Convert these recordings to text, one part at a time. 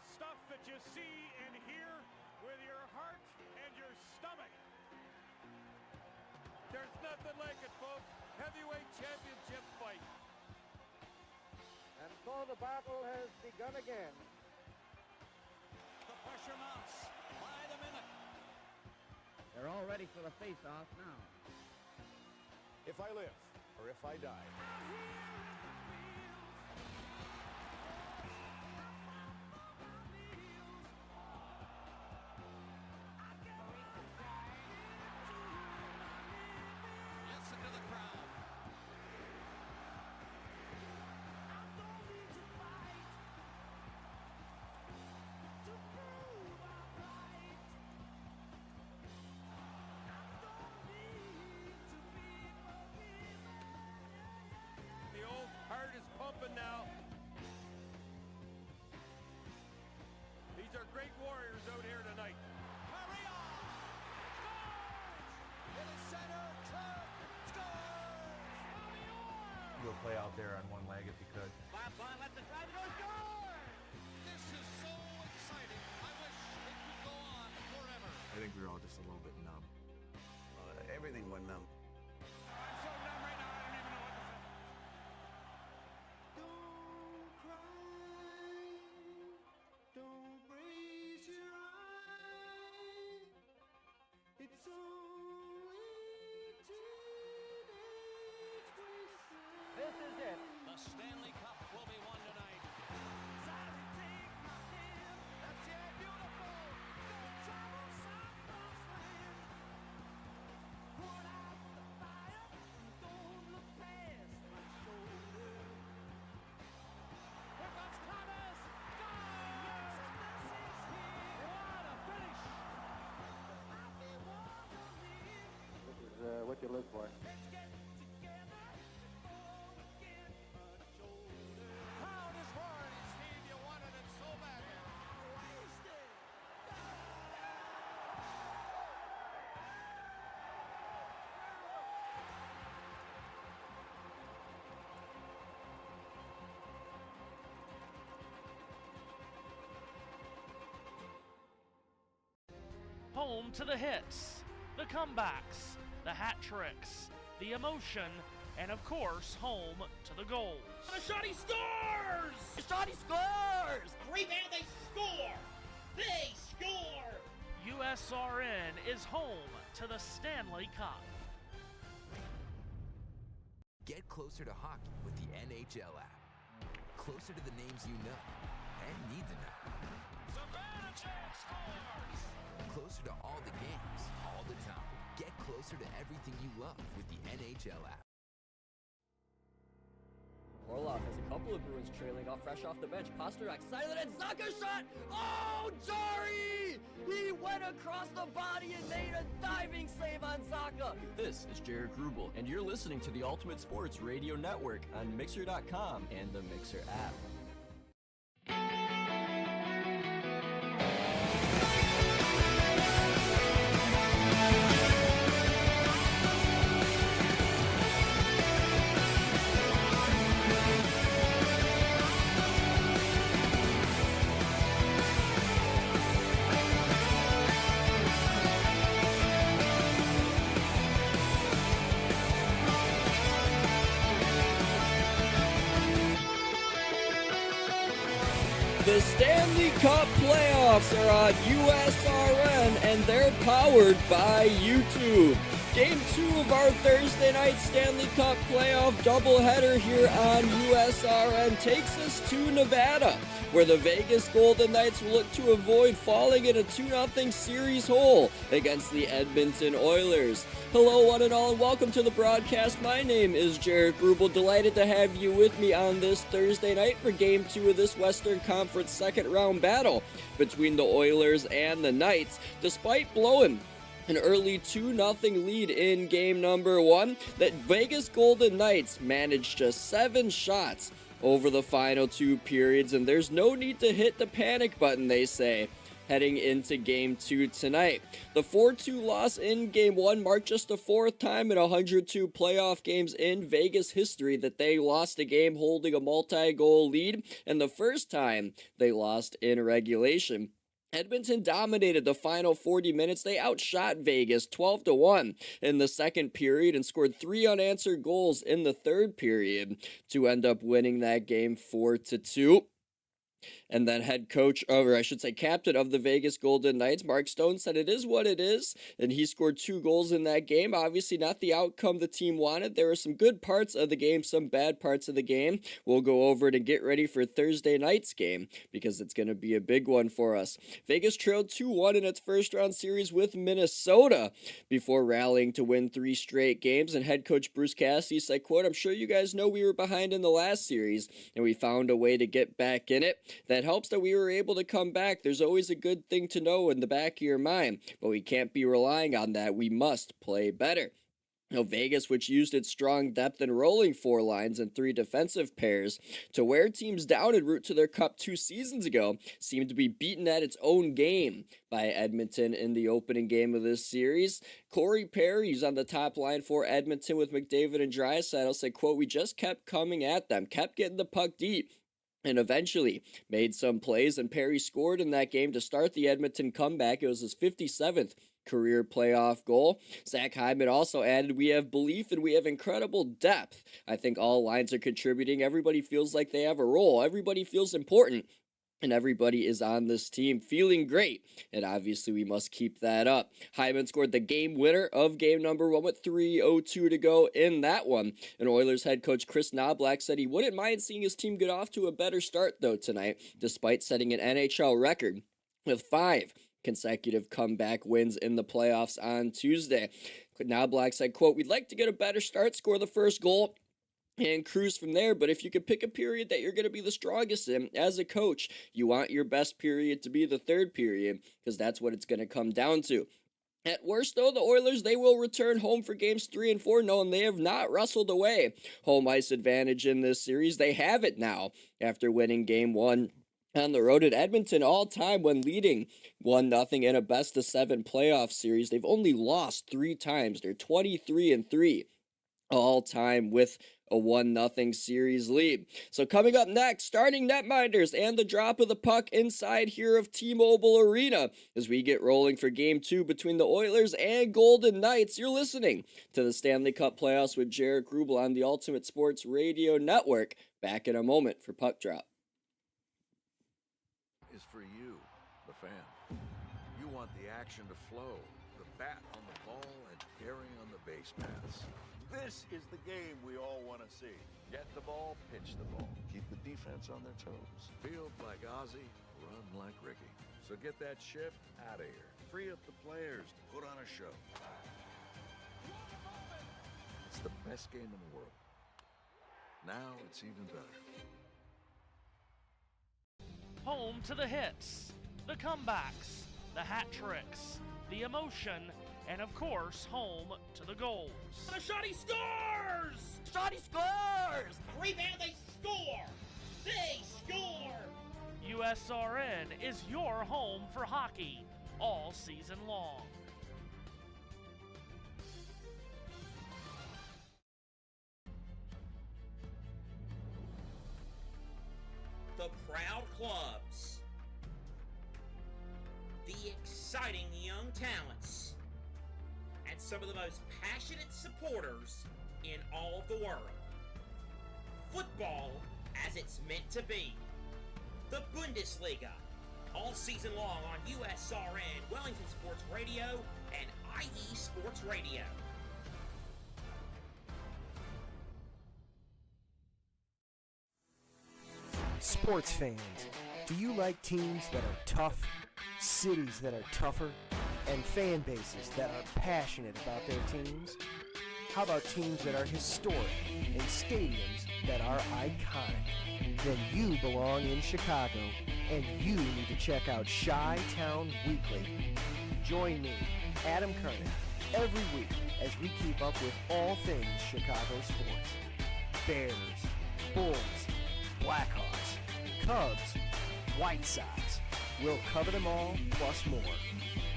stuff that you see and hear with your heart and your stomach. There's nothing like it, folks. Heavyweight championship fight. And so the battle has begun again. The pressure mounts by the minute. They're all ready for the face-off now. If I live, or if I die. Listen to the crowd. The old heart is pumping now. These are great warriors out here tonight. Maria scores! It is center, Kirk scores! You'll play out there on one leg if you could. Bob Bond lets the drive go, score! This is so exciting. I wish it could go on forever. I think we were all just a little bit numb. Everything went numb. I'm so numb right now, I don't even know what to say. Don't cry, don't raise your eye. It's only teenage wasted. This is it. The Stanley Cup will be won tonight. That's it, beautiful. Don't travel south across land. Put out the fire, don't look past my shoulder. Here comes Thomas. Scores! What a finish! This is what you live for. Let's get together before we get much older. Crowd is roaring, Steve. You wanted it so bad. Wasted. Home to the hits, the comebacks, the hat tricks, the emotion, and of course, home to the goals. The shot, he scores! The shot, he scores! Rebound, they score! They score! USRN is home to the Stanley Cup. Get closer to hockey with the NHL app. Closer to the names you know and need to know. Savannah scores. Closer to all the games, all the time. Get closer to everything you love with the NHL app. Orlov has a couple of Bruins trailing off fresh off the bench. Pasternak silent and Zacha shot! Oh, Jari! He went across the body and made a diving save on Zacha. This is Jaric Rubel, and you're listening to the Ultimate Sports Radio Network on Mixer.com and the Mixer app. The Stanley Cup Playoffs are on USRN, and they're powered by YouTube. Game 2 of our Thursday night Stanley Cup Playoff doubleheader here on USRN takes us to Nevada, where the Vegas Golden Knights will look to avoid falling in a 2-0 series hole against the Edmonton Oilers. Hello, one and all, and welcome to the broadcast. My name is Jaric Rubel. Delighted to have you with me on this Thursday night for Game 2 of this Western Conference second-round battle between the Oilers and the Knights. Despite blowing an early 2-0 lead in game number 1, the Vegas Golden Knights managed just 7 shots over the final 2 periods, and there's no need to hit the panic button, they say, heading into Game 2 tonight. The 4-2 loss in Game 1 marked just the fourth time in 102 playoff games in Vegas history that they lost a game holding a multi-goal lead, and the first time they lost in regulation. Edmonton dominated the final 40 minutes. They outshot Vegas 12-1 in the second period and scored 3 unanswered goals in the third period to end up winning that game 4-2. And then head coach, or I should say captain of the Vegas Golden Knights, Mark Stone, said it is what it is, and he scored 2 goals in that game. Obviously not the outcome the team wanted. There were some good parts of the game, some bad parts of the game. We'll go over it and get ready for Thursday night's game because it's going to be a big one for us. Vegas trailed 2-1 in its first round series with Minnesota before rallying to win 3 straight games, and head coach Bruce Cassidy said, quote, "I'm sure you guys know we were behind in the last series, and we found a way to get back in it. That helps that we were able to come back. There's always a good thing to know in the back of your mind, but we can't be relying on that. We must play better." Now, Vegas, which used its strong depth and rolling 4 lines and 3 defensive pairs to wear teams down en route to their cup 2 seasons ago, seemed to be beaten at its own game by Edmonton in the opening game of this series. Corey Perry, who's on the top line for Edmonton with McDavid and Draisaitl, said, quote, "We just kept coming at them, kept getting the puck deep, and eventually made some plays, and Perry scored in that game to start the Edmonton comeback. It was his 57th career playoff goal." Zach Hyman also added, "We have belief and we have incredible depth. I think all lines are contributing. Everybody feels like they have a role. Everybody feels important. And everybody is on this team feeling great, and obviously we must keep that up." Hyman scored the game winner of game number 1 with 3:02 to go in that one. And Oilers head coach Chris Knoblauch said he wouldn't mind seeing his team get off to a better start, though, tonight, despite setting an NHL record with 5 consecutive comeback wins in the playoffs on Tuesday. Knoblauch said, quote, "We'd like to get a better start, score the first goal, and cruise from there, but if you could pick a period that you're going to be the strongest in, as a coach, you want your best period to be the third period, because that's what it's going to come down to." At worst, though, the Oilers, they will return home for games 3 and 4, knowing they have not wrestled away home ice advantage in this series. They have it now after winning game 1 on the road at Edmonton all time when leading 1-0 in a best-of-7 playoff series. They've only lost 3 times. They're 23-3 all time with a 1-0 series lead. So coming up next, starting netminders and the drop of the puck inside here of T-Mobile Arena as we get rolling for Game 2 between the Oilers and Golden Knights. You're listening to the Stanley Cup Playoffs with Jaric Rubel on the Ultimate Sports Radio Network. Back in a moment for Puck Drop. Is for you, the fan. You want the action to flow, the bat on the ball and daring on the base paths. This is the game we all want to see. Get the ball, pitch the ball. Keep the defense on their toes. Field like Ozzy, run like Ricky. So get that shift out of here. Free up the players to put on a show. It's the best game in the world. Now it's even better. Home to the hits, the comebacks, the hat tricks, the emotion, and of course, home to the goals. The shot, he scores! Shot, he scores! Rebound, they score! They score! USRN is your home for hockey all season long. The proud clubs. The exciting young talents. And some of the most passionate supporters in all of the world. Football as it's meant to be. The Bundesliga, all season long on USRN, Wellington Sports Radio, and IE Sports Radio. Sports fans, do you like teams that are tough, cities that are tougher, and fan bases that are passionate about their teams? How about teams that are historic and stadiums that are iconic? Then you belong in Chicago, and you need to check out Chi-Town Weekly. Join me, Adam Kernan, every week as we keep up with all things Chicago sports. Bears, Bulls, Blackhawks, Cubs, White Sox, We'll cover them all, plus more.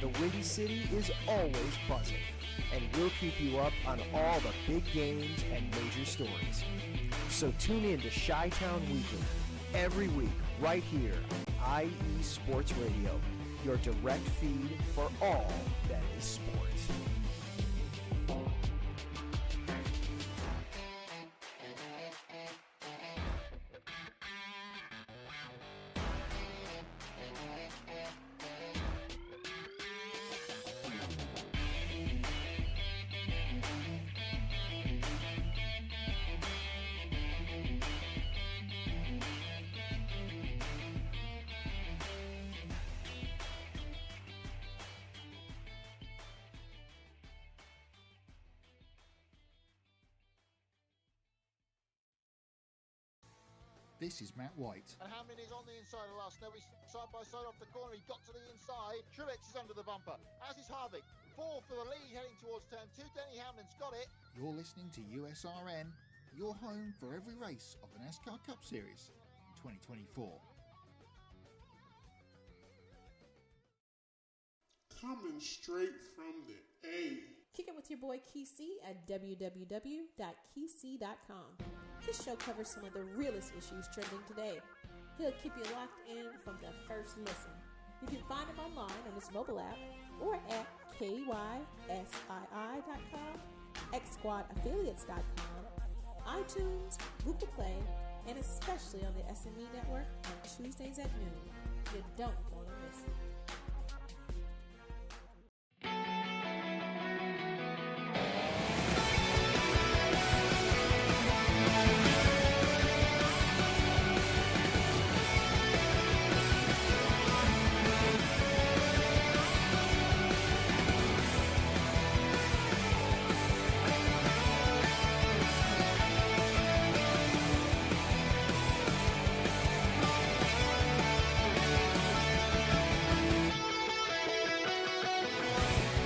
The Windy City is always buzzing, and we'll keep you up on all the big games and major stories. So tune in to Chi-Town Weekly every week right here on IE Sports Radio, your direct feed for all that is sports. This is Matt White. And Hamlin is on the inside of last. Now he's side by side off the corner. He got to the inside. Truex is under the bumper, as is Harvick. 4 for the lead heading towards turn 2. Denny Hamlin's got it. You're listening to USRN, your home for every race of the NASCAR Cup Series in 2024. Coming straight from the A. Kick it with your boy Kesey at www.kesey.com. This show covers some of the realest issues trending today. He'll keep you locked in from the first listen. You can find him online on his mobile app or at kysii.com, xsquadaffiliates.com, iTunes, Google Play, and especially on the SME Network on Tuesdays at noon. You don't want to miss it.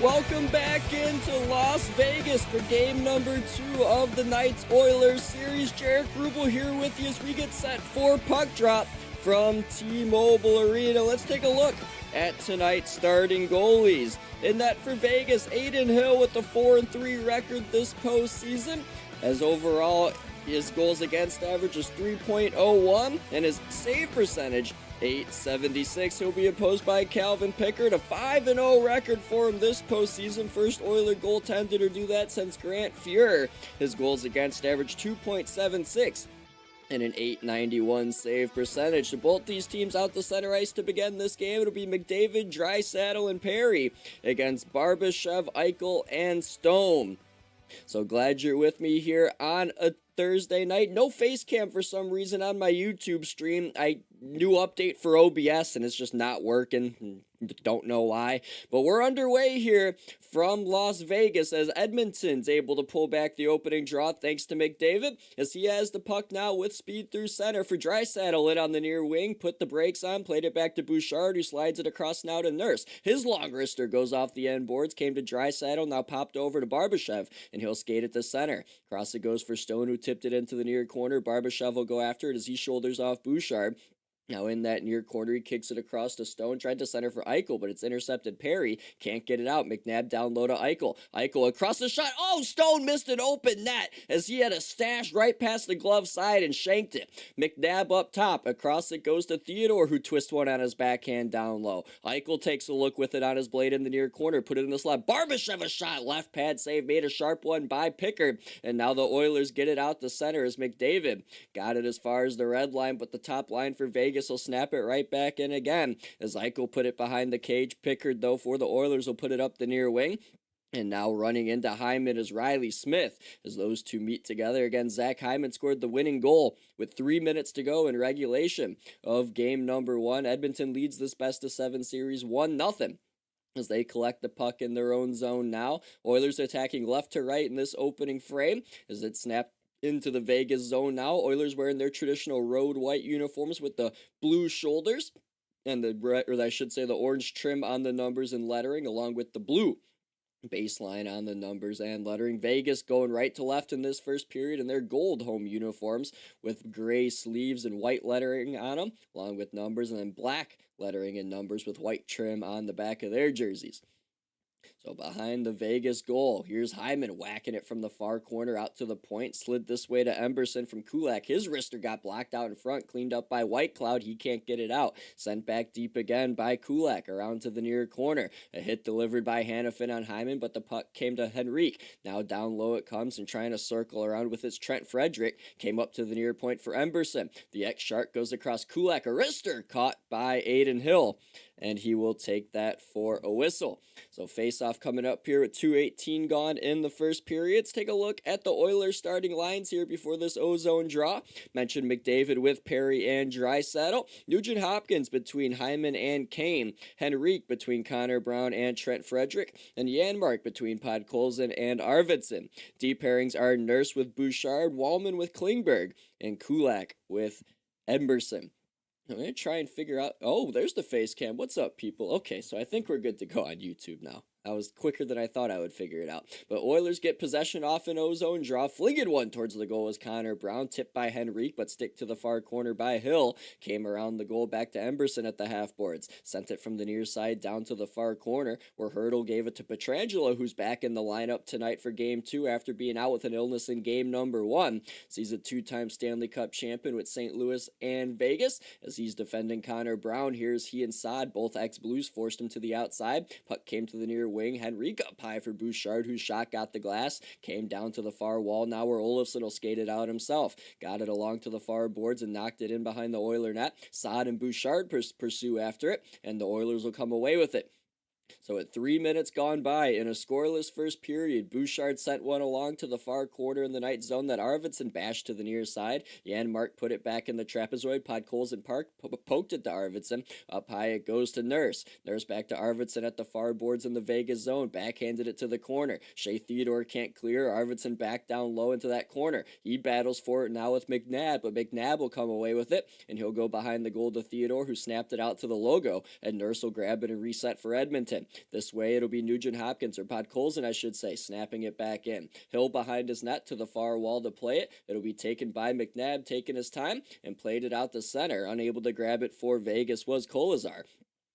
Welcome back into Las Vegas for game number 2 of the Knights-Oilers series. Jaric Rubel here with you as we get set for puck drop from T-Mobile Arena. Let's take a look at tonight's starting goalies. In net for Vegas, Adin Hill with a 4-3 record this postseason, as overall his goals against average is 3.01 and his save percentage .876. He'll be opposed by Calvin Pickard, a 5-0 record for him this postseason. First Oiler goaltender to do that since Grant Fuhr. His goals against average 2.76 and an .891 save percentage. So both these teams out the center ice to begin this game. It'll be McDavid, Draisaitl, and Perry against Barbashev, Eichel, and Stone. So glad you're with me here on a Thursday night. No face cam for some reason on my YouTube stream. New update for OBS and it's just not working. Don't know why. But we're underway here from Las Vegas as Edmonton's able to pull back the opening draw thanks to McDavid as he has the puck now with speed through center for Draisaitl in on the near wing. Put the brakes on, played it back to Bouchard who slides it across now to Nurse. His long wrister goes off the end boards, came to Draisaitl, now popped over to Barbashev and he'll skate at the center. Cross it goes for Stone who tipped it into the near corner. Barbashev will go after it as he shoulders off Bouchard. Now in that near corner, he kicks it across to Stone, tried to center for Eichel, but it's intercepted Perry. Can't get it out. McNabb down low to Eichel. Eichel across the shot. Oh, Stone missed an open net as he had a stash right past the glove side and shanked it. McNabb up top. Across it goes to Theodore, who twists one on his backhand down low. Eichel takes a look with it on his blade in the near corner, put it in the slot. Barbashev a shot. Left pad save, made a sharp one by Pickard. And now the Oilers get it out the center as McDavid got it as far as the red line, but the top line for Vegas will snap it right back in again as Eichel put it behind the cage. Pickard, though, for the Oilers will put it up the near wing. And now running into Hyman is Riley Smith as those two meet together. Again, Zach Hyman scored the winning goal with 3 minutes to go in regulation of game number 1. Edmonton leads this best-of-7 series 1-0. As they collect the puck in their own zone now. Oilers attacking left to right in this opening frame as it snapped into the Vegas zone now. Oilers wearing their traditional road white uniforms with the blue shoulders and the orange trim on the numbers and lettering along with the blue Baseline on the numbers and lettering. Vegas going right to left in this first period in their gold home uniforms with gray sleeves and white lettering on them, along with numbers, and then black lettering and numbers with white trim on the back of their jerseys. So behind the Vegas goal, here's Hyman whacking it from the far corner out to the point. Slid this way to Emberson from Kulak. His wrister got blocked out in front, cleaned up by White Cloud. He can't get it out. Sent back deep again by Kulak around to the near corner. A hit delivered by Hannafin on Hyman, but the puck came to Henrique. Now down low it comes and trying to circle around with its Trent Frederick. Came up to the near point for Emberson. The ex-Shark goes across Kulak. A wrister caught by Aiden Hill, and he will take that for a whistle. So face-off coming up here with 2:18 gone in the first period. Let's take a look at the Oilers starting lines here before this ozone draw. Mentioned McDavid with Perry and Draisaitl. Nugent Hopkins between Hyman and Kane. Henrique between Connor Brown and Trent Frederick. And Janmark between Podkolzin and Arvidsson. Deep pairings are Nurse with Bouchard, Wallman with Klingberg, and Kulak with Emberson. I'm going to try and figure out... Oh, there's the face cam. What's up, people? Okay, so I think we're good to go on YouTube now. I was quicker than I thought I would figure it out. But Oilers get possession off an ozone draw. Flinging one towards the goal was Connor Brown. Tipped by Henrique, but stick to the far corner by Hill. Came around the goal back to Emberson at the half boards. Sent it from the near side down to the far corner, where Hurdle gave it to Pietrangelo, who's back in the lineup tonight for Game 2 after being out with an illness in Game number 1. So he's a 2-time Stanley Cup champion with St. Louis and Vegas. As he's defending Connor Brown, here's he and Saad, both ex-Blues, forced him to the outside. Puck came to the near wing. Henrique up high for Bouchard, whose shot got the glass. Came down to the far wall now where Olofsson will skate it out himself. Got it along to the far boards and knocked it in behind the Oiler net. Saad and Bouchard pursue after it, and the Oilers will come away with it. So at 3 minutes gone by in a scoreless first period, Bouchard sent one along to the far corner in the night zone that Arvidsson bashed to the near side. Janmark put it back in the trapezoid. Podkolzin poked it to Arvidsson. Up high it goes to Nurse. Nurse back to Arvidsson at the far boards in the Vegas zone. Backhanded it to the corner. Shea Theodore can't clear. Arvidsson back down low into that corner. He battles for it now with McNabb, but McNabb will come away with it, and he'll go behind the goal to Theodore, who snapped it out to the logo, and Nurse will grab it and reset for Edmonton. This way it'll be Nugent Hopkins, or Podkolzin I should say, snapping it back in. Hill behind his net to the far wall to play it. It'll be taken by McNabb, taking his time, and played it out to center. Unable to grab it for Vegas was Kolazar.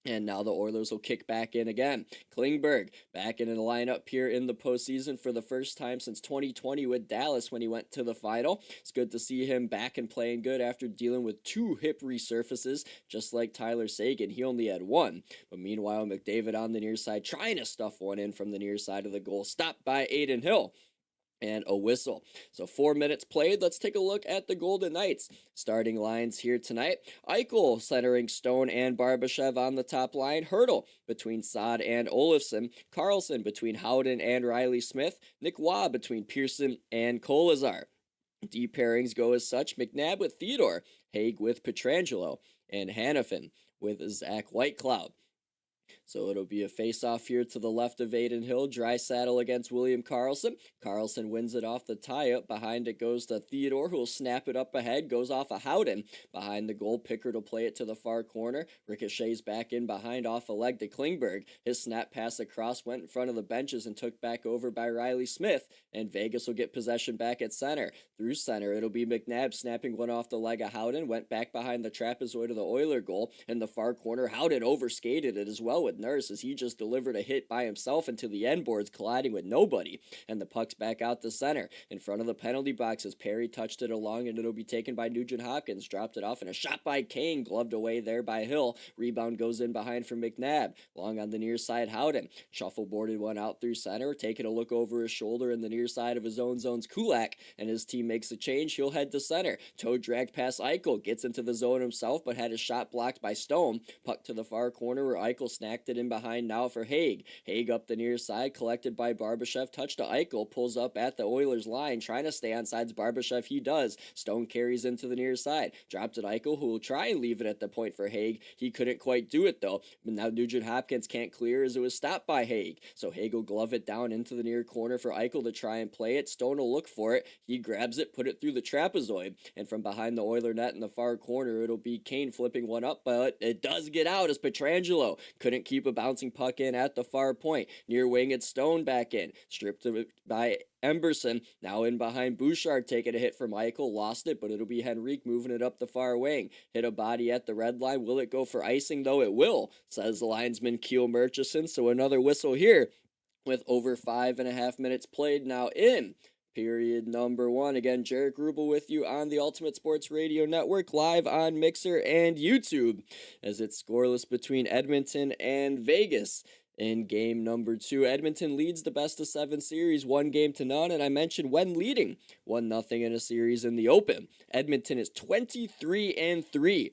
And now the Oilers will kick back in again. Klingberg back in the lineup here in the postseason for the first time since 2020 with Dallas when he went to the final. It's good to see him back and playing good after dealing with 2 hip resurfaces, just like Tyler Seguin. He only had 1. But meanwhile, McDavid on the near side trying to stuff one in from the near side of the goal. Stopped by Aiden Hill. And a whistle. So 4 minutes played. Let's take a look at the Golden Knights. Starting lines here tonight. Eichel centering Stone and Barbashev on the top line. Hurdle between Saad and Olofsson. Carlson between Howden and Riley Smith. Nick Waugh between Pearson and Kolazar. Deep pairings go as such. McNabb with Theodore. Haig with Pietrangelo. And Hannafin with Zach Whitecloud. So it'll be a face-off here to the left of Aiden Hill. Draisaitl against William Karlsson. Karlsson wins it off the tie-up. Behind it goes to Theodore, who will snap it up ahead. Goes off of Howden. Behind the goal, Pickard will play it to the far corner. Ricochets back in behind off a leg to Klingberg. His snap pass across went in front of the benches and took back over by Riley Smith. And Vegas will get possession back at center. Through center, it'll be McNabb snapping one off the leg of Howden. Went back behind the trapezoid of the Oiler goal. In the far corner, Howden overskated it as well with Nurse as he just delivered a hit by himself into the end boards, colliding with nobody. And the puck's back out the center. In front of the penalty box as Perry touched it along, and it'll be taken by Nugent Hopkins. Dropped it off, and a shot by Kane, gloved away there by Hill. Rebound goes in behind for McNabb. Long on the near side, Howden. Shuffleboarded one out through center, taking a look over his shoulder in the near side of his own zone's Kulak, and his team makes a change. He'll head to center. Toe dragged past Eichel, gets into the zone himself, but had his shot blocked by Stone. Puck to the far corner where Eichel snacked it in behind now for Haig. Haig up the near side, collected by Barbashev. Touch to Eichel, pulls up at the Oilers line, trying to stay on sides. Barbashev, he does. Stone carries into the near side. Dropped at Eichel, who will try and leave it at the point for Haig. He couldn't quite do it though. But now Nugent Hopkins can't clear as it was stopped by Haig. So Haig will glove it down into the near corner for Eichel to try and play it. Stone will look for it. He grabs it, put it through the trapezoid. And from behind the Oiler net in the far corner, it'll be Kane flipping one up, but it does get out as Pietrangelo couldn't keep keep a bouncing puck in at the far point. Near wing, it's Stone back in. Stripped by Emberson. Now in behind Bouchard, taking a hit from Eichel. Lost it, but it'll be Henrique moving it up the far wing. Hit a body at the red line. Will it go for icing, though? It will, says the linesman Keel Murchison. So another whistle here with over 5.5 minutes played now in period number 1. Again, Jaric Rubel with you on the Ultimate Sports Radio Network, live on Mixer and YouTube, as it's scoreless between Edmonton and Vegas. In game number 2, Edmonton leads the best-of-7 series 1-0, and I mentioned when leading 1-0 in a series in the Open. Edmonton is 23-3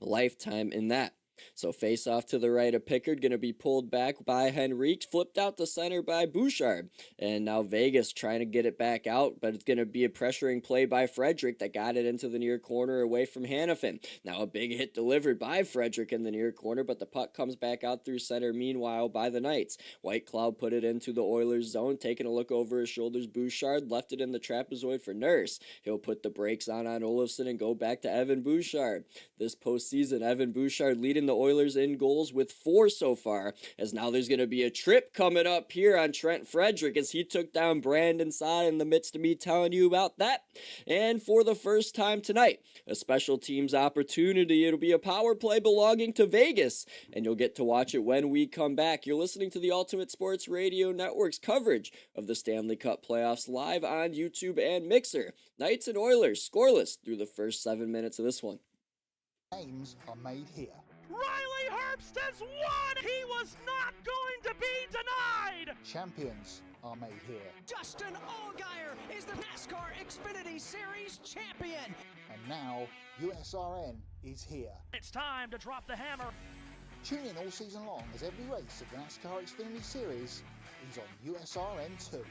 lifetime in that. So face off to the right of Pickard, going to be pulled back by Henrique, flipped out to center by Bouchard. And now Vegas trying to get it back out, but it's going to be a pressuring play by Frederick that got it into the near corner away from Hannafin. Now a big hit delivered by Frederick in the near corner, but the puck comes back out through center meanwhile by the Knights. White Cloud put it into the Oilers zone, taking a look over his shoulders. Bouchard left it in the trapezoid for Nurse. He'll put the brakes on Olofsson and go back to Evan Bouchard. This postseason, Evan Bouchard leading the Oilers in goals with 4 so far, as now there's going to be a trip coming up here on Trent Frederick as he took down Brandon Saad in the midst of me telling you about that. And for the first time tonight, a special teams opportunity. It'll be a power play belonging to Vegas, and you'll get to watch it when we come back. You're listening to the Ultimate Sports Radio Network's coverage of the Stanley Cup Playoffs live on YouTube and Mixer. Knights and Oilers scoreless through the first 7 minutes of this one. Games are made here. Riley Herbst has won! He was not going to be denied! Champions are made here. Dustin Allgaier is the NASCAR Xfinity Series champion! And now, USRN is here. It's time to drop the hammer. Tune in all season long as every race of the NASCAR Xfinity Series is on USRN 2.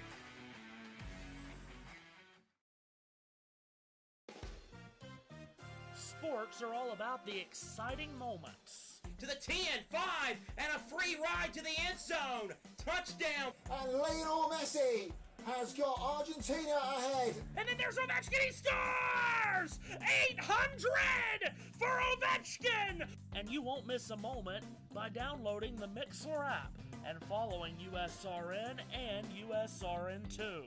Sports are all about the exciting moments. To the 10, 5, and a free ride to the end zone. Touchdown. And Lionel Messi has got Argentina ahead. And then there's Ovechkin, he scores! 800 for Ovechkin! And you won't miss a moment by downloading the Mixer app and following USRN and USRN2.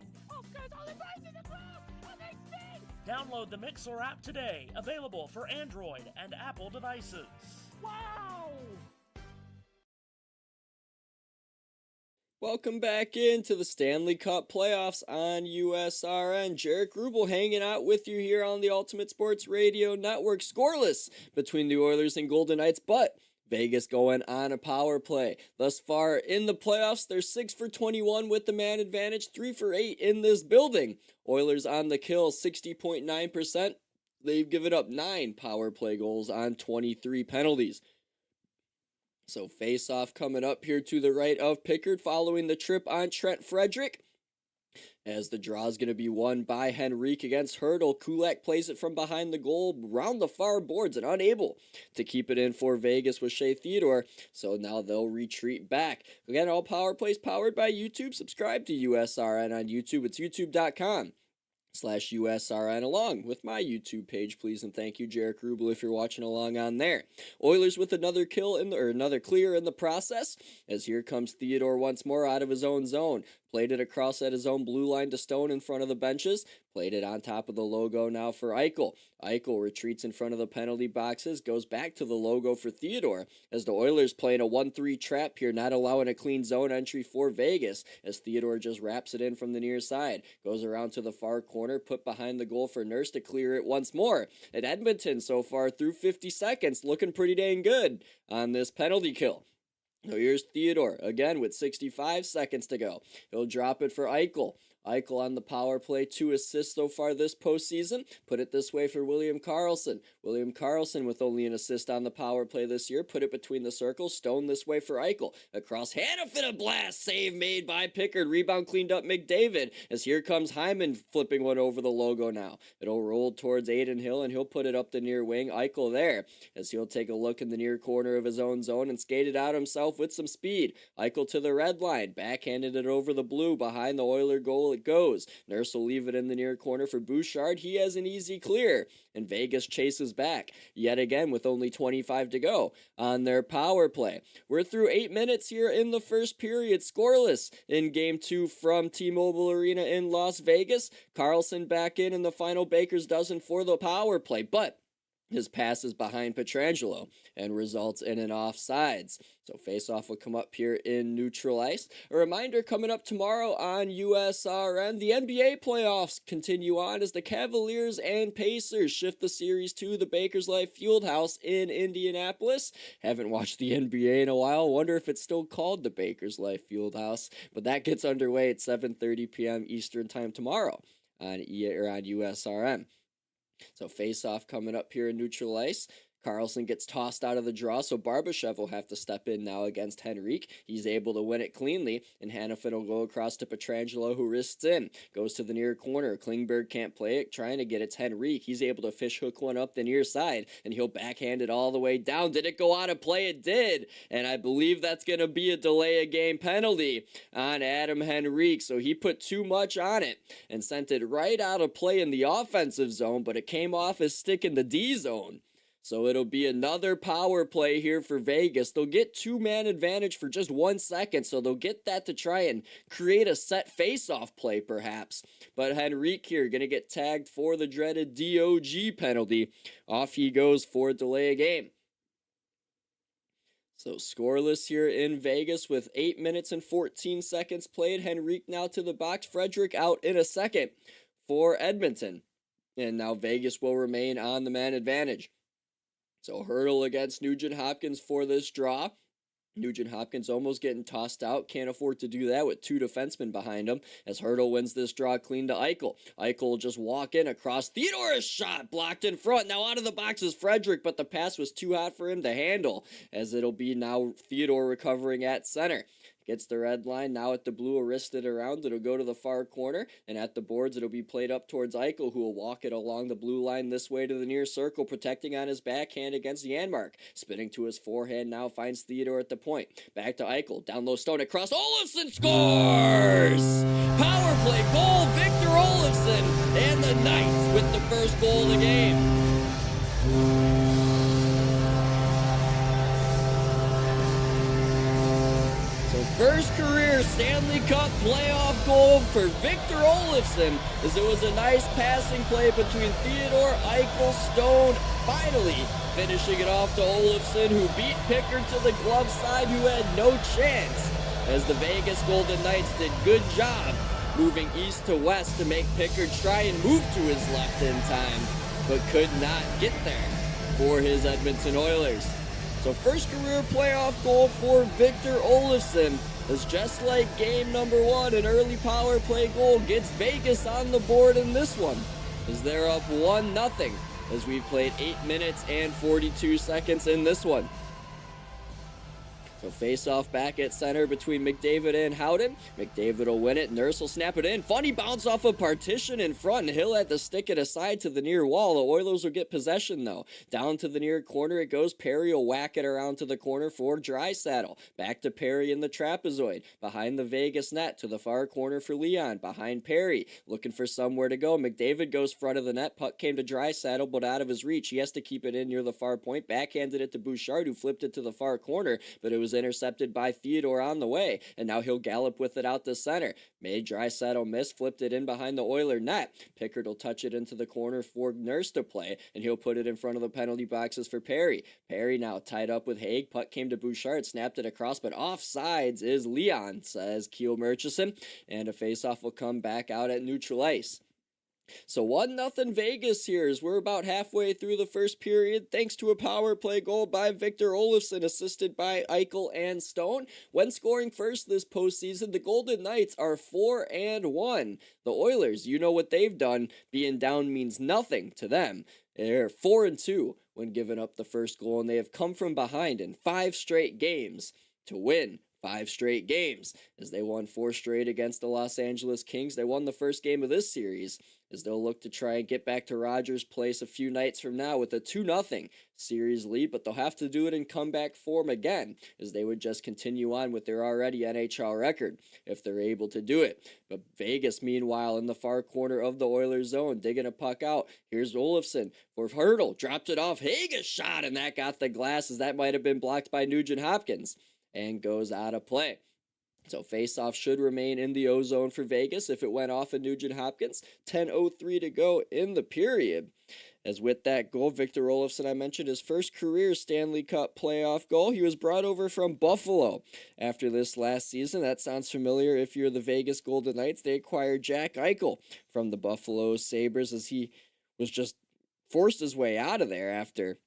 Download the Mixer app today, available for Android and Apple devices. Wow! Welcome back into the Stanley Cup Playoffs on USRN. Jaric Rubel hanging out with you here on the Ultimate Sports Radio Network. Scoreless between the Oilers and Golden Knights, but Vegas going on a power play. Thus far in the playoffs, they're 6 for 21 with the man advantage, 3 for 8 in this building. Oilers on the kill, 60.9%. They've given up 9 power play goals on 23 penalties. So face-off coming up here to the right of Pickard following the trip on Trent Frederick. As the draw is going to be won by Henrique against Hurdle. Kulak plays it from behind the goal, round the far boards, and unable to keep it in for Vegas with Shea Theodore. So now they'll retreat back. Again, all power plays powered by YouTube. Subscribe to USRN on YouTube. It's youtube.com/USRN, along with my YouTube page, please, and thank you, Jaric Rubel, if you're watching along on there. Oilers with another kill another clear in the process, as here comes Theodore once more out of his own zone. Played it across at his own blue line to Stone in front of the benches. Played it on top of the logo now for Eichel. Eichel retreats in front of the penalty boxes, goes back to the logo for Theodore, as the Oilers playing a 1-3 trap here, not allowing a clean zone entry for Vegas, as Theodore just wraps it in from the near side. Goes around to the far corner, put behind the goal for Nurse to clear it once more. And Edmonton so far through 50 seconds looking pretty dang good on this penalty kill. So here's Theodore, again with 65 seconds to go. He'll drop it for Eichel. Eichel on the power play, 2 assists so far this postseason. Put it this way for William Karlsson. William Karlsson with only an assist on the power play this year. Put it between the circles. Stone this way for Eichel. Across Hannafin, a blast. Save made by Pickard. Rebound cleaned up McDavid. As here comes Hyman flipping one over the logo now. It'll roll towards Aiden Hill, and he'll put it up the near wing. Eichel there, as he'll take a look in the near corner of his own zone and skate it out himself with some speed. Eichel to the red line. Backhanded it over the blue behind the Oiler goalie. it goes. Nurse will leave it in the near corner for Bouchard. He has an easy clear, and Vegas chases back yet again with only 25 to go on their power play. We're through 8 minutes here in the first period, scoreless in Game 2 from T-Mobile Arena in Las Vegas. Carlson back in the final baker's dozen for the power play, but his pass is behind Pietrangelo and results in an offsides. So face-off will come up here in neutral ice. A reminder, coming up tomorrow on USRN, the NBA playoffs continue on as the Cavaliers and Pacers shift the series to the Baker's Life Fieldhouse in Indianapolis. Haven't watched the NBA in a while. Wonder if it's still called the Baker's Life Fieldhouse. But that gets underway at 7:30 p.m. Eastern Time tomorrow on USRN. So face-off coming up here in neutral ice. Carlson gets tossed out of the draw, so Barbashev will have to step in now against Henrique. He's able to win it cleanly, and Hanifin will go across to Pietrangelo, who wrists in. Goes to the near corner. Klingberg can't play it, trying to get it to Henrique. He's able to fish hook one up the near side, and he'll backhand it all the way down. Did it go out of play? It did, and I believe that's going to be a delay of game penalty on Adam Henrique, so he put too much on it and sent it right out of play in the offensive zone, but it came off his stick in the D zone. So it'll be another power play here for Vegas. They'll get 2-man advantage for just 1 second, so they'll get that to try and create a set face-off play perhaps. But Henrique here going to get tagged for the dreaded DOG penalty. Off he goes for a delay of game. So scoreless here in Vegas with 8 minutes and 14 seconds played. Henrique now to the box. Frederick out in a second for Edmonton. And now Vegas will remain on the man advantage. So Hurdle against Nugent-Hopkins for this draw. Nugent-Hopkins almost getting tossed out. Can't afford to do that with 2 defensemen behind him as Hurdle wins this draw clean to Eichel. Eichel will just walk in across. Theodore's shot blocked in front. Now out of the box is Frederick, but the pass was too hot for him to handle as it'll be now Theodore recovering at center. Gets the red line, now at the blue, wristed around. It'll go to the far corner, and at the boards, it'll be played up towards Eichel, who will walk it along the blue line this way to the near circle, protecting on his backhand against Janmark. Spinning to his forehand, now finds Theodore at the point. Back to Eichel, down low, Stone across. Olofsson scores! Power play goal, Victor Olofsson, and the Knights with the first goal of the game. First career Stanley Cup playoff goal for Victor Olofsson, as it was a nice passing play between Theodore, Eichel, Stone, finally finishing it off to Olofsson, who beat Pickard to the glove side, who had no chance, as the Vegas Golden Knights did good job moving east to west to make Pickard try and move to his left in time, but could not get there for his Edmonton Oilers. So first career playoff goal for Victor Olofsson is just like game number 1, an early power play goal gets Vegas on the board in this one, as they're up 1-0 as we've played 8 minutes and 42 seconds in this one. So face-off back at center between McDavid and Howden. McDavid will win it. Nurse will snap it in. Funny bounce off a partition in front, and Hill had to stick it aside to the near wall. The Oilers will get possession, though. Down to the near corner it goes. Perry will whack it around to the corner for Draisaitl. Back to Perry in the trapezoid. Behind the Vegas net to the far corner for Leon. Behind Perry. Looking for somewhere to go. McDavid goes front of the net. Puck came to Draisaitl, but out of his reach. He has to keep it in near the far point. Backhanded it to Bouchard, who flipped it to the far corner, but it was intercepted by Theodore on the way, and now he'll gallop with it out the center. Made Draisaitl miss, flipped it in behind the Oiler net. Pickard will touch it into the corner for Nurse to play, and he'll put it in front of the penalty boxes for Perry. Perry now tied up with Haig. Puck came to Bouchard, snapped it across, but offsides is Leon, says Keel Murchison, and a faceoff will come back out at neutral ice. So 1-0 Vegas here as we're about halfway through the first period, thanks to a power play goal by Victor Olofsson, assisted by Eichel and Stone. When scoring first this postseason, the Golden Knights are 4-1. The Oilers, you know what they've done. Being down means nothing to them. They're 4-2 when giving up the first goal, and they have come from behind in 5 straight games to win 5 straight games, as they won 4 straight against the Los Angeles Kings. They won the first game of this series, as they'll look to try and get back to Rogers Place a few nights from now with a 2-0 series lead, but they'll have to do it in comeback form again, as they would just continue on with their already NHL record if they're able to do it. But Vegas, meanwhile, in the far corner of the Oilers zone, digging a puck out. Here's Olofsson for Hurdle, dropped it off, Hagas shot, and that got the glass, as that might have been blocked by Nugent Hopkins, and goes out of play. So face-off should remain in the O-zone for Vegas if it went off of Nugent Hopkins. 10:03 to go in the period. As with that goal, Victor Olofsson, I mentioned his first career Stanley Cup playoff goal. He was brought over from Buffalo after this last season. That sounds familiar if you're the Vegas Golden Knights. They acquired Jack Eichel from the Buffalo Sabres, as he was just forced his way out of there after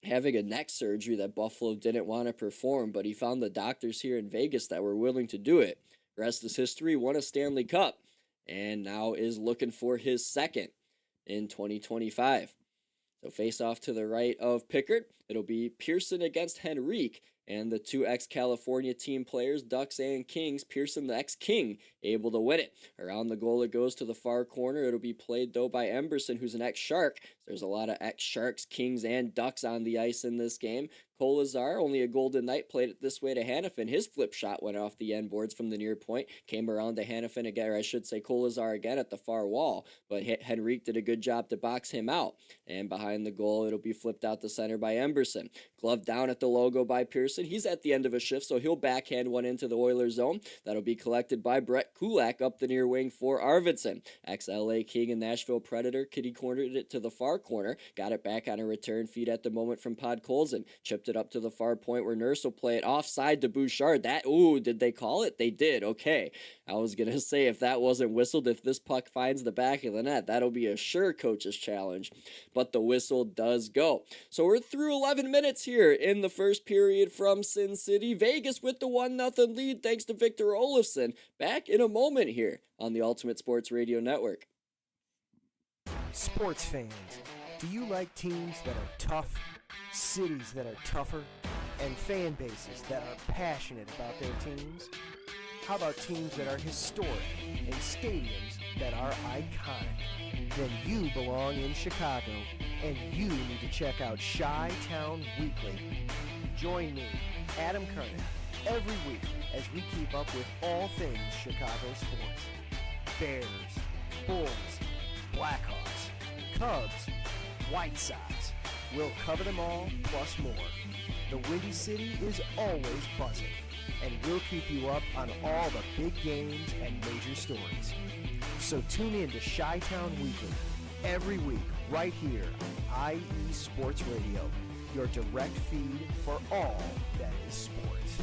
having a neck surgery that Buffalo didn't want to perform, but he found the doctors here in Vegas that were willing to do it. Rest is history, won a Stanley Cup, and now is looking for his second in 2025. So face off to the right of Pickard. It'll be Pearson against Henrique, and the 2 ex-California team players, Ducks and Kings. Pearson, the ex-King, able to win it. Around the goal it goes to the far corner. It'll be played, though, by Emberson, who's an ex-Shark. There's a lot of ex-Sharks, Kings, and Ducks on the ice in this game. Kolazar, only a Golden Knight, played it this way to Hanifin. His flip shot went off the end boards from the near point, came around to Hanifin again, or I should say Kolazar again at the far wall, but Henrique did a good job to box him out. And behind the goal, it'll be flipped out to center by Emberson. Glove down at the logo by Pearson. He's at the end of a shift, so he'll backhand one into the Oilers zone. That'll be collected by Brett Kulak up the near wing for Arvidsson. Ex-LA King and Nashville Predator, kitty cornered it to the far corner, got it back on a return feed at the moment from Podkolzin. Chipped it up to the far point where Nurse will play it offside to Bouchard. Did they call it? They did. Okay. I was going to say, if that wasn't whistled, if this puck finds the back of the net, that'll be a sure coach's challenge. But the whistle does go. So we're through 11 minutes here in the first period from Sin City. Vegas with the 1-0 lead thanks to Victor Olofsson. Back in a moment here on the Ultimate Sports Radio Network. Sports fans, do you like teams that are tough, cities that are tougher, and fan bases that are passionate about their teams? How about teams that are historic and stadiums that are iconic? Then you belong in Chicago, and you need to check out Chi-Town Weekly. Join me, Adam Kernan, every week as we keep up with all things Chicago sports. Bears, Bulls, Blackhawks, Cubs, White Sox. We'll cover them all, plus more. The Windy City is always buzzing, and we'll keep you up on all the big games and major stories. So tune in to Chi-Town Weekly every week right here on IE Sports Radio, your direct feed for all that is sports.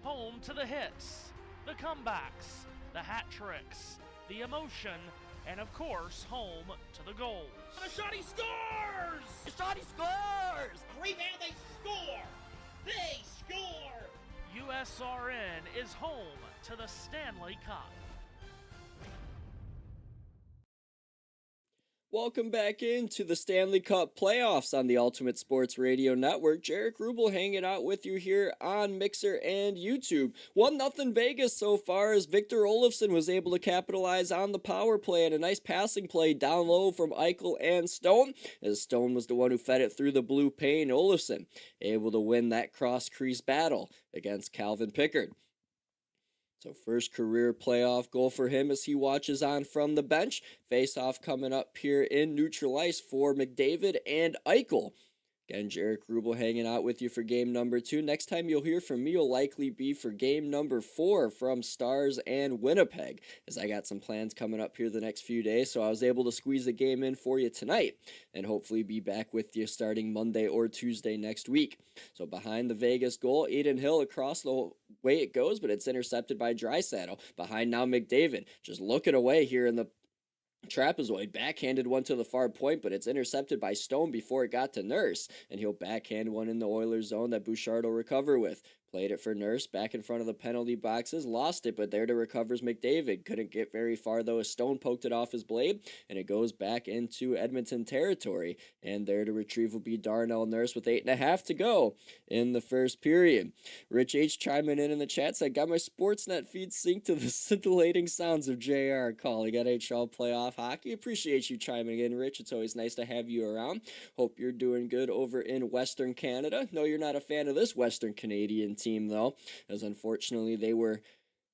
Home to the hits, the comebacks, the hat tricks, the emotion, and of course, home to the goals. The shot, he scores! The shot, he scores! Rebound, they score! They score! USRN is home to the Stanley Cup. Welcome back into the Stanley Cup Playoffs on the Ultimate Sports Radio Network. Jaric Rubel hanging out with you here on Mixer and YouTube. 1-0 Vegas so far, as Victor Olofsson was able to capitalize on the power play and a nice passing play down low from Eichel and Stone, as Stone was the one who fed it through the blue paint. Olofsson able to win that cross-crease battle against Calvin Pickard. So first career playoff goal for him as he watches on from the bench. Face-off coming up here in neutral ice for McDavid and Eichel. Again, Jaric Rubel hanging out with you for game number 2. Next time you'll hear from me will likely be for game number 4 from Stars and Winnipeg, as I got some plans coming up here the next few days, so I was able to squeeze a game in for you tonight and hopefully be back with you starting Monday or Tuesday next week. So behind the Vegas goal, Aiden Hill across the way it goes, but it's intercepted by Draisaitl. Behind now McDavid, just looking away here in the trapezoid, backhanded one to the far point, but it's intercepted by Stone before it got to Nurse, and he'll backhand one in the Oilers zone that Bouchard will recover with. Played it for Nurse, back in front of the penalty boxes, lost it, but there to recovers McDavid. Couldn't get very far, though. A stone poked it off his blade, and it goes back into Edmonton territory. And there to retrieve will be Darnell Nurse with 8.5 to go in the first period. Rich H chiming in the chat said, got my Sportsnet feed synced to the scintillating sounds of JR calling NHL playoff hockey. Appreciate you chiming in, Rich. It's always nice to have you around. Hope you're doing good over in Western Canada. No, you're not a fan of this Western Canadian team, though, as unfortunately they were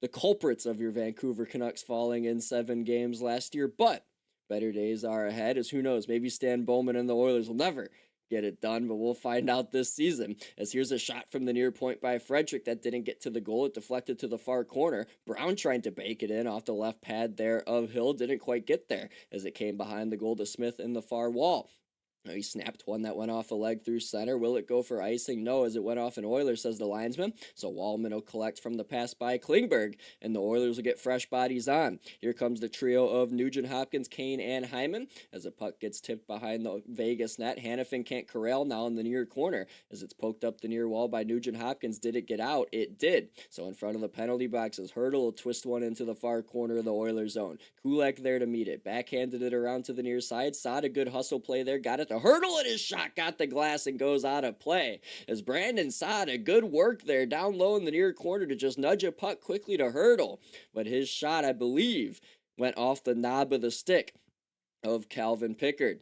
the culprits of your Vancouver Canucks falling in 7 games last year, but better days are ahead, as who knows, maybe Stan Bowman and the Oilers will never get it done, but we'll find out this season, as here's a shot from the near point by Frederick that didn't get to the goal. It deflected to the far corner. Brown trying to bake it in off the left pad there of Hill, didn't quite get there as it came behind the goal to Smith in the far wall. He snapped one that went off a leg through center. Will it go for icing? No, as it went off an Oilers, says the linesman. So Wallman will collect from the pass by Klingberg, and the Oilers will get fresh bodies on. Here comes the trio of Nugent Hopkins, Kane, and Hyman as the puck gets tipped behind the Vegas net. Hannafin can't corral now in the near corner as it's poked up the near wall by Nugent Hopkins. Did it get out? It did. So in front of the penalty boxes, Hurdle will twist one into the far corner of the Oilers zone. Kulak there to meet it. Backhanded it around to the near side. Saad a good hustle play there. Got it to Hurdle, and his shot got the glass and goes out of play. As Brandon Saad, a good work there down low in the near corner to just nudge a puck quickly to Hurdle. But his shot, I believe, went off the knob of the stick of Calvin Pickard.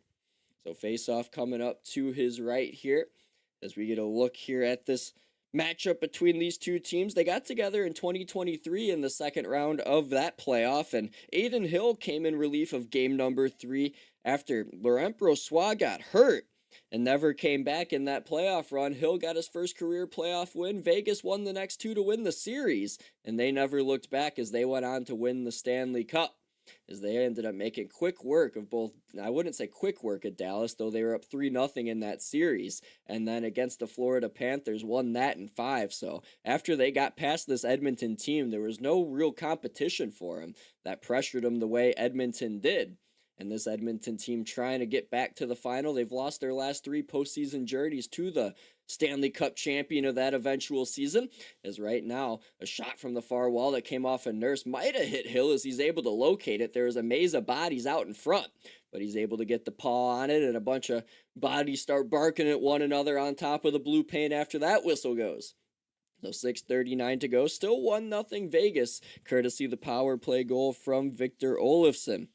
So face-off coming up to his right here as we get a look here at this matchup between these two teams. They got together in 2023 in the second round of that playoff, and Aiden Hill came in relief of game number 3 after Laurent Brossoit got hurt and never came back in that playoff run. Hill got his first career playoff win. Vegas won the next 2 to win the series, and they never looked back as they went on to win the Stanley Cup, as they ended up making quick work of both. I wouldn't say quick work at Dallas, though they were up 3-0 in that series, and then against the Florida Panthers won that in 5. So after they got past this Edmonton team, there was no real competition for them that pressured them the way Edmonton did. And this Edmonton team trying to get back to the final. They've lost their last 3 postseason journeys to the Stanley Cup champion of that eventual season. As right now, a shot from the far wall that came off a Nurse might have hit Hill as he's able to locate it. There is a maze of bodies out in front, but he's able to get the paw on it, and a bunch of bodies start barking at one another on top of the blue paint after that whistle goes. So 6:39 to go. Still 1-0 Vegas, courtesy the power play goal from Victor Olofsson.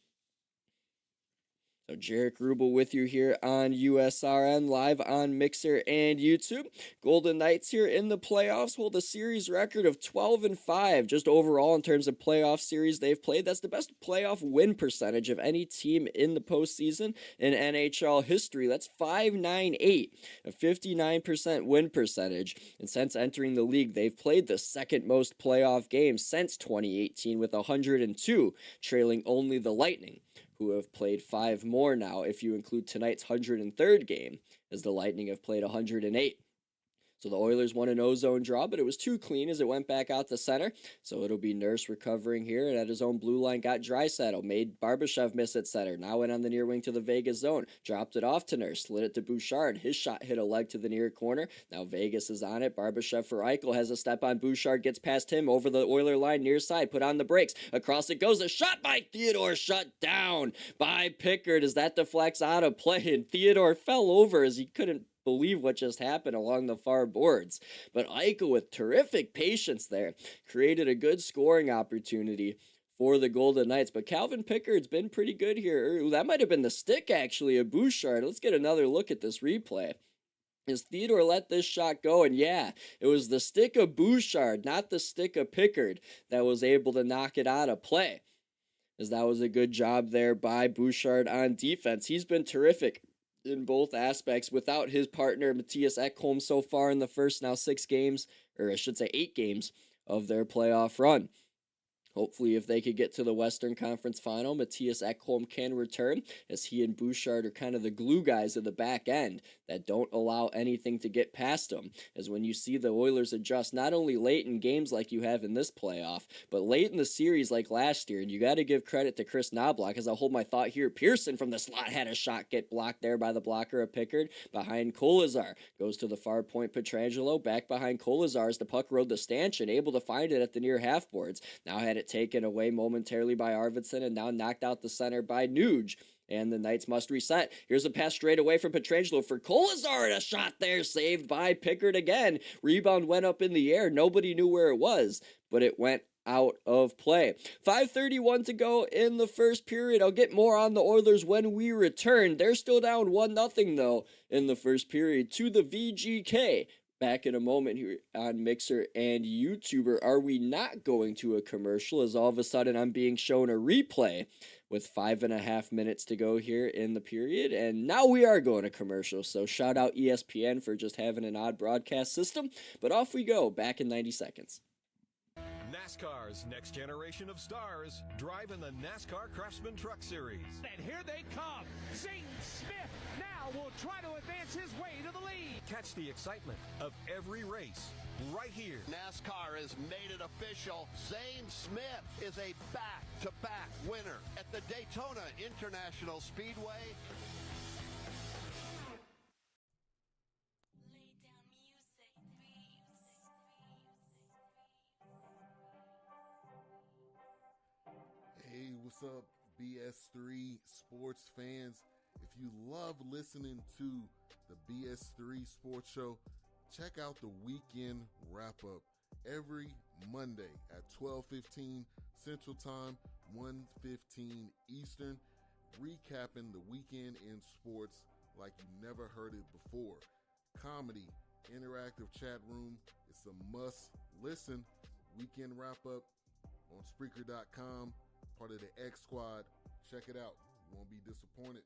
So Jaric Rubel with you here on USRN, live on Mixer and YouTube. Golden Knights here in the playoffs hold a series record of 12-5, just overall in terms of playoff series they've played. That's the best playoff win percentage of any team in the postseason in NHL history. That's .598, a 59% win percentage. And since entering the league, they've played the second most playoff games since 2018 with 102, trailing only the Lightning, who have played 5 more now if you include tonight's 103rd game, as the Lightning have played 108. So the Oilers won an ozone draw, but it was too clean as it went back out the center. So it'll be Nurse recovering here, and at his own blue line got Draisaitl, made Barbashev miss at center. Now went on the near wing to the Vegas zone, dropped it off to Nurse, slid it to Bouchard. His shot hit a leg to the near corner. Now Vegas is on it. Barbashev for Eichel, has a step on Bouchard, gets past him over the Oiler line near side, put on the brakes. Across it goes, a shot by Theodore, shut down by Pickard as that deflects out of play, and Theodore fell over as he couldn't believe what just happened along the far boards. But Eichel, with terrific patience there, created a good scoring opportunity for the Golden Knights. But Calvin Pickard's been pretty good here. Ooh, that might have been the stick, actually, of Bouchard. Let's get another look at this replay. As Theodore let this shot go, and yeah, it was the stick of Bouchard, not the stick of Pickard, that was able to knock it out of play. As that was a good job there by Bouchard on defense. He's been terrific in both aspects without his partner Mattias Ekholm so far in the first now 6 games, or I should say 8 games of their playoff run. Hopefully, if they could get to the Western Conference Final, Mattias Ekholm can return, as he and Bouchard are kind of the glue guys at the back end that don't allow anything to get past them. As when you see the Oilers adjust not only late in games like you have in this playoff, but late in the series like last year, and you got to give credit to Chris Knoblauch, as I'll hold my thought here. Pearson from the slot had a shot get blocked there by the blocker of Pickard, behind Kolazar, goes to the far point. Pietrangelo back behind Kolazar as the puck rode the stanchion, able to find it at the near half boards. Now had it taken away momentarily by Arvidsson, and now knocked out the center by Nuge. And the Knights must reset. Here's a pass straight away from Pietrangelo for Kolazar, and a shot there saved by Pickard again. Rebound went up in the air. Nobody knew where it was, but it went out of play. 5:31 to go in the first period. I'll get more on the Oilers when we return. They're still down 1-0 though in the first period to the VGK. Back in a moment here on Mixer and YouTuber. Are we not going to a commercial, as all of a sudden I'm being shown a replay with 5.5 minutes to go here in the period, and now we are going to commercial. So shout out ESPN for just having an odd broadcast system, but off we go, back in 90 seconds. NASCAR's next generation of stars drive in the NASCAR Craftsman Truck Series. And here they come. Zane Smith now will try to advance his way to the lead. Catch the excitement of every race right here. NASCAR has made it official. Zane Smith is a back-to-back winner at the Daytona International Speedway. Hey, what's up, BS3 sports fans? If you love listening to the BS3 Sports Show, check out the weekend wrap-up every Monday at 12:15 Central Time, 1:15 Eastern, recapping the weekend in sports like you never heard it before. Comedy, interactive chat room, it's a must-listen. Weekend wrap-up on Spreaker.com. Part of the X Squad. Check it out. You won't be disappointed.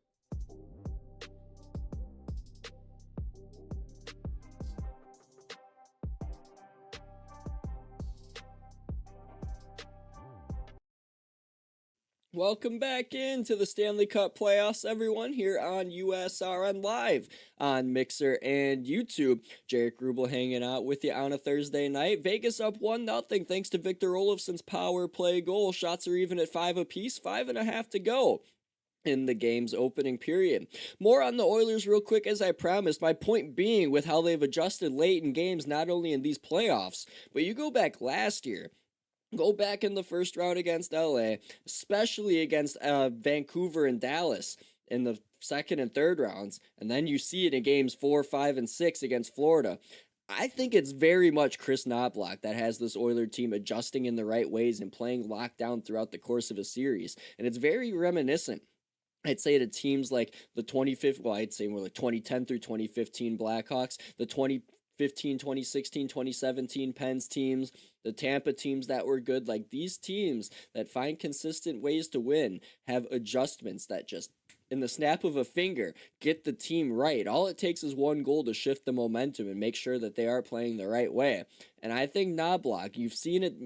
Welcome back into the Stanley Cup Playoffs, everyone, here on USRN Live on Mixer and YouTube. Jaric Rubel hanging out with you on a Thursday night. Vegas up 1-0 thanks to Victor Olofsson's power play goal. Shots are even at 5 apiece, 5.5 to go in the game's opening period. More on the Oilers real quick, as I promised. My point being with how they've adjusted late in games, not only in these playoffs, but you go back last year. Go back in the first round against LA, especially against Vancouver and Dallas in the second and third rounds, and then you see it in games 4, 5, and 6 against Florida. I think it's very much Chris Knoblauch that has this Oiler team adjusting in the right ways and playing lockdown throughout the course of a series, and it's very reminiscent, I'd say, to teams like the 2010 through 2015 Blackhawks, the 2015, 2016, 2017 Pens teams, the Tampa teams that were good. Like, these teams that find consistent ways to win have adjustments that just, in the snap of a finger, get the team right. All it takes is one goal to shift the momentum and make sure that they are playing the right way. And I think Knoblauch, you've seen it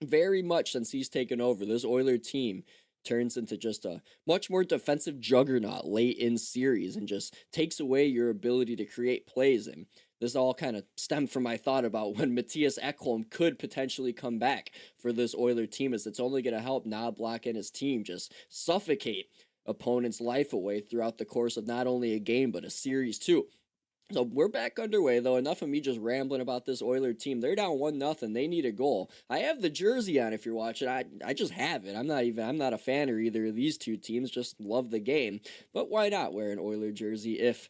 very much since he's taken over. This Oiler team turns into just a much more defensive juggernaut late in series and just takes away your ability to create plays. And this all kind of stemmed from my thought about when Mattias Ekholm could potentially come back for this Oiler team, as it's only going to help Knoblauch and his team just suffocate opponents' life away throughout the course of not only a game, but a series too. So we're back underway, though. Enough of me just rambling about this Oiler team. They're down 1-0. They need a goal. I have the jersey on if you're watching. I just have it. I'm not a fan of either of these two teams. Just love the game. But why not wear an Oiler jersey if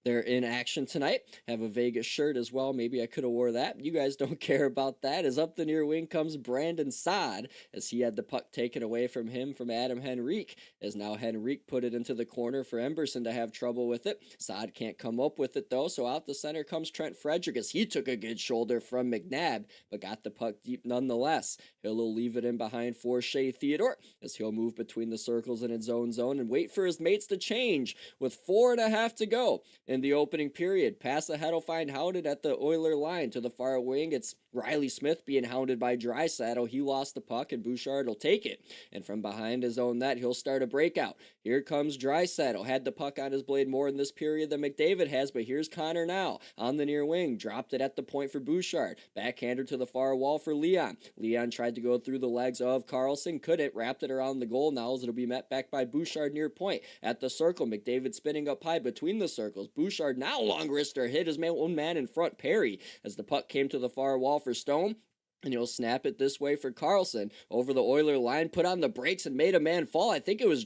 they're in action tonight? Have a Vegas shirt as well. Maybe I could have wore that. You guys don't care about that. As up the near wing comes Brandon Saad, as he had the puck taken away from him from Adam Henrique, as now Henrique put it into the corner for Emberson to have trouble with it. Saad can't come up with it, though, so out the center comes Trent Frederick, as he took a good shoulder from McNabb, but got the puck deep nonetheless. He'll leave it in behind for Shea Theodore, as he'll move between the circles in his own zone and wait for his mates to change with 4.5 to go in the opening period. Pass ahead will find Howden at the Oiler line to the far wing. It's Riley Smith being hounded by Draisaitl. He lost the puck, and Bouchard will take it. And from behind his own net, he'll start a breakout. Here comes Draisaitl. Had the puck on his blade more in this period than McDavid has, but here's Connor now on the near wing. Dropped it at the point for Bouchard. Backhander to the far wall for Leon. Leon tried to go through the legs of Carlson. Couldn't. Wrapped it around the goal. Now it'll be met back by Bouchard near point. At the circle, McDavid spinning up high between the circles. Bouchard now long wrister hit his own man in front, Perry, as the puck came to the far wall for Stone. And he'll snap it this way for Carlson over the Oiler line, put on the brakes and made a man fall. I think it was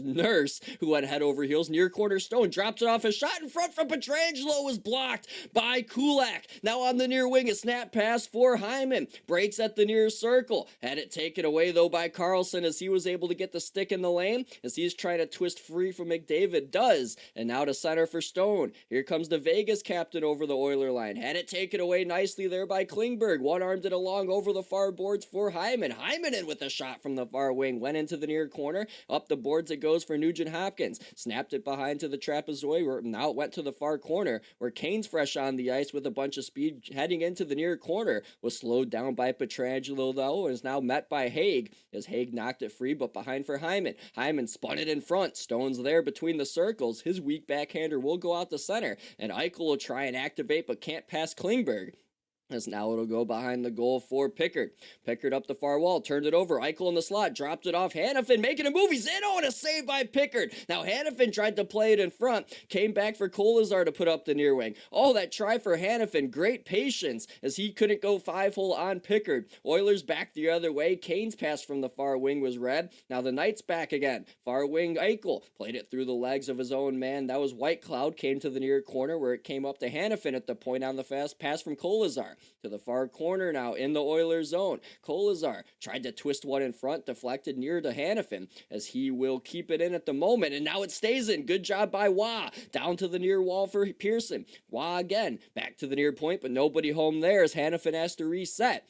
Nurse who went head over heels near corner. Stone drops it off. A shot in front from Pietrangelo was blocked by Kulak. Now on the near wing, a snap pass for Hyman. Breaks at the near circle. Had it taken away though by Carlson as he was able to get the stick in the lane as he's trying to twist free from McDavid. Does. And now to center for Stone. Here comes the Vegas captain over the Oiler line. Had it taken away nicely there by Klingberg. One-armed it along over the far boards for Hyman. Hyman in with a shot from the far wing. Went into the near corner. Up the boards it goes for Nugent Hopkins. Snapped it behind to the trapezoid. Now it went to the far corner where Kane's fresh on the ice with a bunch of speed heading into the near corner. Was slowed down by Pietrangelo though and is now met by Haig as Haig knocked it free but behind for Hyman. Hyman spun it in front. Stone's there between the circles. His weak backhander will go out the center and Eichel will try and activate but can't pass Klingberg. As now it'll go behind the goal for Pickard. Pickard up the far wall, turned it over. Eichel in the slot, dropped it off. Hannafin making a move. He's in. Oh, and a save by Pickard. Now Hannafin tried to play it in front. Came back for Kolazar to put up the near wing. Oh, that try for Hannafin. Great patience as he couldn't go 5-hole on Pickard. Oilers back the other way. Kane's pass from the far wing was read. Now the Knights back again. Far wing Eichel played it through the legs of his own man. That was Whitecloud. Came to the near corner where it came up to Hannafin at the point on the fast pass from Kolazar. To the far corner now in the Oilers zone. Kolazar tried to twist one in front, deflected near to Hannafin as he will keep it in at the moment, and now it stays in. Good job by Wah. Down to the near wall for Pearson. Wah again. Back to the near point, but nobody home there as Hannafin has to reset.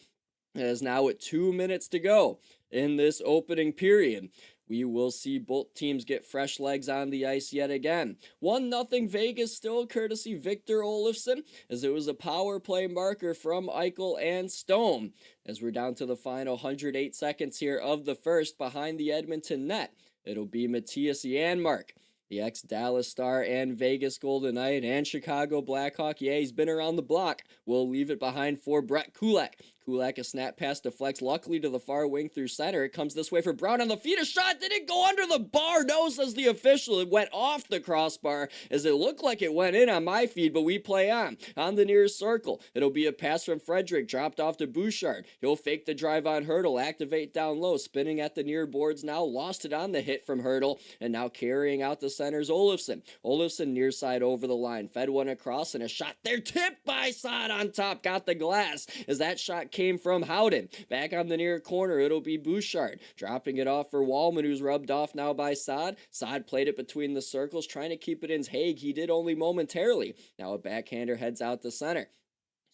It is now at 2 minutes to go in this opening period. We will see both teams get fresh legs on the ice yet again. 1-0 Vegas still courtesy Victor Olofsson as it was a power play marker from Eichel and Stone. As we're down to the final 108 seconds here of the first behind the Edmonton net. It'll be Matthias Janmark, the ex-Dallas Star and Vegas Golden Knight and Chicago Blackhawk. Yeah, he's been around the block. We'll leave it behind for Brett Kulak. Kulak, a snap pass deflects luckily to the far wing through center. It comes this way for Brown on the feet. A shot. Did it go under the bar? No, says the official. It went off the crossbar as it looked like it went in on my feed, but we play on. On the near circle, it'll be a pass from Frederick, dropped off to Bouchard. He'll fake the drive on Hurdle, activate down low, spinning at the near boards now, lost it on the hit from Hurdle, and now carrying out the center's Olofsson. Olofsson near side over the line, fed one across, and a shot there, tipped by Saad on top, got the glass as that shot came from Howden. Back on the near corner, it'll be Bouchard. Dropping it off for Wallman, who's rubbed off now by Saad. Saad played it between the circles, trying to keep it in Haig. He did only momentarily. Now a backhander heads out the center.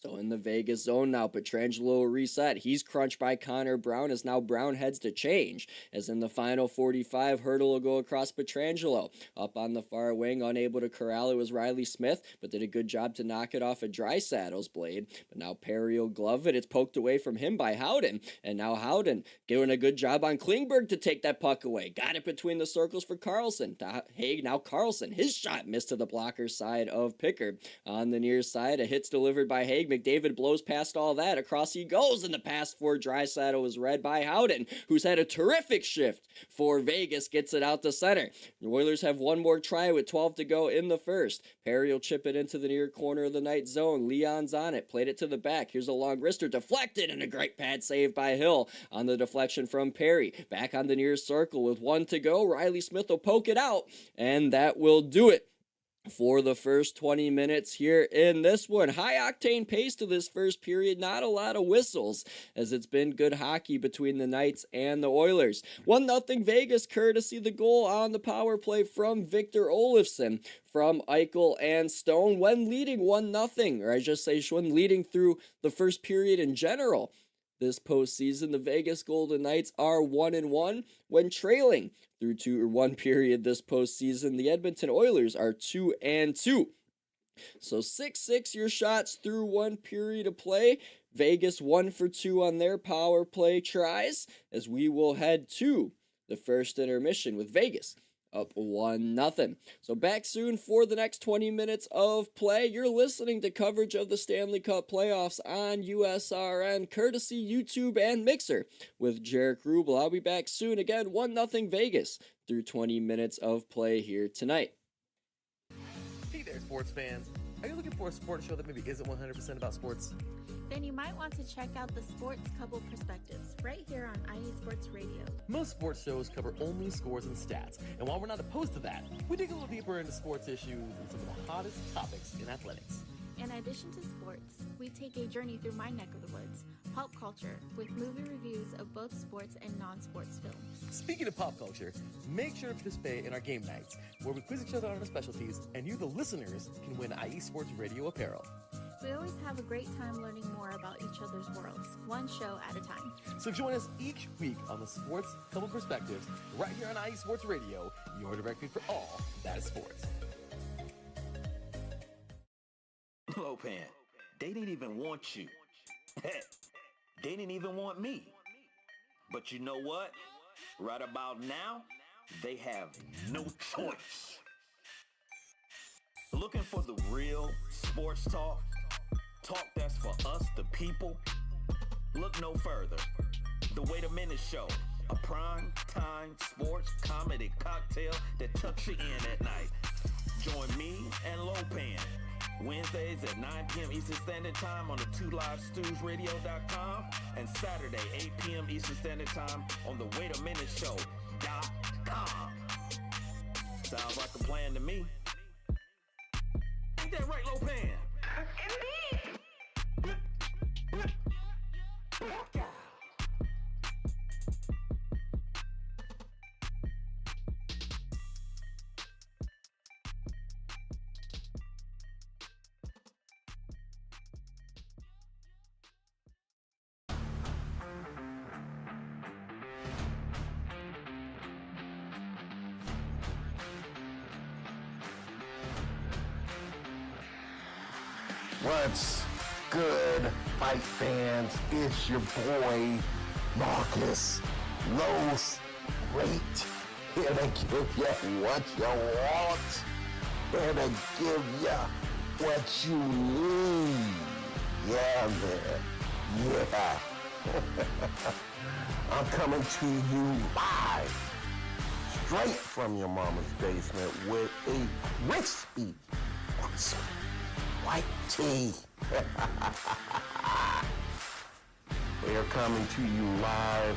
So in the Vegas zone now, Pietrangelo reset. He's crunched by Connor Brown as now Brown heads to change. As in the final 45, Hurdle will go across Pietrangelo. Up on the far wing, unable to corral it was Riley Smith, but did a good job to knock it off a Draisaitl's blade. But now Perry will glove it. It's poked away from him by Howden. And now Howden doing a good job on Klingberg to take that puck away. Got it between the circles for Carlson. Haig, now Carlson. His shot missed to the blocker side of Pickard. On the near side, a hit's delivered by Haig. McDavid blows past all that. Across he goes, and the pass for Draisaitl was read by Howden, who's had a terrific shift for Vegas, gets it out the center. The Oilers have one more try with 12 to go in the first. Perry will chip it into the near corner of the Knight zone. Leon's on it, played it to the back. Here's a long wrister, deflected, and a great pad save by Hill on the deflection from Perry. Back on the near circle with 1 to go. Riley Smith will poke it out, and that will do it for the first 20 minutes here in this one. High octane pace to this first period, not a lot of whistles as it's been good hockey between the Knights and the Oilers. 1-0 Vegas courtesy the goal on the power play from Victor Olofsson from Eichel and Stone when leading 1-0, or I just say when leading through the first period in general. This postseason, the Vegas Golden Knights are 1-1 when trailing through one period this postseason. The Edmonton Oilers are 2-2. So 6-6 your shots through one period of play. Vegas 1 for 2 on their power play tries, as we will head to the first intermission with Vegas up 1-0. So back soon for the next 20 minutes of play. You're listening to coverage of the Stanley Cup Playoffs on USRN, courtesy YouTube and Mixer with Jaric Rubel. I'll be back soon. Again, 1-0 Vegas through 20 minutes of play here tonight. Hey there, sports fans. Are you looking for a sports show that maybe isn't 100% about sports? Then you might want to check out the Sports Couple Perspectives right here on IE Sports Radio. Most sports shows cover only scores and stats, and while we're not opposed to that, we dig a little deeper into sports issues and some of the hottest topics in athletics. In addition to sports, we take a journey through my neck of the woods, pop culture, with movie reviews of both sports and non-sports films. Speaking of pop culture, make sure to participate in our game nights, where we quiz each other on our specialties, and you, the listeners, can win IE Sports Radio apparel. We always have a great time learning more about each other's worlds, one show at a time. So join us each week on the Sports Couple Perspectives, right here on IE Sports Radio, your direct feed for all that is sports. Lopan, they didn't even want you. Heck, they didn't even want me. But you know what? Right about now, they have no choice. Looking for the real sports talk? Talk that's for us, the people? Look no further. The Wait a Minute Show, a prime time sports comedy cocktail that tucks you in at night. Join me and Lopan Wednesdays at 9 p.m. Eastern Standard Time on the 2livestewsradio.com and Saturday 8 p.m. Eastern Standard Time on the Wait a Minute Show.com. Sounds like a plan to me. Ain't that right, Lopan? What's good, fight fans? It's your boy, Marcus Los Great, here to give you what you want, here to give you what you need. Yeah, man. Yeah. I'm coming to you live, straight from your mama's basement with a crispy white tea. We are coming to you live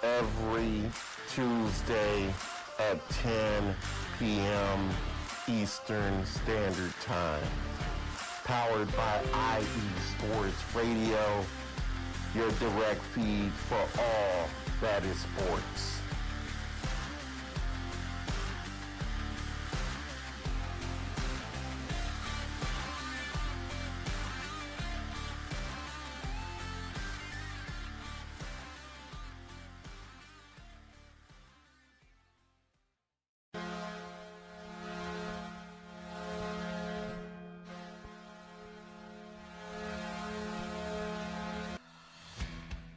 every Tuesday at 10 p.m. Eastern Standard Time. Powered by IE Sports Radio, your direct feed for all that is sports.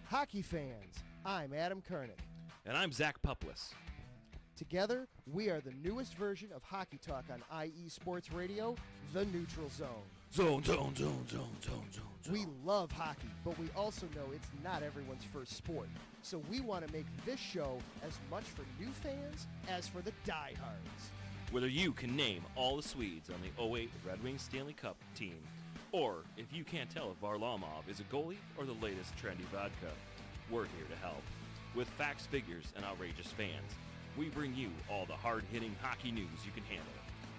Hockey fans, I'm Adam Kernick. And I'm Zach Puplis. Together, we are the newest version of Hockey Talk on IE Sports Radio, The Neutral Zone. Zone. We love hockey, but we also know it's not everyone's first sport. So we want to make this show as much for new fans as for the diehards. Whether you can name all the Swedes on the 08 Red Wings Stanley Cup team, or if you can't tell if Varlamov is a goalie or the latest trendy vodka, we're here to help. With facts, figures, and outrageous fans, we bring you all the hard-hitting hockey news you can handle,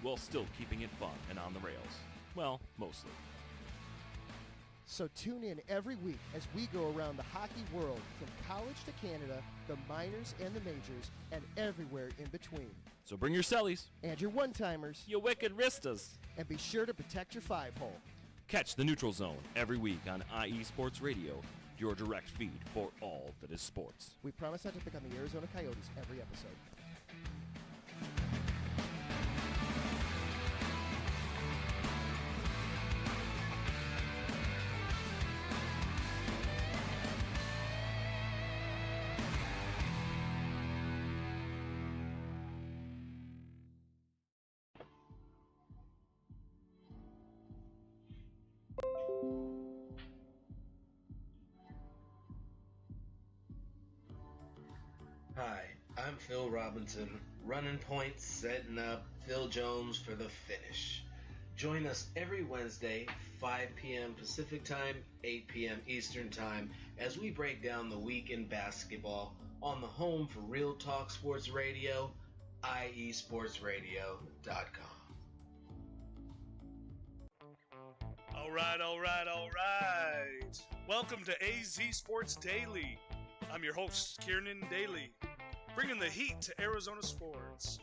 while still keeping it fun and on the rails. Well, mostly. So tune in every week as we go around the hockey world, from college to Canada, the minors and the majors, and everywhere in between. So bring your cellies. And your one-timers. Your wicked wristas. And be sure to protect your five-hole. Catch the Neutral Zone every week on IE Sports Radio, your direct feed for all that is sports. We promise not to pick on the Arizona Coyotes every episode. Hi, I'm Phil Robinson, running points, setting up Phil Jones for the finish. Join us every Wednesday, 5 p.m. Pacific Time, 8 p.m. Eastern Time, as we break down the week in basketball on the home for Real Talk Sports Radio, iesportsradio.com. All right. Welcome to AZ Sports Daily. I'm your host, Kieran Daly, bringing the heat to Arizona sports.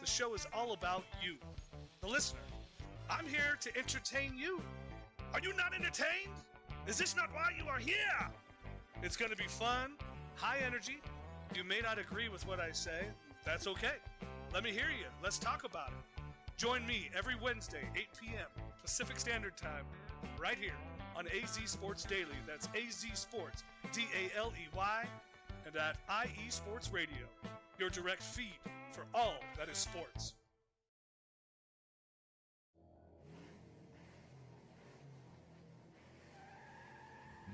The show is all about you, the listener. I'm here to entertain you. Are you not entertained? Is this not why you are here? It's going to be fun, high energy. You may not agree with what I say. That's okay. Let me hear you. Let's talk about it. Join me every Wednesday, 8 p.m. Pacific Standard Time, right here on AZ Sports Daily. That's AZ Sports, D-A-L-E-Y, and at IE Sports Radio, your direct feed for all that is sports.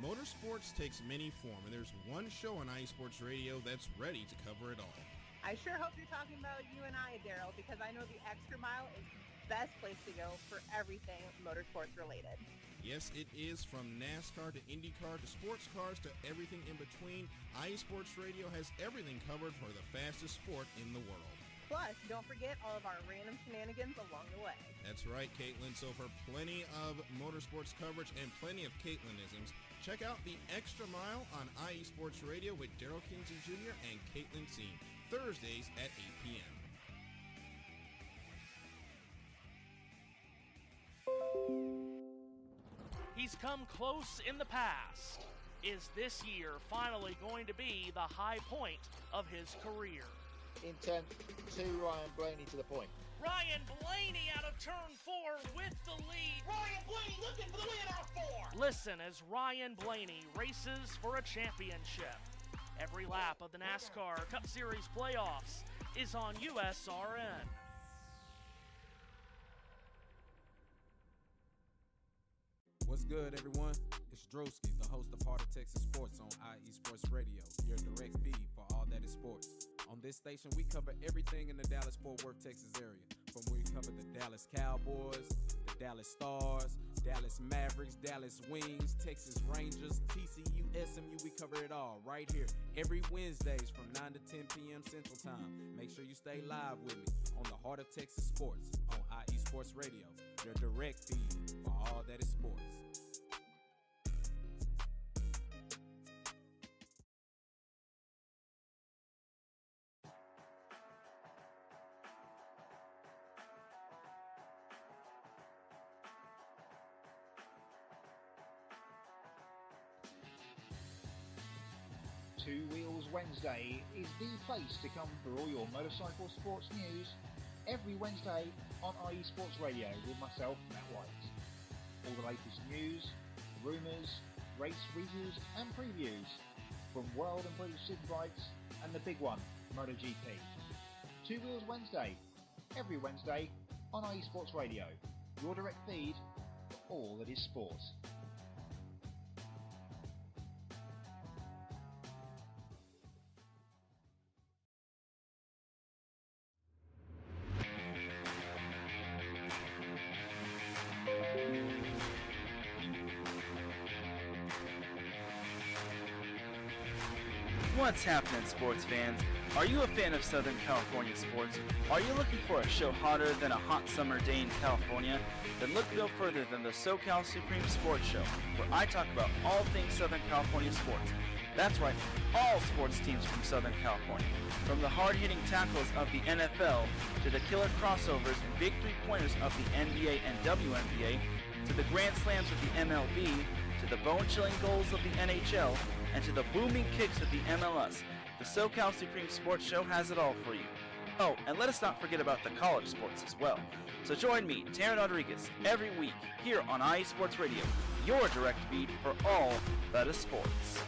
Motorsports takes many forms, and there's one show on IE Sports Radio that's ready to cover it all. I sure hope you're talking about you and I, Daryl, because I know the Extra Mile is the best place to go for everything motorsports related. Yes, it is. From NASCAR to IndyCar to sports cars to everything in between, IE Sports Radio has everything covered for the fastest sport in the world. Plus, don't forget all of our random shenanigans along the way. That's right, Caitlin. So for plenty of motorsports coverage and plenty of Caitlinisms, check out the Extra Mile on IE Sports Radio with Daryl Kinsey Jr. and Caitlin Seen, Thursdays at 8 p.m. He's come close in the past. Is this year finally going to be the high point of his career? Intent to Ryan Blaney to the point. Ryan Blaney out of turn 4 with the lead. Ryan Blaney looking for the win out of 4. Listen as Ryan Blaney races for a championship. Every lap of the NASCAR Cup Series playoffs is on USRN. What's good, everyone? It's Drewski, the host of Heart of Texas Sports on IE Sports Radio, your direct feed for all that is sports. On this station, we cover everything in the Dallas-Fort Worth, Texas area. From we cover the Dallas Cowboys, the Dallas Stars, Dallas Mavericks, Dallas Wings, Texas Rangers, TCU, SMU, we cover it all right here every Wednesdays from 9 to 10 p.m. Central Time. Make sure you stay live with me on the Heart of Texas Sports on IE Sports Radio, your direct feed for all that is sports. Two Wheels Wednesday is the place to come for all your motorcycle sports news every Wednesday on IE Sports Radio with myself, Matt White. All the latest news, rumours, race reviews and previews from World and British Superbikes and the big one, MotoGP. Two Wheels Wednesday, every Wednesday on IE Sports Radio, your direct feed for all that is sport. What's happening, sports fans? Are you a fan of Southern California sports? Are you looking for a show hotter than a hot summer day in California? Then look no further than the SoCal Supreme Sports Show, where I talk about all things Southern California sports. That's right, all sports teams from Southern California. From the hard-hitting tackles of the NFL, to the killer crossovers and big three-pointers of the NBA and WNBA, to the grand slams of the MLB, to the bone-chilling goals of the NHL, and to the booming kicks of the MLS, the SoCal Supreme Sports Show has it all for you. Oh, and let us not forget about the college sports as well. So join me, Taryn Rodriguez, every week here on IE Sports Radio, your direct feed for all that is sports.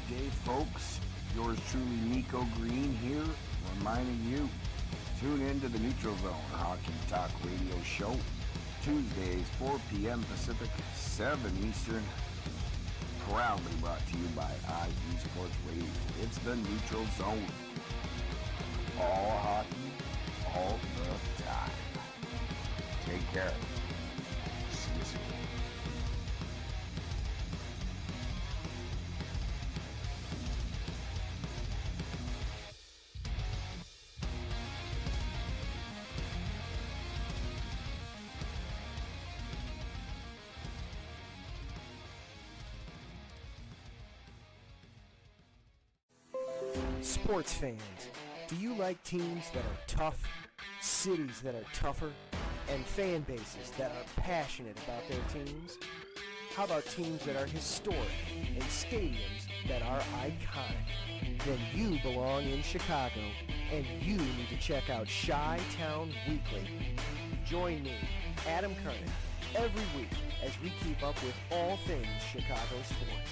day, folks. Yours truly, Nico Green here, reminding you, tune in to the Neutral Zone Hockey Talk Radio Show, Tuesdays, 4 p.m. Pacific, 7 Eastern, proudly brought to you by IE Sports Radio. It's the Neutral Zone. All hockey, all the time. Take care. See you soon. Sports fans, do you like teams that are tough, cities that are tougher, and fan bases that are passionate about their teams? How about teams that are historic and stadiums that are iconic? Then you belong in Chicago, and you need to check out Chi-Town Weekly. Join me, Adam Kernan, every week as we keep up with all things Chicago sports.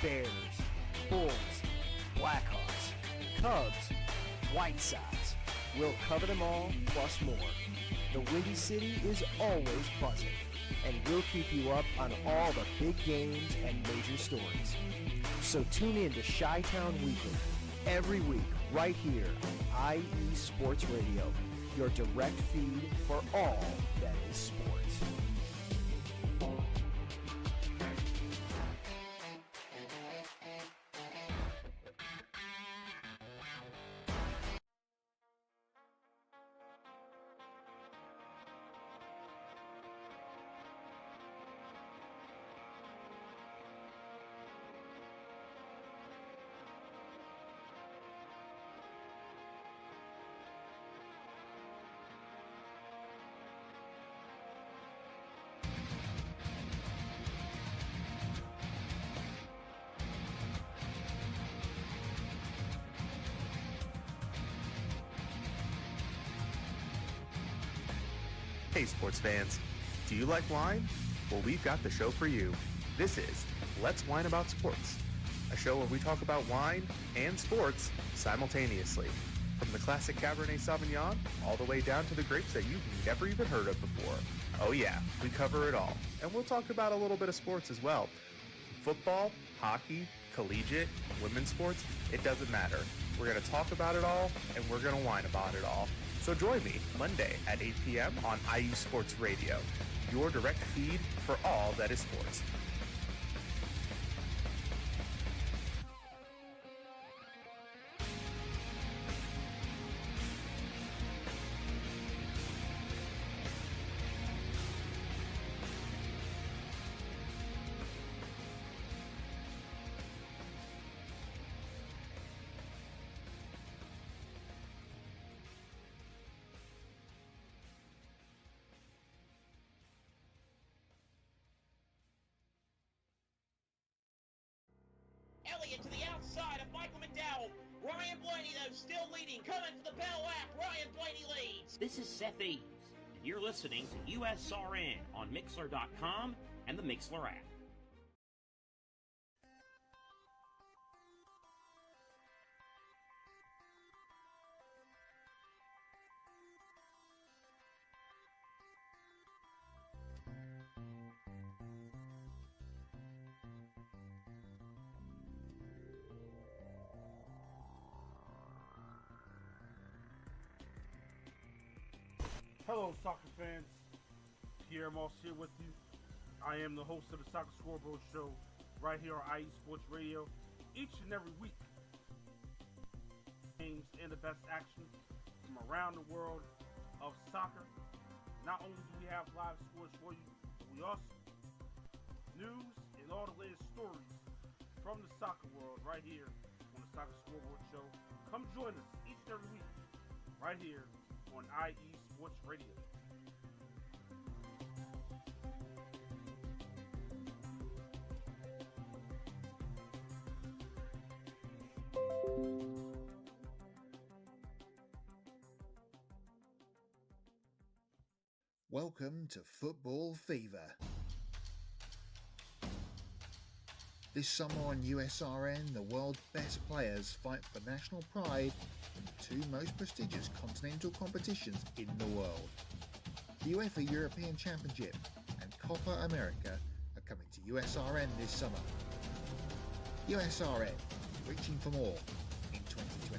Bears, Bulls, Blackhawks, Cubs, White Sox. We'll cover them all, plus more. The Windy City is always buzzing, and we'll keep you up on all the big games and major stories. So tune in to Chi-Town Weekly every week right here on IE Sports Radio, your direct feed for all that is sports. Hey sports fans, do you like wine? Well, we've got the show for you. This is Let's Wine About Sports, a show where we talk about wine and sports simultaneously. From the classic Cabernet Sauvignon all the way down to the grapes that you've never even heard of before. Oh yeah, we cover it all. And we'll talk about a little bit of sports as well. Football, hockey, collegiate, women's sports, it doesn't matter. We're going to talk about it all, and we're going to whine about it all. So join me Monday at 8 p.m. on IU Sports Radio, your direct feed for all that is sports. Elliott to the outside of Michael McDowell. Ryan Blaney, though, still leading. Coming for the Bell App. Ryan Blaney leads. This is Seth Eames, and you're listening to USRN on Mixler.com and the Mixler app. Hello, soccer fans. Pierre Moss here with you. I am the host of the Soccer Scoreboard Show right here on IE Sports Radio each and every week. Games and the best action from around the world of soccer. Not only do we have live scores for you, but we also news and all the latest stories from the soccer world right here on the Soccer Scoreboard Show. Come join us each and every week right here on IE Sports Radio. Welcome to Football Fever. This summer on USRN, the world's best players fight for national pride in the two most prestigious continental competitions in the world. The UEFA European Championship and Copa America are coming to USRN this summer. USRN, reaching for more in 2024.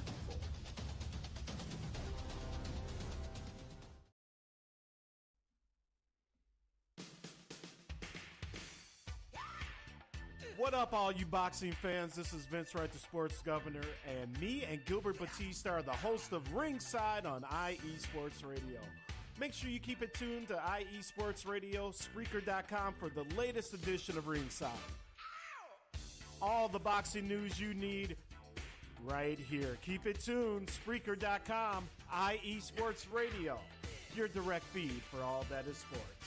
What up, all you boxing fans? This is Vince Wright, the sports governor, and me and Gilbert Batista are the host of Ringside on IE Sports Radio. Make sure you keep it tuned to IE Sports Radio, Spreaker.com for the latest edition of Ringside. All the boxing news you need right here. Keep it tuned, Spreaker.com, IE Sports Radio, your direct feed for all that is sports.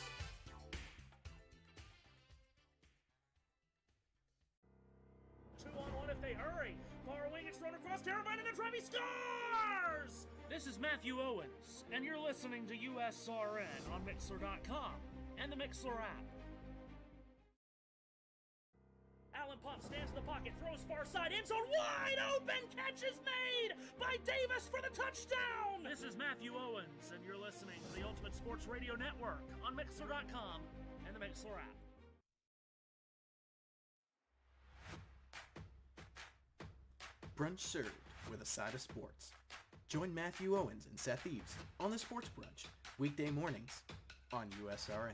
2-on-1 if they hurry. Far wing, it's thrown across Carolina, and Trevi scores! This is Matthew Owens, and you're listening to USRN on Mixler.com and the Mixler app. Allen Pop stands in the pocket, throws far side, end zone, wide open, catch is made by Davis for the touchdown! This is Matthew Owens, and you're listening to the Ultimate Sports Radio Network on Mixler.com and the Mixler app. Brunch served with a side of sports. Join Matthew Owens and Seth Eves on the Sports Brunch, weekday mornings on USRN.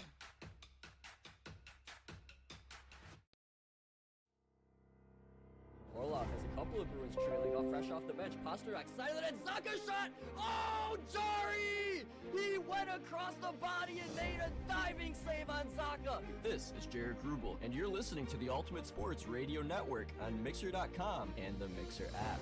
Orlov has a couple of Bruins trailing off fresh off the bench. Pasternak silent and Zaka shot! Oh, Jari! He went across the body and made a diving save on Zaka. This is Jaric Rubel, and you're listening to the Ultimate Sports Radio Network on Mixer.com and the Mixer app.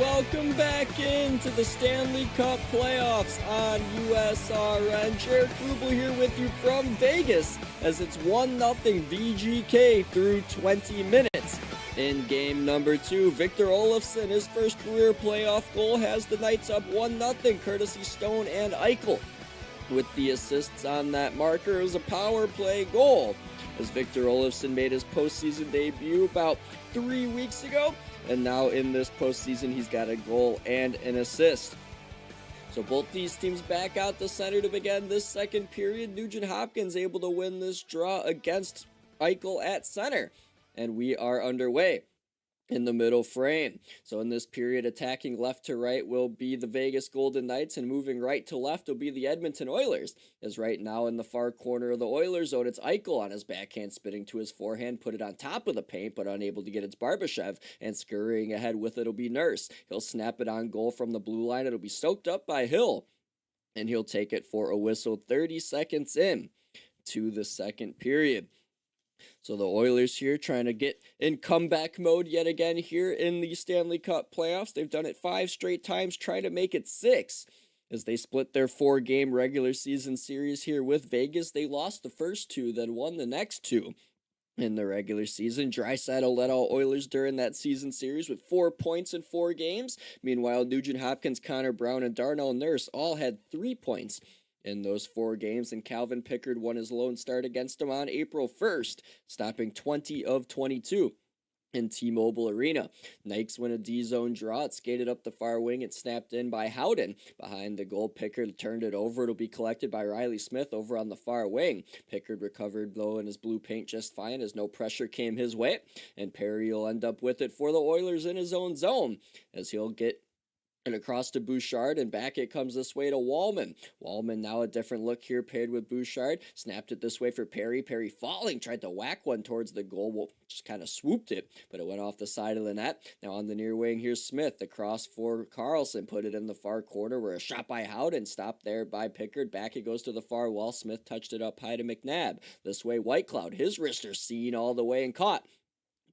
Welcome back into the Stanley Cup Playoffs on USRN. Jaric Rubel here with you from Vegas as it's 1-0 VGK through 20 minutes. In game number 2, Victor Olofsson, his first career playoff goal, has the Knights up 1-0, courtesy Stone and Eichel. With the assists on that marker, it was a power play goal, as Victor Olofsson made his postseason debut about 3 weeks ago. And now in this postseason, he's got a goal and an assist. So both these teams back out the center to begin this second period. Nugent Hopkins able to win this draw against Eichel at center. And we are underway in the middle frame. So in this period, attacking left to right will be the Vegas Golden Knights, and moving right to left will be the Edmonton Oilers. As right now in the far corner of the Oilers zone, it's Eichel on his backhand, spinning to his forehand, put it on top of the paint, but unable to get its Barbashev, and scurrying ahead with it will be Nurse. He'll snap it on goal from the blue line. It'll be soaked up by Hill, and he'll take it for a whistle 30 seconds in to the second period. So the Oilers here trying to get in comeback mode yet again here in the Stanley Cup playoffs. They've done it 5 straight times, trying to make it 6 as they split their 4-game regular season series here with Vegas. They lost the first 2, then won the next 2 in the regular season. Draisaitl led all Oilers during that season series with 4 points in 4 games. Meanwhile, Nugent Hopkins, Connor Brown, and Darnell Nurse all had 3 points in those 4 games, and Calvin Pickard won his lone start against him on April 1st, stopping 20 of 22 in T-Mobile Arena. Knights win a D-zone draw. It skated up the far wing and snapped in by Howden. Behind the goal, Pickard turned it over. It'll be collected by Riley Smith over on the far wing. Pickard recovered low in his blue paint just fine as no pressure came his way, and Perry will end up with it for the Oilers in his own zone as he'll get and across to Bouchard, and back it comes this way to Wallman. Wallman now a different look here paired with Bouchard. Snapped it this way for Perry. Perry falling, tried to whack one towards the goal. Well, just kind of swooped it, but it went off the side of the net. Now on the near wing, here's Smith. Across for Carlson. Put it in the far corner where a shot by Howden stopped there by Pickard. Back it goes to the far wall. Smith touched it up high to McNabb. This way, Whitecloud. His wrister seen all the way and caught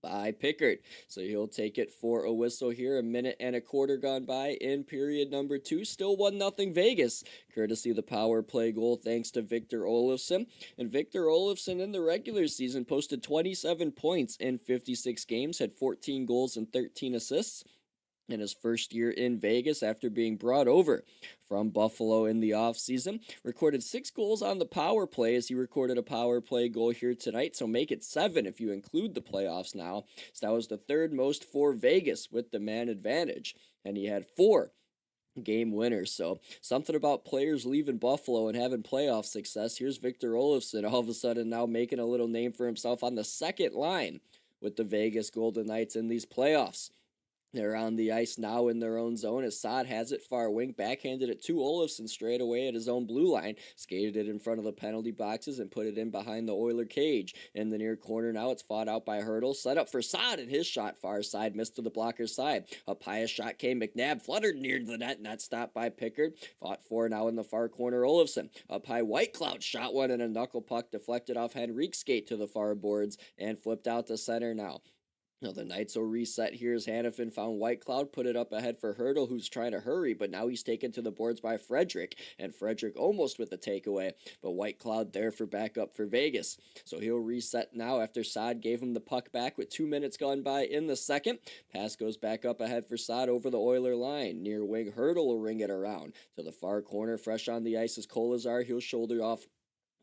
by Pickard. So he'll take it for a whistle here. A minute and a quarter gone by in period number 2. Still 1-0 Vegas, courtesy of the power play goal thanks to Victor Olofsson. And Victor Olofsson in the regular season posted 27 points in 56 games, had 14 goals and 13 assists. In his first year in Vegas after being brought over from Buffalo in the offseason. Recorded 6 goals on the power play as he recorded a power play goal here tonight, so make it 7 if you include the playoffs now. So that was the 3rd most for Vegas with the man advantage, and he had 4 game winners. So something about players leaving Buffalo and having playoff success. Here's Victor Olofsson all of a sudden now making a little name for himself on the second line with the Vegas Golden Knights in these playoffs. They're on the ice now in their own zone as Saad has it far wing, backhanded it to Olofsson straight away at his own blue line, skated it in front of the penalty boxes and put it in behind the Oiler cage. In the near corner now, it's fought out by Hurdle, set up for Saad, and his shot far side missed to the blocker's side. Up high a shot came McNabb, fluttered near the net stopped by Pickard. Fought for now in the far corner Olofsson. Up high Whitecloud shot one and a knuckle puck deflected off Henrique's skate to the far boards and flipped out to center now. Now the Knights will reset here as Hannafin found Whitecloud, put it up ahead for Hurdle, who's trying to hurry, but now he's taken to the boards by Frederick, and Frederick almost with the takeaway, but Whitecloud there for backup for Vegas. So he'll reset now after Saad gave him the puck back with 2 minutes gone by in the second. Pass goes back up ahead for Saad over the Oiler line. Near wing, Hurdle will ring it around. To the far corner, fresh on the ice is Kolazar. He'll shoulder off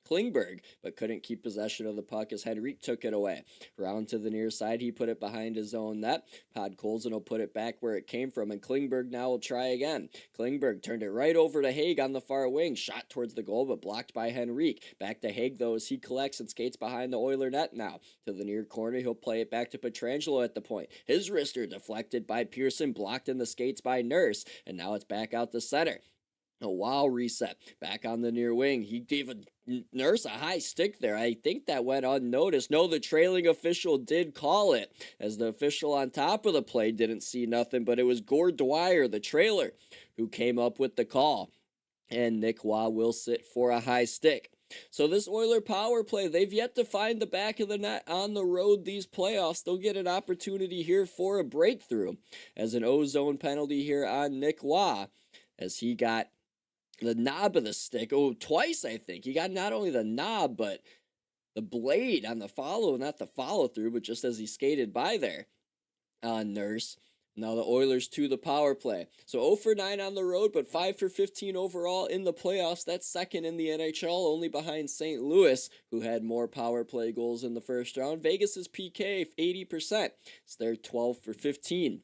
Klingberg, but couldn't keep possession of the puck as Henrique took it away. Round to the near side, he put it behind his own net. Podkolzin will put it back where it came from, and Klingberg now will try again. Klingberg turned it right over to Haig on the far wing, shot towards the goal, but blocked by Henrique. Back to Haig, though, as he collects and skates behind the Oiler net now. To the near corner, he'll play it back to Pietrangelo at the point. His wrister deflected by Pearson, blocked in the skates by Nurse, and now it's back out the center. A wild reset. Back on the near wing. He gave Nurse a high stick there. I think that went unnoticed. No, the trailing official did call it, as the official on top of the play didn't see nothing, but it was Gord Dwyer, the trailer, who came up with the call. And Nick Waugh will sit for a high stick. So this Oiler power play, they've yet to find the back of the net on the road these playoffs. They'll get an opportunity here for a breakthrough, as an O-zone penalty here on Nick Waugh, as he got the knob of the stick, twice I think. He got not only the knob, but the blade on the follow, not the follow through, but just as he skated by there on Nurse. Now the Oilers to the power play. So 0 for 9 on the road, but 5 for 15 overall in the playoffs. That's second in the NHL, only behind St. Louis, who had more power play goals in the first round. Vegas's PK, 80%. It's their 12 for 15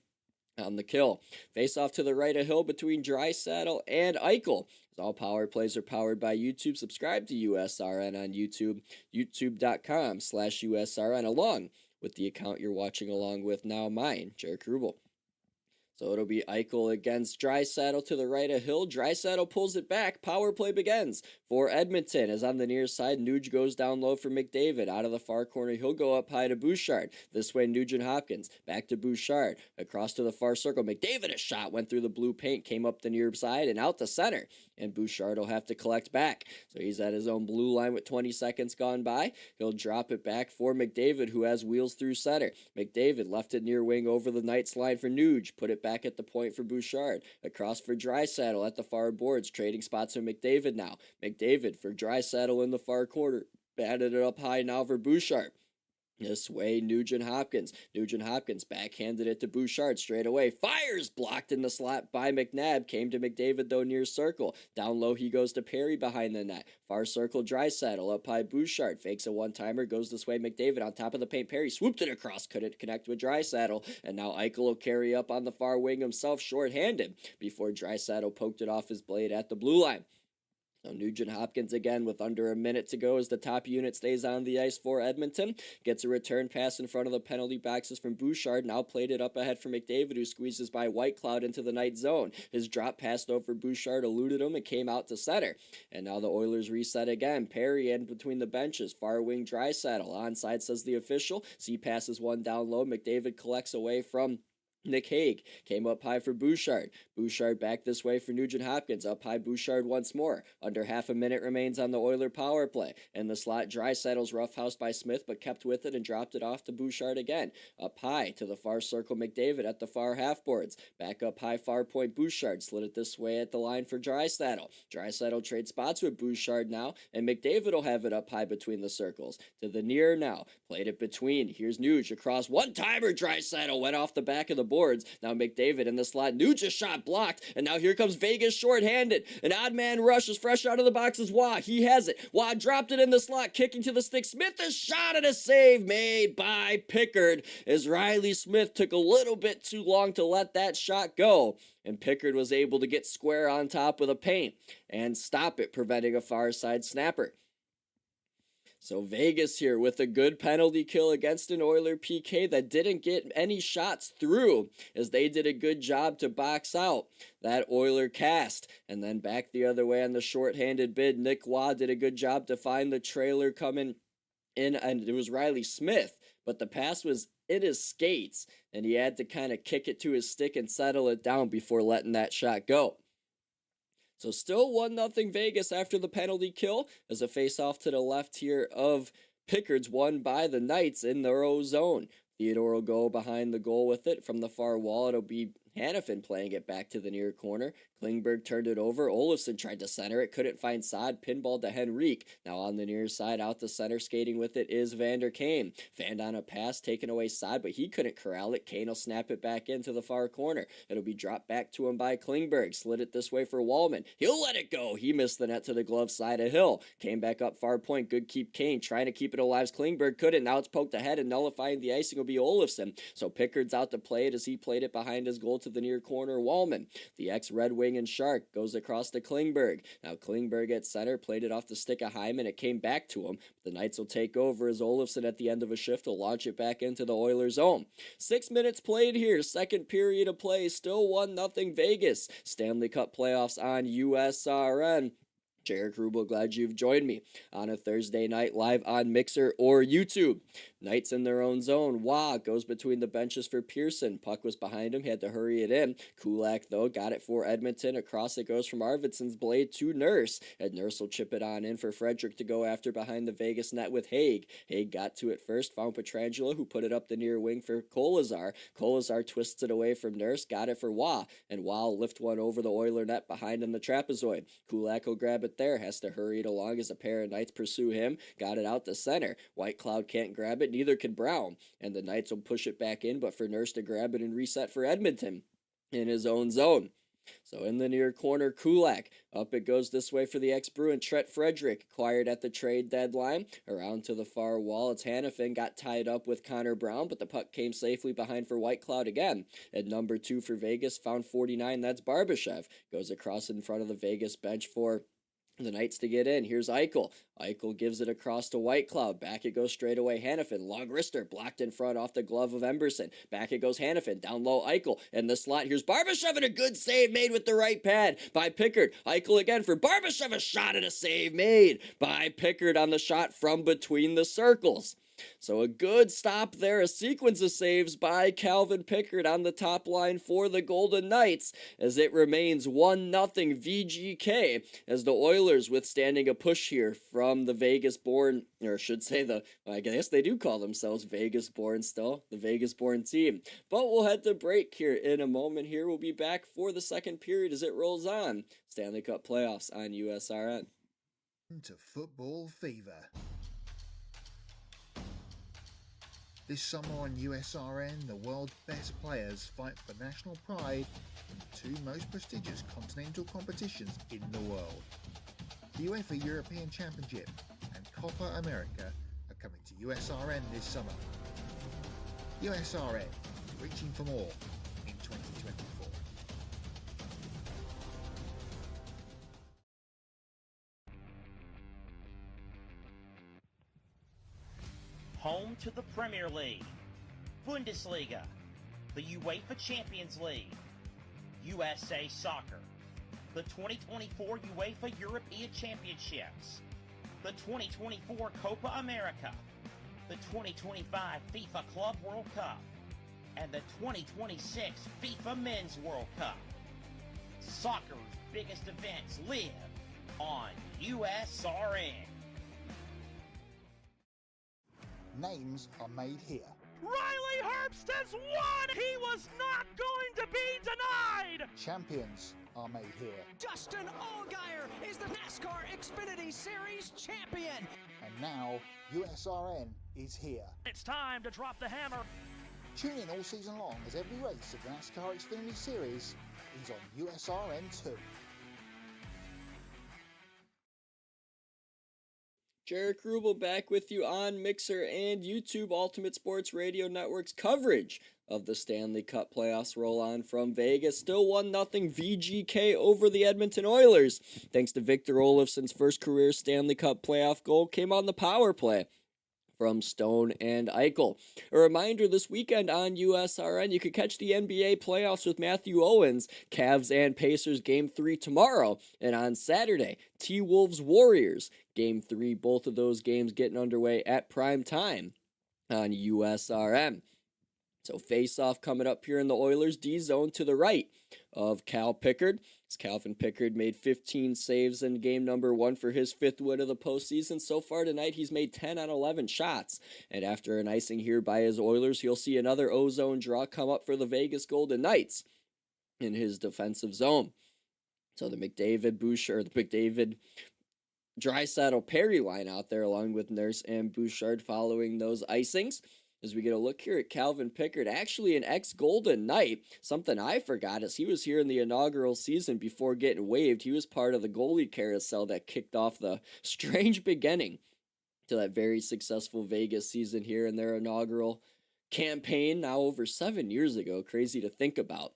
on the kill. Face off to the right of Hill between Draisaitl and Eichel. All power plays are powered by YouTube. Subscribe to USRN on YouTube, youtube.com/USRN, along with the account you're watching along with now, mine, Jaric Rubel. So it'll be Eichel against Draisaitl to the right of Hill. Draisaitl pulls it back. Power play begins for Edmonton. As on the near side, Nuge goes down low for McDavid. Out of the far corner, he'll go up high to Bouchard. This way, Nugent Hopkins. Back to Bouchard. Across to the far circle. McDavid, a shot, went through the blue paint, came up the near side and out to center. And Bouchard will have to collect back. So he's at his own blue line with 20 seconds gone by. He'll drop it back for McDavid, who has wheels through center. McDavid left it near wing over the Knights line for Nuge. Put it back at the point for Bouchard. Across for Draisaitl at the far boards. Trading spots with McDavid now. McDavid for Draisaitl in the far corner. Batted it up high now for Bouchard. This way, Nugent Hopkins. Nugent Hopkins backhanded it to Bouchard straight away. Fires! Blocked in the slot by McNabb. Came to McDavid, though, near circle. Down low, he goes to Perry behind the net. Far circle, Draisaitl. Up high, Bouchard. Fakes a one-timer. Goes this way, McDavid. On top of the paint, Perry swooped it across. Couldn't connect with Draisaitl. And now Eichel will carry up on the far wing himself, short-handed, before Draisaitl poked it off his blade at the blue line. So Nugent Hopkins again with under a minute to go as the top unit stays on the ice for Edmonton. Gets a return pass in front of the penalty boxes from Bouchard. Now played it up ahead for McDavid, who squeezes by Whitecloud into the night zone. His drop passed over Bouchard, eluded him, and came out to center. And now the Oilers reset again. Perry in between the benches. Far wing Draisaitl. Onside, says the official. C passes one down low. McDavid collects away from Nick Hague came up high for Bouchard. Bouchard back this way for Nugent-Hopkins. Up high Bouchard once more. Under half a minute remains on the Oiler power play. In the slot, Draisaitl's roughhoused by Smith, but kept with it and dropped it off to Bouchard again. Up high to the far circle, McDavid at the far half boards. Back up high, far point, Bouchard slid it this way at the line for Draisaitl. Draisaitl trades spots with Bouchard now, and McDavid will have it up high between the circles. To the near now. Played it between. Here's Nuge across. One-timer, Draisaitl went off the back of the boards. Now McDavid in the slot. Nuge's shot blocked, and now here comes Vegas shorthanded. An odd man rush is fresh out of the box as Waugh. He has it. Waugh dropped it in the slot, kicking to the stick. Smith a shot and a save made by Pickard as Riley Smith took a little bit too long to let that shot go, and Pickard was able to get square on top with a paint and stop it, preventing a far side snapper. So Vegas here with a good penalty kill against an Oiler PK that didn't get any shots through, as they did a good job to box out that Oiler cast. And then back the other way on the shorthanded bid, Nick Waugh did a good job to find the trailer coming in, and it was Riley Smith, but the pass was in his skates, and he had to kind of kick it to his stick and settle it down before letting that shot go. So still 1-0 Vegas after the penalty kill, as a face-off to the left here of Pickard's won by the Knights in their own zone. Theodore will go behind the goal with it. From the far wall, it'll be Hannafin playing it back to the near corner. Klingberg turned it over. Olofsson tried to center it. Couldn't find Saad. Pinball to Henrique. Now on the near side, out the center, skating with it is Vander Kane. Fanned on a pass, taken away Saad, but he couldn't corral it. Kane will snap it back into the far corner. It'll be dropped back to him by Klingberg. Slid it this way for Wallman. He'll let it go. He missed the net to the glove side of Hill. Came back up far point. Good keep Kane. Trying to keep it alive. Klingberg couldn't. Now it's poked ahead, and nullifying the icing will be Olofsson. So Pickard's out to play it as he played it behind his goal to the near corner. Wallman, the ex-Red Wing and Shark, goes across to Klingberg. Now Klingberg at center, played it off the stick of Hyman. It came back to him. The Knights will take over as Olofsson at the end of a shift will launch it back into the Oilers' zone. 6 minutes played here. Second period of play. Still 1-0 Vegas. Stanley Cup Playoffs on USRN. Jaric Rubel, glad you've joined me on a Thursday night live on Mixer or YouTube. Knights in their own zone. Waugh goes between the benches for Pearson. Puck was behind him. He had to hurry it in. Kulak, though, got it for Edmonton. Across it goes from Arvidsson's blade to Nurse. And Nurse will chip it on in for Frederick to go after behind the Vegas net with Hague. Hague got to it first. Found Pietrangelo, who put it up the near wing for Kolazar. Kolazar twists it away from Nurse. Got it for Waugh. And Waugh will lift one over the Oiler net behind him, the trapezoid. Kulak will grab it there. Has to hurry it along as a pair of Knights pursue him. Got it out the center. White Cloud can't grab it. Neither can Brown. And the Knights will push it back in, but for Nurse to grab it and reset for Edmonton in his own zone. So in the near corner, Kulak. Up it goes this way for the ex-Bruin. Trent Frederick, acquired at the trade deadline. Around to the far wall, it's Hannafin. Got tied up with Connor Brown, but the puck came safely behind for White Cloud again. At number 2 for Vegas, found 49, that's Barbashev. Goes across in front of the Vegas bench for the Knights to get in. Here's Eichel. Eichel gives it across to White Cloud. Back it goes straight away. Hannafin. Long wrister. Blocked in front off the glove of Emberson. Back it goes Hannafin. Down low Eichel. In the slot. Here's Barbashev and a good save made with the right pad by Pickard. Eichel again for Barbashev. A shot and a save made by Pickard on the shot from between the circles. So a good stop there, a sequence of saves by Calvin Pickard on the top line for the Golden Knights as it remains 1-0 VGK as the Oilers withstanding a push here from the Vegas-born, or I should say I guess they do call themselves Vegas-born still, the Vegas-born team. But we'll head to break here in a moment here. We'll be back for the second period as it rolls on. Stanley Cup Playoffs on USRN. To football fever. This summer on USRN, the world's best players fight for national pride in the 2 most prestigious continental competitions in the world. The UEFA European Championship and Copa America are coming to USRN this summer. USRN, reaching for more in 2024. Home to the Premier League, Bundesliga, the UEFA Champions League, USA Soccer, the 2024 UEFA European Championships, the 2024 Copa America, the 2025 FIFA Club World Cup, and the 2026 FIFA Men's World Cup. Soccer's biggest events live on USRN. Names are made here. Riley Herbst has won! He was not going to be denied! Champions are made here. Dustin Allgaier is the NASCAR Xfinity Series champion. And now, USRN is here. It's time to drop the hammer. Tune in all season long as every race of the NASCAR Xfinity Series is on USRN 2. Jaric Rubel back with you on Mixer and YouTube. Ultimate Sports Radio Network's coverage of the Stanley Cup Playoffs roll on from Vegas. Still 1-0 VGK over the Edmonton Oilers. Thanks to Victor Olofsson's first career Stanley Cup Playoff goal came on the power play from Stone and Eichel. A reminder, this weekend on USRN, you could catch the NBA playoffs with Matthew Owens, Cavs and Pacers Game 3 tomorrow, and on Saturday, T-Wolves Warriors Game 3, both of those games getting underway at prime time on USRN. So face-off coming up here in the Oilers D-zone to the right of Cal Pickard. As Calvin Pickard made 15 saves in game number 1 for his 5th win of the postseason. So far tonight, he's made 10 on 11 shots. And after an icing here by his Oilers, he'll see another O-zone draw come up for the Vegas Golden Knights in his defensive zone. So the McDavid Draisaitl Perry line out there along with Nurse and Bouchard following those icings. As we get a look here at Calvin Pickard, actually an ex-Golden Knight. Something I forgot is he was here in the inaugural season before getting waived. He was part of the goalie carousel that kicked off the strange beginning to that very successful Vegas season here in their inaugural campaign now over 7 years ago. Crazy to think about.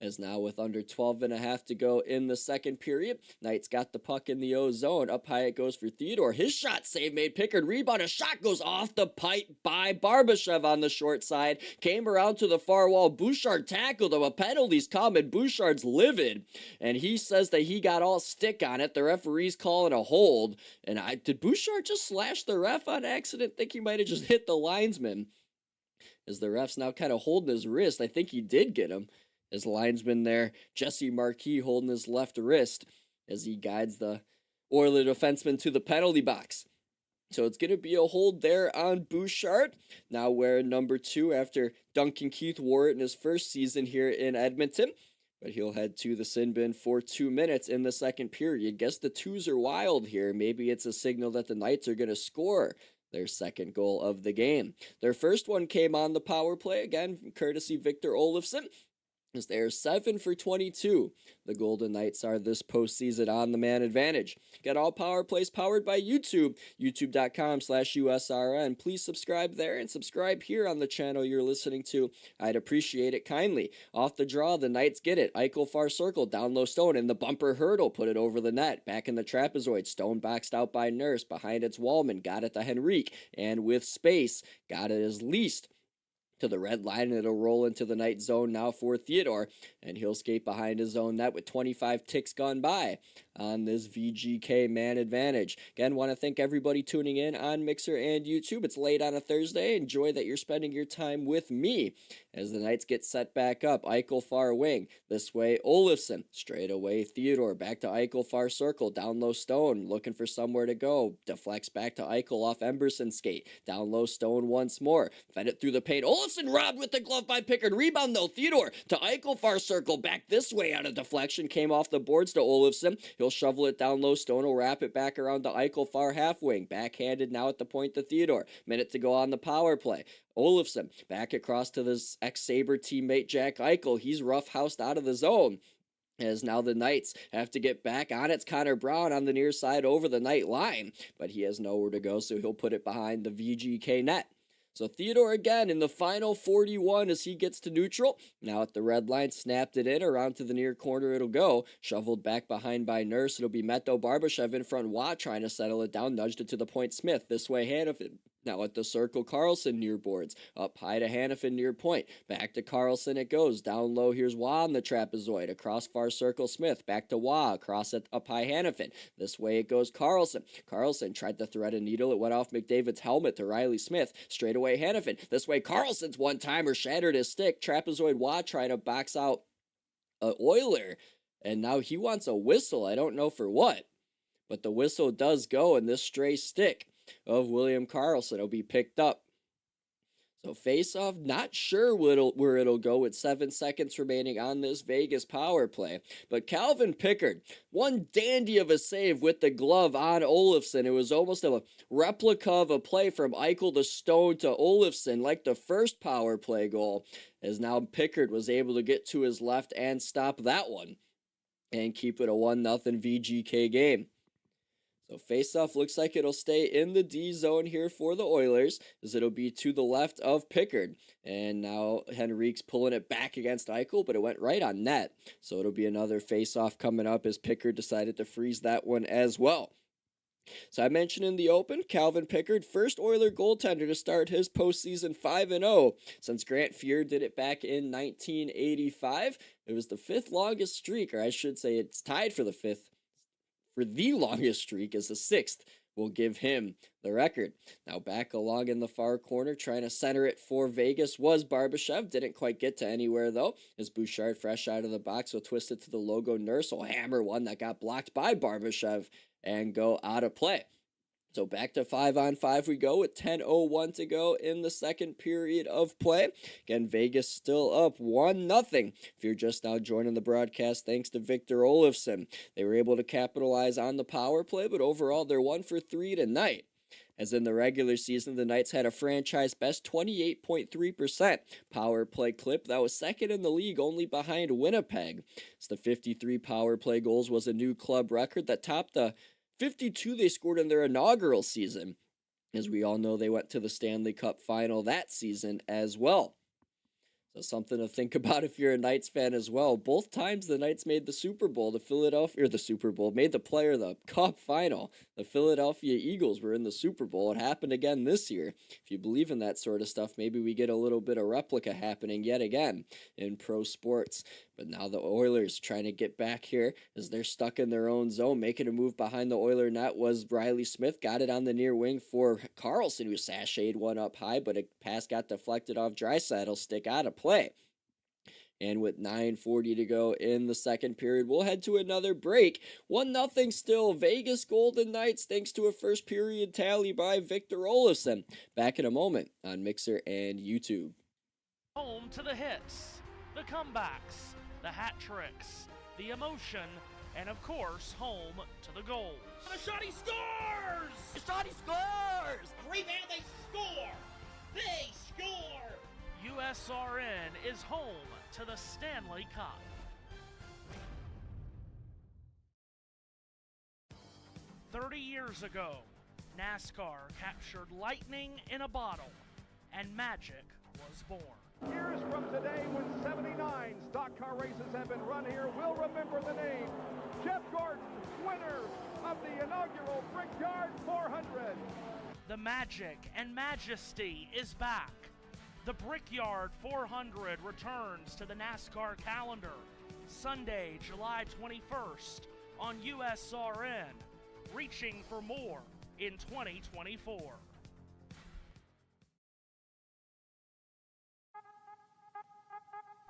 As now with under 12.5 to go in the second period, Knights got the puck in the O-zone. Up high it goes for Theodore. His shot save made Pickard rebound. A shot goes off the pipe by Barbashev on the short side. Came around to the far wall. Bouchard tackled him. A penalty's come and Bouchard's livid. And he says that he got all stick on it. The referee's calling a hold. And did Bouchard just slash the ref on accident? Think he might have just hit the linesman. As the ref's now kind of holding his wrist. I think he did get him. As linesman there, Jesse Marquis holding his left wrist as he guides the Oiler defenseman to the penalty box. So it's going to be a hold there on Bouchard. Now wearing number 2 after Duncan Keith wore it in his first season here in Edmonton. But he'll head to the sin bin for 2 minutes in the second period. Guess the twos are wild here. Maybe it's a signal that the Knights are going to score their second goal of the game. Their first one came on the power play, again, courtesy Victor Olofsson. As they are 7 for 22. The Golden Knights are this postseason on the man advantage. Get all power plays powered by YouTube, youtube.com/USRN. Please subscribe there and subscribe here on the channel you're listening to. I'd appreciate it kindly. Off the draw, the Knights get it. Eichel far circle, down low Stone, and the bumper hurdle, put it over the net. Back in the trapezoid, Stone boxed out by Nurse. Behind it's Wallman, got it to Henrique, and with space, got it as least to the red line, and it'll roll into the Knight zone now for Theodore, and he'll skate behind his own net with 25 ticks gone by on this VGK man advantage. Again, want to thank everybody tuning in on Mixer and YouTube. It's late on a Thursday. Enjoy that you're spending your time with me as the Knights get set back up. Eichel far wing. This way, Olofsson. Straight away, Theodore. Back to Eichel far circle. Down low Stone. Looking for somewhere to go. Deflects back to Eichel off Emberson's skate. Down low Stone once more. Fed it through the paint. Olofsson robbed with the glove by Pickard. Rebound though. Theodore to Eichel far circle. Back this way out of deflection. Came off the boards to Olofsson. He'll shovel it down low. Stone will wrap it back around to Eichel far half wing. Backhanded now at the point to Theodore. Minute to go on the power play. Olofsson back across to this ex-Sabre teammate Jack Eichel. He's roughhoused out of the zone. As now the Knights have to get back on it. It's Connor Brown on the near side over the Knight line. But he has nowhere to go, so he'll put it behind the VGK net. So Theodore again in the final 41 as he gets to neutral. Now at the red line, snapped it in. Around to the near corner it'll go. Shoveled back behind by Nurse. It'll be Meto Barbashev in front. Watt trying to settle it down. Nudged it to the point Smith. This way Now at the circle, Carlson near boards. Up high to Hannafin near point. Back to Carlson it goes. Down low, here's Wah on the trapezoid. Across far circle, Smith. Back to Wah. Across it, up high, Hannafin. This way it goes, Carlson. Carlson tried to thread a needle. It went off McDavid's helmet to Riley Smith. Straight away, Hannafin. This way, Carlson's one-timer shattered his stick. Trapezoid Wah trying to box out Euler. And now he wants a whistle. I don't know for what. But the whistle does go, and this stray stick of William Karlsson will be picked up. So face-off, not sure where it'll go with 7 seconds remaining on this Vegas power play. But Calvin Pickard, one dandy of a save with the glove on Olofsson. It was almost a replica of a play from Eichel to Stone to Olofsson, like the first power play goal, as now Pickard was able to get to his left and stop that one and keep it a 1-0 VGK game. So face-off looks like it'll stay in the D zone here for the Oilers, as it'll be to the left of Pickard. And now Henrique's pulling it back against Eichel, but it went right on net. So it'll be another face-off coming up as Pickard decided to freeze that one as well. So I mentioned in the open, Calvin Pickard, first Oiler goaltender to start his postseason 5-0 since Grant Fuhr did it back in 1985. It was the 5th longest streak, or I should say it's tied for the 5th. For the longest streak, as the 6th will give him the record. Now back along in the far corner, trying to center it for Vegas was Barbashev. Didn't quite get to anywhere though, as Bouchard fresh out of the box will twist it to the logo. Nurse will hammer one that got blocked by Barbashev and go out of play. So back to 5-on-5 we go with 10:01 to go in the second period of play. Again, Vegas still up 1-0. If you're just now joining the broadcast, thanks to Victor Olofsson. They were able to capitalize on the power play, but overall they're 1 for 3 tonight. As in the regular season, the Knights had a franchise best 28.3% power play clip. That was second in the league, only behind Winnipeg. As the 53 power play goals was a new club record that topped the 52 they scored in their inaugural season. As we all know, they went to the Stanley Cup final that season as well. So something to think about if you're a Knights fan as well. Both times the Knights made the Super Bowl, made the Cup final. The Philadelphia Eagles were in the Super Bowl. It happened again this year. If you believe in that sort of stuff, maybe we get a little bit of replica happening yet again in pro sports. But now the Oilers trying to get back here as they're stuck in their own zone. Making a move behind the Oiler net was Riley Smith. Got it on the near wing for Karlsson, who sashayed one up high, but a pass got deflected off Draisaitl's stick out of play. And with 9:40 to go in the second period, we'll head to another break. 1-0 still. Vegas Golden Knights thanks to a first period tally by Victor Olofsson. Back in a moment on Mixer and YouTube. Home to the hits, the comebacks, the hat tricks, the emotion, and of course, home to the goals. The shot, he scores! The shot, he scores! Rebound, they score! They score! USRN is home to the Stanley Cup. "30 years ago, NASCAR captured lightning in a bottle, and magic was born. Years from today, when 79 stock car races have been run here, we'll remember the name Jeff Gordon, winner of the inaugural Brickyard 400. The magic and majesty is back. The Brickyard 400 returns to the NASCAR calendar Sunday, July 21st on USRN, reaching for more in 2024.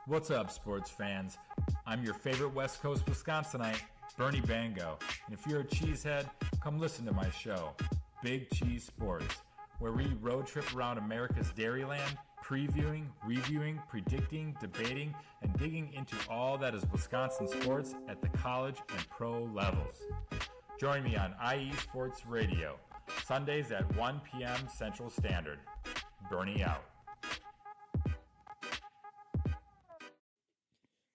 What's up, sports fans? I'm your favorite West Coast Wisconsinite, Bernie Bango. And if you're a cheesehead, come listen to my show, Big Cheese Sports, where we road trip around America's Dairyland, previewing, reviewing, predicting, debating, and digging into all that is Wisconsin sports at the college and pro levels. Join me on IE Sports Radio, Sundays at 1 p.m. Central Standard. Bernie out.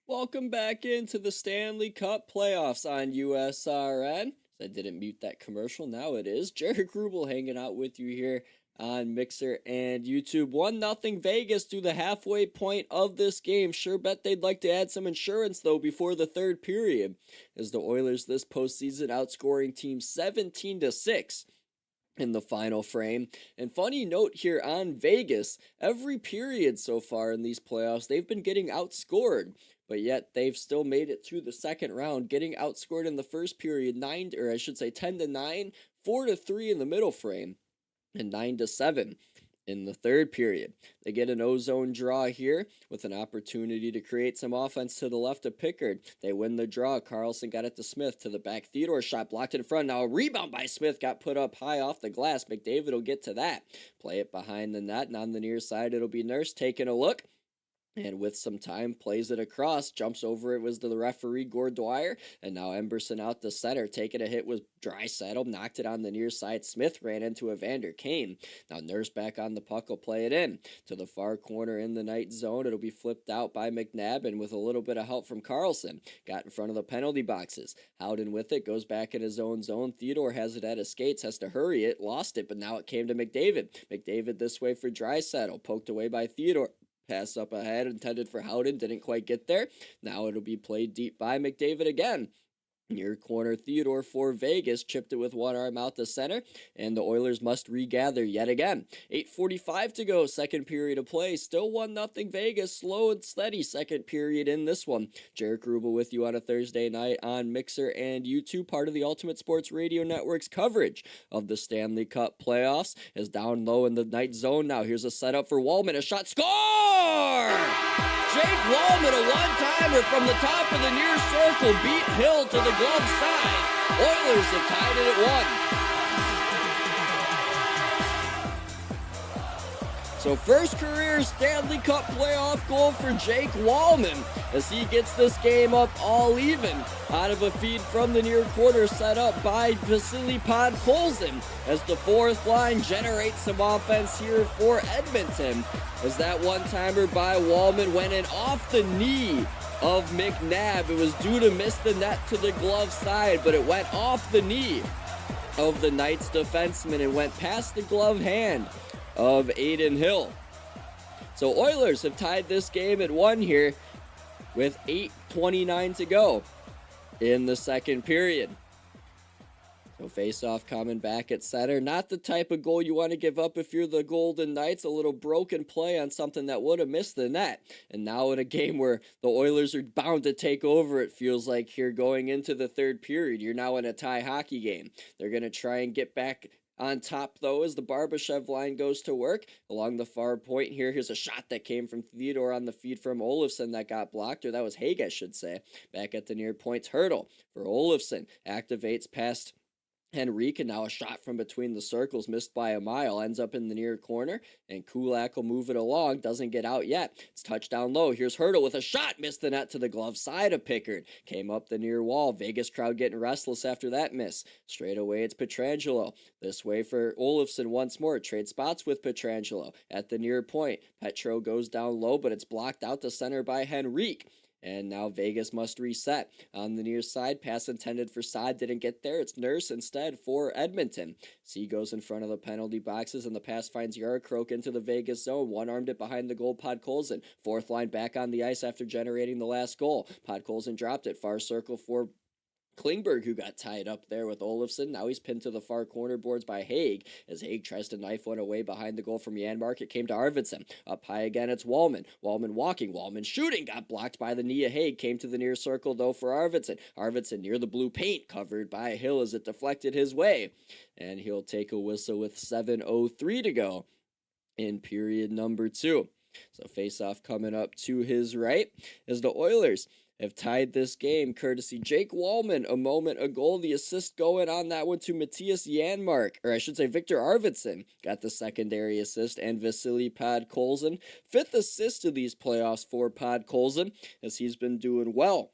Welcome back into the Stanley Cup Playoffs on USRN. I didn't mute that commercial, now it is. Jaric Rubel hanging out with you here on Mixer and YouTube. 1-0 Vegas to the halfway point of this game. Sure bet they'd like to add some insurance, though, before the third period, as the Oilers this postseason outscoring teams 17-6. in the final frame. And funny note here on Vegas, every period so far in these playoffs, they've been getting outscored, but yet they've still made it through the second round, getting outscored in the first period 10-9, 4-3 in the middle frame, and 9-7 in the third period. They get an ozone draw here with an opportunity to create some offense to the left of Pickard. They win the draw. Carlson got it to Smith to the back. Theodore shot blocked in front. Now a rebound by Smith got put up high off the glass. McDavid will get to that. Play it behind the net, and on the near side it'll be Nurse taking a look. And with some time, plays it across, jumps over it was the referee, Gord Dwyer, and now Emberson out the center, taking a hit with Draisaitl, knocked it on the near side. Smith ran into Evander Kane. Now Nurse back on the puck will play it in to the far corner in the night zone. It'll be flipped out by McNabb, and with a little bit of help from Carlson, got in front of the penalty boxes. Howden with it, goes back in his own zone. Theodore has it at his skates, has to hurry it, lost it, but now it came to McDavid. McDavid this way for Draisaitl, poked away by Theodore. Pass up ahead, intended for Howden, didn't quite get there. Now it'll be played deep by McDavid again. Near corner, Theodore for Vegas, chipped it with one arm out the center, and the Oilers must regather yet again. 8:45 to go, second period of play, still 1-0 Vegas, slow and steady second period in this one. Jaric Rubel with you on a Thursday night on Mixer and YouTube, part of the Ultimate Sports Radio Network's coverage of the Stanley Cup Playoffs, is down low in the night zone. Now here's a setup for Wallman, a shot, score! Jake Wallman, a one-timer from the top of the near circle, beat Hill to the glove side. Oilers have tied it at 1. So first career Stanley Cup playoff goal for Jake Wallman as he gets this game up all even out of a feed from the near corner set up by Vasily Podkolzin as the fourth line generates some offense here for Edmonton as that one-timer by Wallman went in off the knee of McNabb. It was due to miss the net to the glove side, but it went off the knee of the Knights defenseman and went past the glove hand of Aiden Hill. So Oilers have tied this game at 1 here with 8:29 to go in the second period. So face-off coming back at center. Not the type of goal you want to give up if you're the Golden Knights. A little broken play on something that would have missed the net. And now in a game where the Oilers are bound to take over, it feels like here going into the third period. You're now in a tie hockey game. They're going to try and get back on top, though, as the Barbashev line goes to work. Along the far point here, here's a shot that came from Theodore on the feed from Olofsson that got blocked, or that was Haig, I should say. Back at the near point, Hurdle for Olofsson. Activates past Henrique, and now a shot from between the circles, missed by a mile, ends up in the near corner, and Kulak will move it along, doesn't get out yet. It's touchdown low. Here's Hurdle with a shot, missed the net to the glove side of Pickard. Came up the near wall. Vegas crowd getting restless after that miss. Straight away, it's Pietrangelo. This way for Olofsson once more. Trade spots with Pietrangelo at the near point. Petro goes down low, but it's blocked out to center by Henrique. And now Vegas must reset. On the near side, pass intended for Saad didn't get there. It's Nurse instead for Edmonton. C goes in front of the penalty boxes, and the pass finds Yarcroak into the Vegas zone. One-armed it behind the goal, Podkolzin. Fourth line back on the ice after generating the last goal. Podkolzin dropped it. Far circle for Klingberg, who got tied up there with Olofsson. Now he's pinned to the far corner boards by Haig as Haig tries to knife one away behind the goal from Janmark. It came to Arvidsson. Up high again, it's Wallman. Wallman walking. Wallman shooting. Got blocked by the knee of Haig. Came to the near circle, though, for Arvidsson. Arvidsson near the blue paint, covered by Hill as it deflected his way. And he'll take a whistle with 7:03 to go in period number 2. So face-off coming up to his right as the Oilers have tied this game courtesy Jake Wallman a moment ago. The assist going on that one to Matthias Janmark, or I should say Victor Arvidsson got the secondary assist, and Vasily Podkolzin. 5th assist of these playoffs for Podkolzin as he's been doing well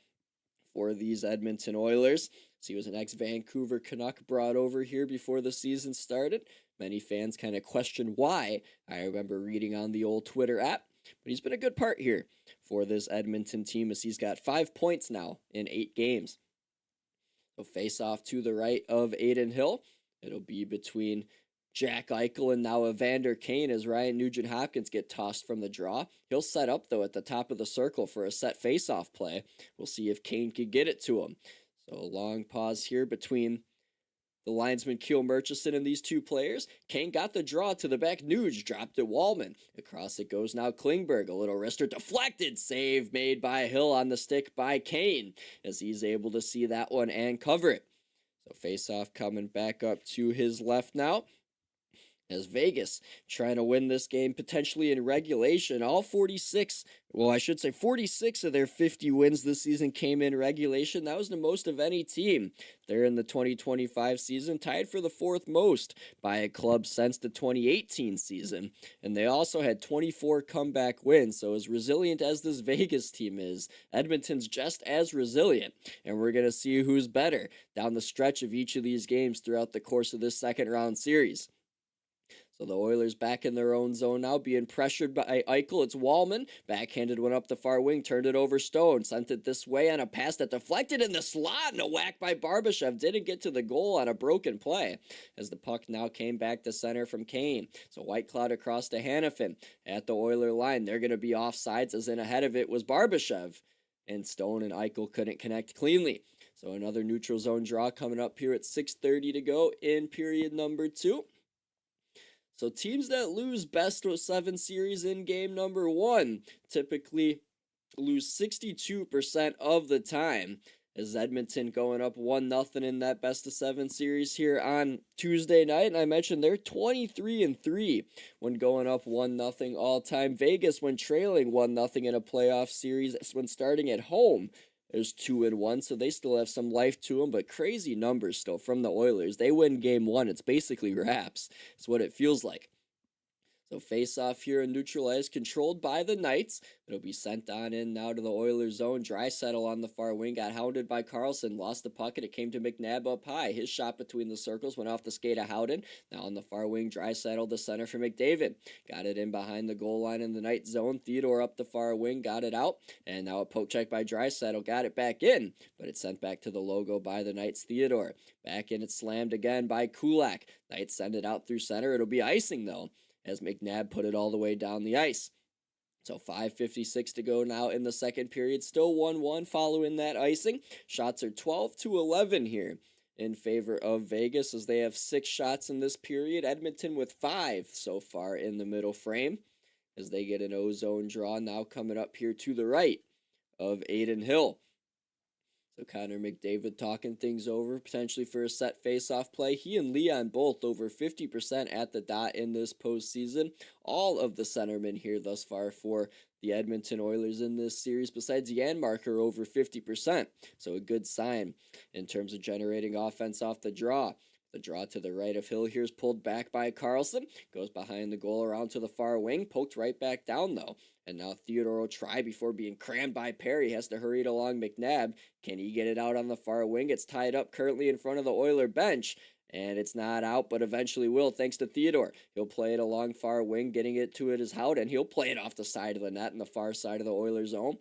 for these Edmonton Oilers. So he was an ex-Vancouver Canuck brought over here before the season started. Many fans kind of question why. I remember reading on the old Twitter app, but he's been a good part here for this Edmonton team as he's got 5 points now in 8 games. So face off to the right of Aiden Hill. It'll be between Jack Eichel and now Evander Kane as Ryan Nugent-Hopkins get tossed from the draw. He'll set up, though, at the top of the circle for a set face-off play. We'll see if Kane could get it to him. So a long pause here between The linesman Keel Murchison and these two players. Kane got the draw to the back. Nuge dropped it Wallman. Across it goes now Klingberg. A little wrister deflected. Save made by Hill on the stick by Kane as he's able to see that one and cover it. So face-off coming back up to his left now. As Vegas trying to win this game potentially in regulation. All 46 of their 50 wins this season came in regulation. That was the most of any team. They're in the 2025 season, tied for the fourth most by a club since the 2018 season. And they also had 24 comeback wins. So as resilient as this Vegas team is, Edmonton's just as resilient. And we're going to see who's better down the stretch of each of these games throughout the course of this second round series. So the Oilers back in their own zone now, being pressured by Eichel. It's Wallman. Backhanded one up the far wing, turned it over Stone. Sent it this way on a pass that deflected in the slot. And a whack by Barbashev. Didn't get to the goal on a broken play. As the puck now came back to center from Kane. So White Cloud across to Hanifin at the Oiler line. They're going to be offsides, as in ahead of it was Barbashev. And Stone and Eichel couldn't connect cleanly. So another neutral zone draw coming up here at 6:30 to go in period number 2. So teams that lose best of 7 series in game number 1 typically lose 62% of the time. As Edmonton going up 1-0 in that best of 7 series here on Tuesday night. And I mentioned they're 23-3 when going up 1-0 all time. Vegas, when trailing 1-0 in a playoff series, when starting at home, is 2-1, so they still have some life to them, but crazy numbers still from the Oilers. They win game 1. It's basically wraps. It's what it feels like. So face-off here in neutral ice, controlled by the Knights. It'll be sent on in now to the Oilers zone. Draisaitl on the far wing, got hounded by Karlsson, lost the puck, and it came to McNabb up high. His shot between the circles went off the skate of Howden. Now on the far wing, Draisaitl, the center for McDavid. Got it in behind the goal line in the Knights zone. Theodore up the far wing, got it out. And now a poke check by Draisaitl, got it back in. But it's sent back to the logo by the Knights' Theodore. Back in, it's slammed again by Kulak. Knights send it out through center. It'll be icing, though, as McNabb put it all the way down the ice. So 5:56 to go now in the second period. Still 1-1 following that icing. Shots are 12-11 here in favor of Vegas, as they have 6 shots in this period. Edmonton with 5 so far in the middle frame, as they get an O-zone draw now coming up here to the right of Aiden Hill. So Connor McDavid talking things over, potentially for a set face-off play. He and Leon both over 50% at the dot in this postseason. All of the centermen here thus far for the Edmonton Oilers in this series, besides Janmark, over 50%. So a good sign in terms of generating offense off the draw. The draw to the right of Hill here is pulled back by Karlsson. Goes behind the goal around to the far wing. Poked right back down, though. And now Theodore will try before being crammed by Perry. Has to hurry it along McNabb. Can he get it out on the far wing? It's tied up currently in front of the Oiler bench. And it's not out, but eventually will, thanks to Theodore. He'll play it along far wing. Getting it to it is Howden. He'll play it off the side of the net in the far side of the Oilers zone.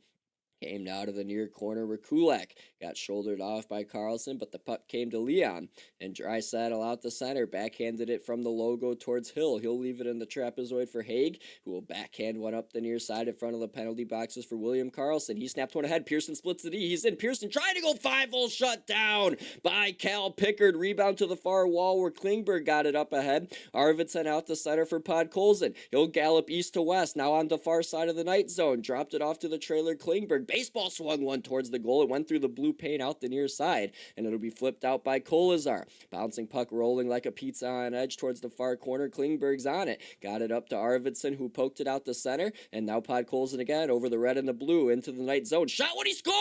Came now to the near corner where Kulak got shouldered off by Karlsson, but the puck came to Leon. And Draisaitl out the center, backhanded it from the logo towards Hill. He'll leave it in the trapezoid for Haig, who will backhand one up the near side in front of the penalty boxes for William Karlsson. He snapped one ahead. Pearson splits the D. He's in. Pearson trying to go 5-hole, shut down by Cal Pickard. Rebound to the far wall where Klingberg got it up ahead. Arvidsson out the center for Podkolzin. He'll gallop east to west, now on the far side of the night zone. Dropped it off to the trailer Klingberg. Baseball swung one towards the goal. It went through the blue paint out the near side, and it'll be flipped out by Kolazar. Bouncing puck rolling like a pizza on edge towards the far corner. Klingberg's on it. Got it up to Arvidsson, who poked it out the center, and now Podkolzin again over the red and the blue into the night zone. Shot when he scores!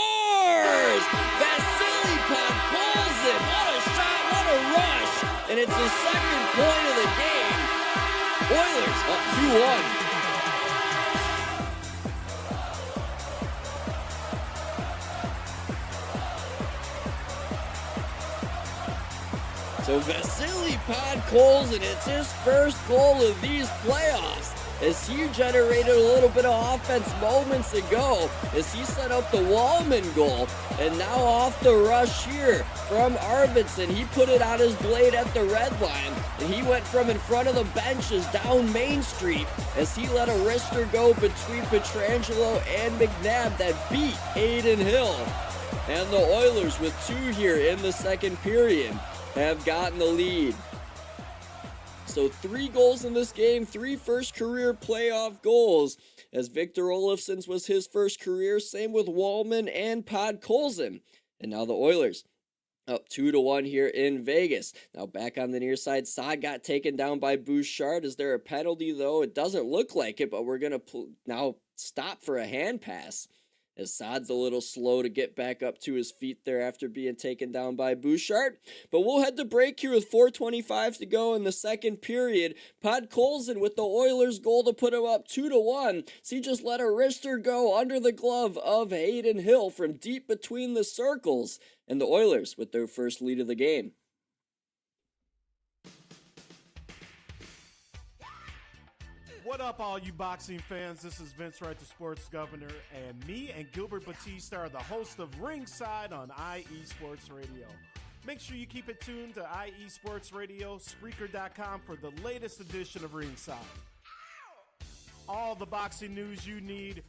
Vasily Podkolzin! What a shot! What a rush! And it's his second point of the game. Oilers up 2-1. So Vasily Podkolzin, it's his first goal of these playoffs, as he generated a little bit of offense moments ago as he set up the Wallman goal. And now off the rush here from Arvidsson, he put it on his blade at the red line, and he went from in front of the benches down Main Street as he let a wrister go between Pietrangelo and McNabb that beat Aiden Hill. And the Oilers with 2 here in the second period have gotten the lead. So 3 goals in this game, 3 first career playoff goals, as Victor Olofsson's was his first career, same with Wallman and Podkolzin. And now the Oilers up 2-1 here in Vegas. Now back on the near side, Saad got taken down by Bouchard. Is there a penalty though? It doesn't look like it, but we're going to now stop for a hand pass, as Saad's a little slow to get back up to his feet there after being taken down by Bouchard. But we'll head to break here with 4:25 to go in the second period. Podkolzin with the Oilers goal to put him up 2-1. So he just let a wrister go under the glove of Hayden Hill from deep between the circles. And the Oilers with their first lead of the game. What up, all you boxing fans? This is Vince Wright, the sports governor, and me and Gilbert Batista are the host of Ringside on IE Sports Radio. Make sure you keep it tuned to IE Sports Radio, Spreaker.com for the latest edition of Ringside. All the boxing news you need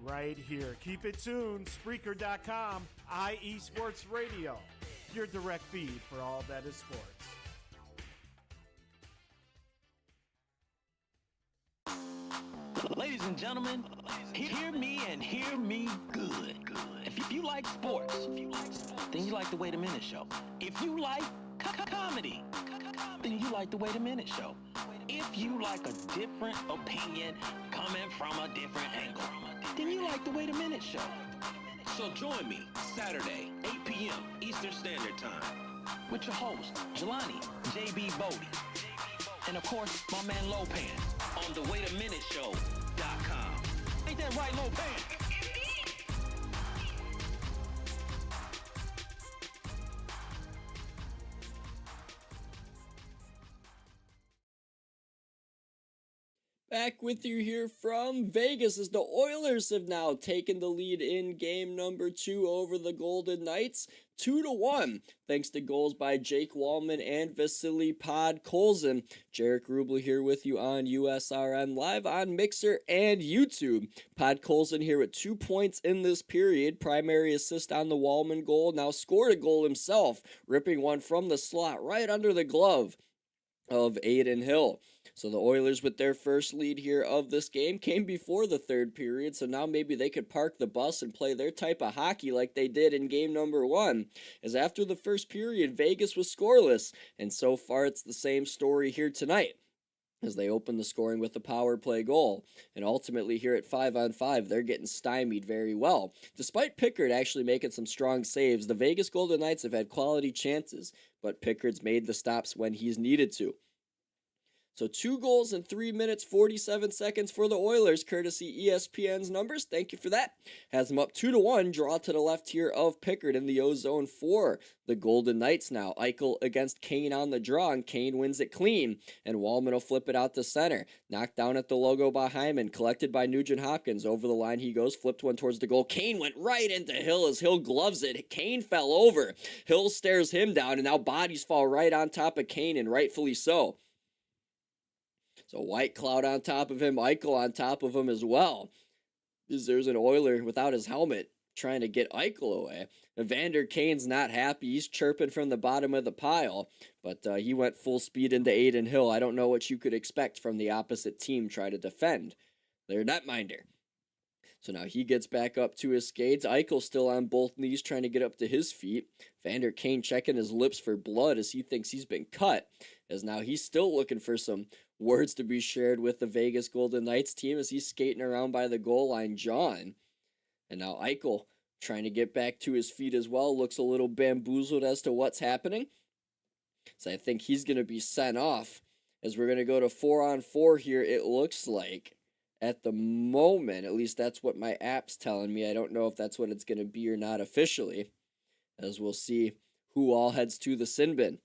right here. Keep it tuned, Spreaker.com, IE Sports Radio, your direct feed for all that is sports. Ladies and gentlemen, hear me and hear me good. If you like sports, then you like the Wait a Minute Show. If you like comedy, then you like the Wait a Minute Show. If you like a different opinion coming from a different angle, then you like the Wait a Minute Show. So join me Saturday, 8 p.m. Eastern Standard Time with your host, Jelani J.B. Bodie. And of course, my man Lopan on the WaitAMinuteShow.com. Ain't that right, Lopan? Back with you here from Vegas as the Oilers have now taken the lead in game number 2 over the Golden Knights, 2-1, thanks to goals by Jake Wallman and Vasily Podkolzin. Jaric Rubel here with you on USRN Live on Mixer and YouTube. Podkolzin here with 2 points in this period, primary assist on the Wallman goal, now scored a goal himself, ripping one from the slot right under the glove of Hayden Hill. So the Oilers with their first lead here of this game came before the third period, so now maybe they could park the bus and play their type of hockey like they did in game number 1. As after the first period, Vegas was scoreless, and so far it's the same story here tonight, as they open the scoring with a power play goal. And ultimately here at 5-on-5, they're getting stymied very well. Despite Pickard actually making some strong saves, the Vegas Golden Knights have had quality chances, but Pickard's made the stops when he's needed to. So 2 goals in 3 minutes, 47 seconds for the Oilers, courtesy ESPN's numbers. Thank you for that. Has them up 2-1, draw to the left here of Pickard in the O-zone for the Golden Knights now. Eichel against Kane on the draw, and Kane wins it clean. And Wallman will flip it out to center. Knocked down at the logo by Hyman, collected by Nugent Hopkins. Over the line he goes, flipped one towards the goal. Kane went right into Hill as Hill gloves it. Kane fell over. Hill stares him down, and now bodies fall right on top of Kane, and rightfully so. So White Cloud on top of him, Eichel on top of him as well. There's an Oiler without his helmet trying to get Eichel away. Evander Kane's not happy. He's chirping from the bottom of the pile, but he went full speed into Hayden Hill. I don't know what you could expect from the opposite team try to defend their netminder. So now he gets back up to his skates. Eichel still on both knees trying to get up to his feet. Evander Kane checking his lips for blood as he thinks he's been cut, as now he's still looking for some words to be shared with the Vegas Golden Knights team as he's skating around by the goal line, John. And now Eichel trying to get back to his feet as well, looks a little bamboozled as to what's happening. So I think he's going to be sent off as we're going to go to 4-on-4 here, it looks like. At the moment, at least that's what my app's telling me. I don't know if that's what it's going to be or not officially, as we'll see who all heads to the sin bin.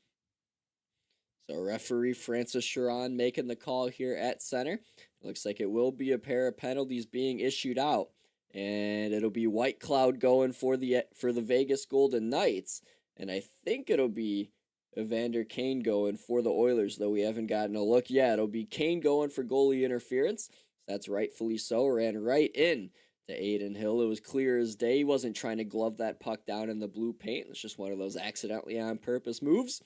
So referee Francis Chiron making the call here at center. It looks like it will be a pair of penalties being issued out, and it'll be White Cloud going for the Vegas Golden Knights, and I think it'll be Evander Kane going for the Oilers, though we haven't gotten a look yet. It'll be Kane going for goalie interference. That's rightfully so. Ran right in to Aiden Hill. It was clear as day. He wasn't trying to glove that puck down in the blue paint. It's just one of those accidentally on purpose moves.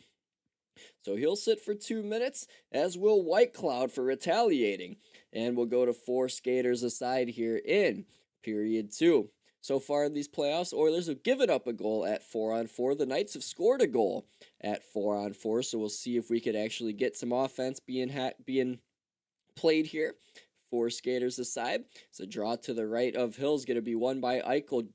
So he'll sit for 2 minutes, as will White Cloud for retaliating. And we'll go to 4 skaters aside here in period 2. So far in these playoffs, Oilers have given up a goal at 4-on-4. The Knights have scored a goal at 4-on-4. So we'll see if we could actually get some offense being played here. 4 skaters aside. So draw to the right of Hill is going to be won by Eichel.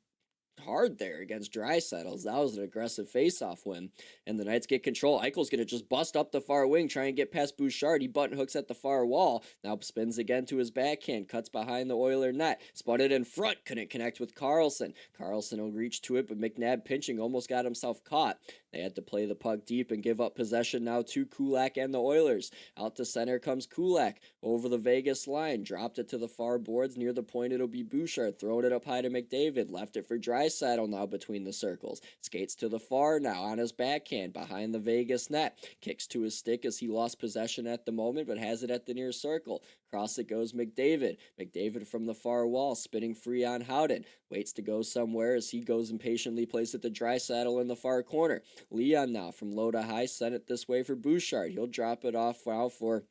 Hard there against Draisaitl. That was an aggressive face-off win. And the Knights get control. Eichel's going to just bust up the far wing, try and get past Bouchard. He button hooks at the far wall. Now spins again to his backhand. Cuts behind the Oiler net. Spun it in front. Couldn't connect with Carlson. Carlson will reach to it, but McNabb pinching almost got himself caught. They had to play the puck deep and give up possession now to Kulak and the Oilers. Out to center comes Kulak. Over the Vegas line. Dropped it to the far boards. Near the point it'll be Bouchard. Throwing it up high to McDavid. Left it for Draisaitl now between the circles. Skates to the far now on his backhand behind the Vegas net. Kicks to his stick as he lost possession at the moment but has it at the near circle. Across it goes McDavid. McDavid from the far wall, spinning free on Howden. Waits to go somewhere as he goes impatiently, plays it to Draisaitl in the far corner. Leon now from low to high, sent it this way for Bouchard. He'll drop it off now for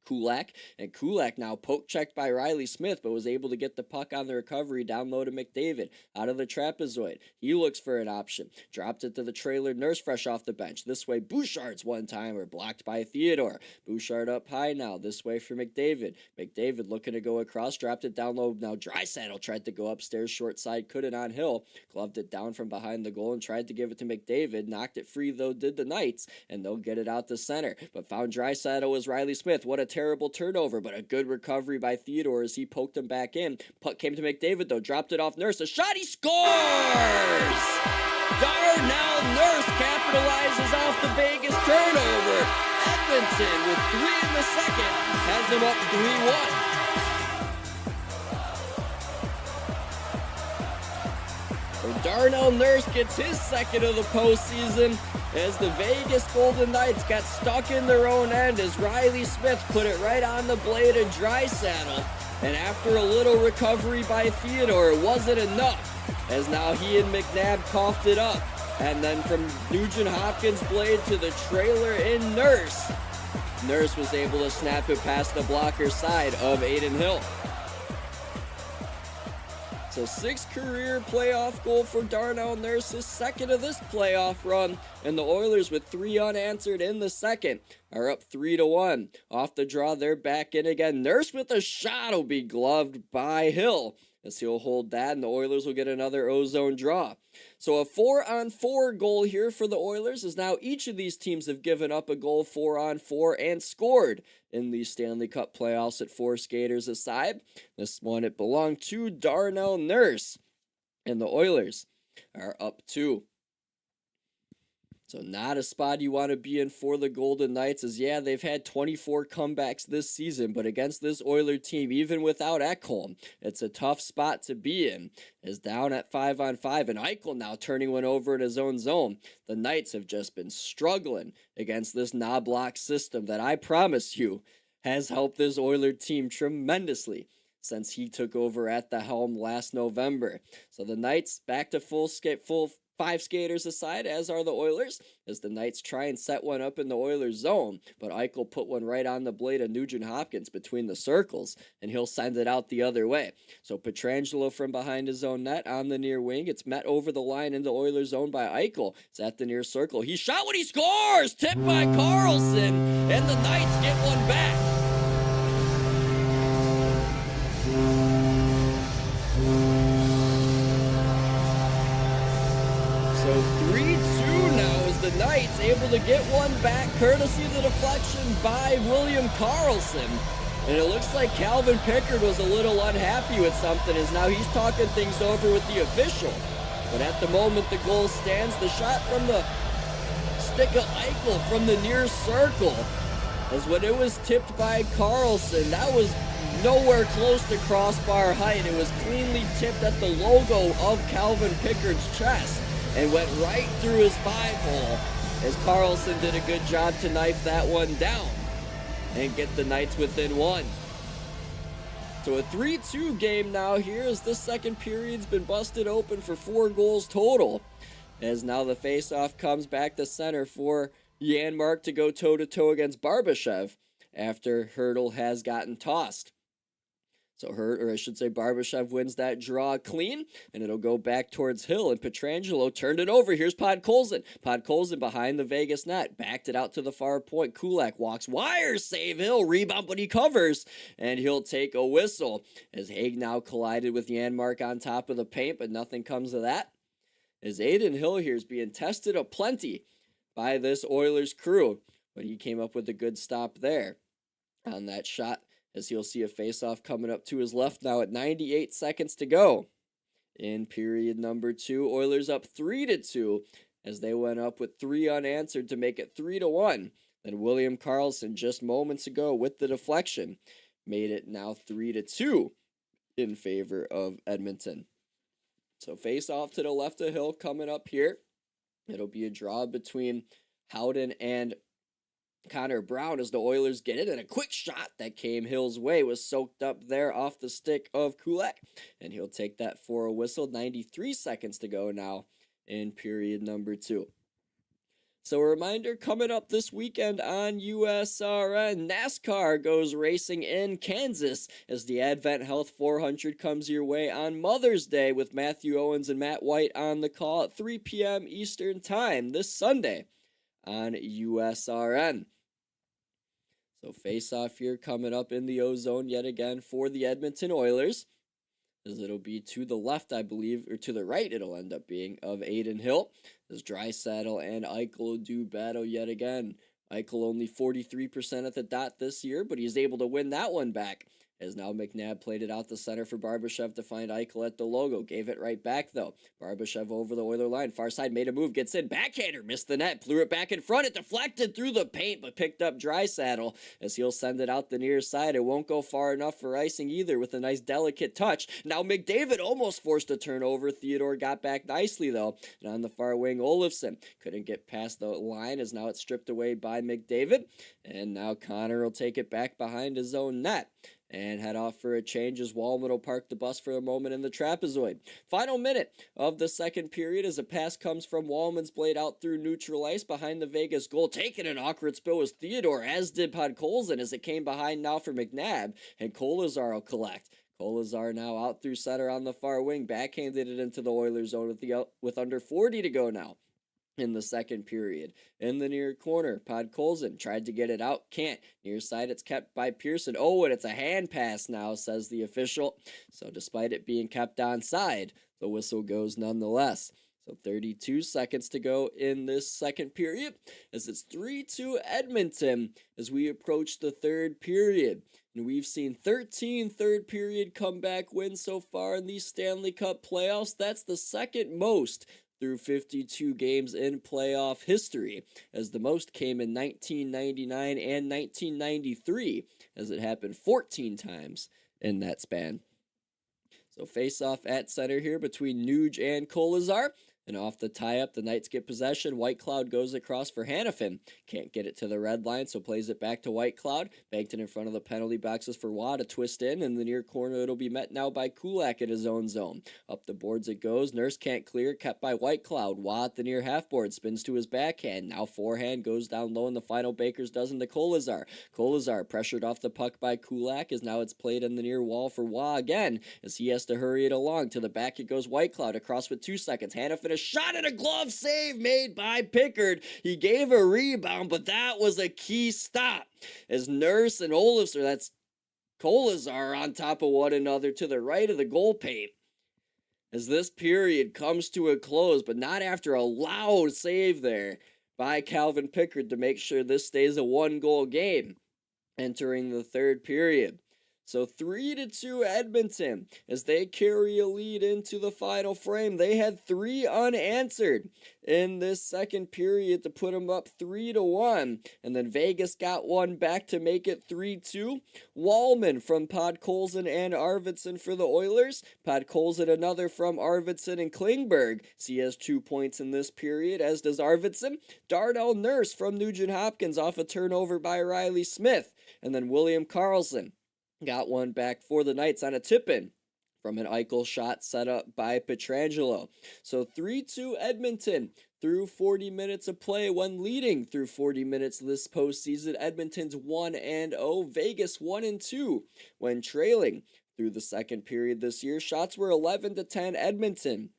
Kulak, and Kulak now poke checked by Riley Smith, but was able to get the puck on the recovery down low to McDavid, out of the trapezoid. He looks for an option, dropped it to the trailer Nurse fresh off the bench. This way Bouchard's one-timer, blocked by Theodore. Bouchard up high now, this way for McDavid. McDavid looking to go across, dropped it down low. Now Draisaitl tried to go upstairs, short side, couldn't on Hill. Gloved it down from behind the goal and tried to give it to McDavid. Knocked it free though, did the Knights, and they'll get it out to center. But found Draisaitl was Riley Smith. What a terrible turnover, but a good recovery by Theodore as he poked him back in. Puck came to McDavid though, dropped it off Nurse. A shot, he scores! Darnell Nurse capitalizes off the Vegas turnover. Edmonton with 3 in the second has him up 3-1. Darnell Nurse gets his second of the postseason as the Vegas Golden Knights got stuck in their own end as Riley Smith put it right on the blade of Draisaitl. And after a little recovery by Theodore, it wasn't enough as now he and McNabb coughed it up. And then from Nugent Hopkins' blade to the trailer in Nurse, Nurse was able to snap it past the blocker side of Aiden Hill. So 6th career playoff goal for Darnell Nurse, his second of this playoff run. And the Oilers with 3 unanswered in the second are up 3-1. Off the draw, they're back in again. Nurse with a shot will be gloved by Hill as he'll hold that, and the Oilers will get another O-zone draw. So a 4-on-4 goal here for the Oilers, as now each of these teams have given up a goal 4-on-4 and scored in the Stanley Cup playoffs at 4 skaters aside. This one, it belonged to Darnell Nurse, and the Oilers are up 2. So not a spot you want to be in for the Golden Knights, as yeah, they've had 24 comebacks this season, but against this Oiler team, even without Ekholm, it's a tough spot to be in. Is down at 5-on-5, and Eichel now turning one over in his own zone. The Knights have just been struggling against this knob-lock system that I promise you has helped this Oiler team tremendously since he took over at the helm last November. So the Knights back to full 5 skaters aside, as are the Oilers, as the Knights try and set one up in the Oilers zone, but Eichel put one right on the blade of Nugent Hopkins between the circles, and he'll send it out the other way. So Pietrangelo from behind his own net on the near wing. It's met over the line in the Oilers zone by Eichel. It's at the near circle. He shot when he scores! Tipped by Carlson, and the Knights get one back. So 3-2 now as the Knights able to get one back courtesy of the deflection by William Karlsson. And it looks like Calvin Pickard was a little unhappy with something as now he's talking things over with the official. But at the moment the goal stands, the shot from the stick of Eichel from the near circle. As when it was tipped by Karlsson, that was nowhere close to crossbar height. It was cleanly tipped at the logo of Calvin Pickard's chest and went right through his 5-hole as Karlsson did a good job to knife that one down and get the Knights within 1. So a 3-2 game now here as this second period's been busted open for 4 goals total. As now the faceoff comes back to center for Janmark to go toe-to-toe against Barbashev after Hurdle has gotten tossed. So Barbashev wins that draw clean, and it'll go back towards Hill, and Pietrangelo turned it over. Here's Podkolzin. Podkolzin behind the Vegas net, backed it out to the far point. Kulak walks wire, save Hill, rebound, but he covers, and he'll take a whistle. As Haig now collided with Janmark on top of the paint, but nothing comes of that. As Aiden Hill here is being tested aplenty by this Oilers crew, but he came up with a good stop there on that shot. As you'll see a faceoff coming up to his left now at 98 seconds to go. In period number 2, Oilers up 3-2 as they went up with 3 unanswered to make it 3-1. Then William Karlsson just moments ago with the deflection made it now 3-2 in favor of Edmonton. So faceoff to the left of Hill coming up here. It'll be a draw between Howden and Connor Brown as the Oilers get it, and a quick shot that came Hill's way was soaked up there off the stick of Kulak, and he'll take that for a whistle. 93 seconds to go now in period number 2. So a reminder, coming up this weekend on USRN, NASCAR goes racing in Kansas as the Advent Health 400 comes your way on Mother's Day with Matthew Owens and Matt White on the call at 3 p.m. Eastern Time this Sunday on USRN. So face-off here coming up in the O-Zone yet again for the Edmonton Oilers, as it'll be to the left, I believe, or to the right it'll end up being, of Aiden Hill, as Draisaitl and Eichel do battle yet again. Eichel only 43% at the dot this year, but he's able to win that one back. As now McNabb played it out the center for Barbashev to find Eichel at the logo. Gave it right back, though. Barbashev over the Oiler line. Far side made a move. Gets in. Backhander. Missed the net. Blew it back in front. It deflected through the paint, but picked up Draisaitl as he'll send it out the near side. It won't go far enough for icing either with a nice delicate touch. Now McDavid almost forced a turnover. Theodore got back nicely, though. And on the far wing, Olofsson couldn't get past the line as now it's stripped away by McDavid. And now Connor will take it back behind his own net and head off for a change as Wallman will park the bus for a moment in the trapezoid. Final minute of the second period as a pass comes from Wallman's blade out through neutral ice behind the Vegas goal. Taking an awkward spill was Theodore, as did Podkolzin as it came behind now for McNabb, and Kolazar will collect. Kolazar now out through center on the far wing, backhanded it into the Oilers zone with under 40 to go now in the second period. In the near corner, Podkolzin tried to get it out, can't. Near side, it's kept by Pearson. Oh, and it's a hand pass now, says the official. So despite it being kept onside, the whistle goes nonetheless. So 32 seconds to go in this second period as it's 3-2 Edmonton as we approach the third period. And we've seen 13 third period comeback wins so far in these Stanley Cup playoffs. That's the second most through 52 games in playoff history, as the most came in 1999 and 1993, as it happened 14 times in that span. So face-off at center here between Nuge and Kolazar. And off the tie-up, the Knights get possession. White Cloud goes across for Hanifin. Can't get it to the red line, so plays it back to White Cloud. Banked it in front of the penalty boxes for Waugh to twist in. In the near corner, it'll be met now by Kulak in his own zone. Up the boards it goes. Nurse can't clear, kept by White Cloud. Waugh at the near half board, spins to his backhand. Now forehand, goes down low, and the final Baker's dozen to Kolazar. Kolazar pressured off the puck by Kulak, as now it's played in the near wall for Waugh again, as he has to hurry it along. To the back it goes White Cloud, across with 2 seconds. Hanifin a shot and a glove save made by Pickard. He gave a rebound, but that was a key stop as Nurse and Olofsson, that's Kolazar, on top of one another to the right of the goal paint. As this period comes to a close, but not after a loud save there by Calvin Pickard to make sure this stays a 1-goal game entering the third period. So 3-2 Edmonton as they carry a lead into the final frame. They had 3 unanswered in this second period to put them up 3-1. And then Vegas got one back to make it 3-2. Wallman from Podkolzin and Arvidsson for the Oilers. Podkolzin another from Arvidsson and Klingberg. So he has 2 points in this period, as does Arvidsson. Darnell Nurse from Nugent Hopkins off a turnover by Riley Smith. And then William Karlsson got one back for the Knights on a tip-in from an Eichel shot set up by Pietrangelo. So 3-2 Edmonton through 40 minutes of play. When leading through 40 minutes this postseason, Edmonton's 1-0. Vegas 1-2 when trailing through the second period this year. Shots were 11-10 Edmonton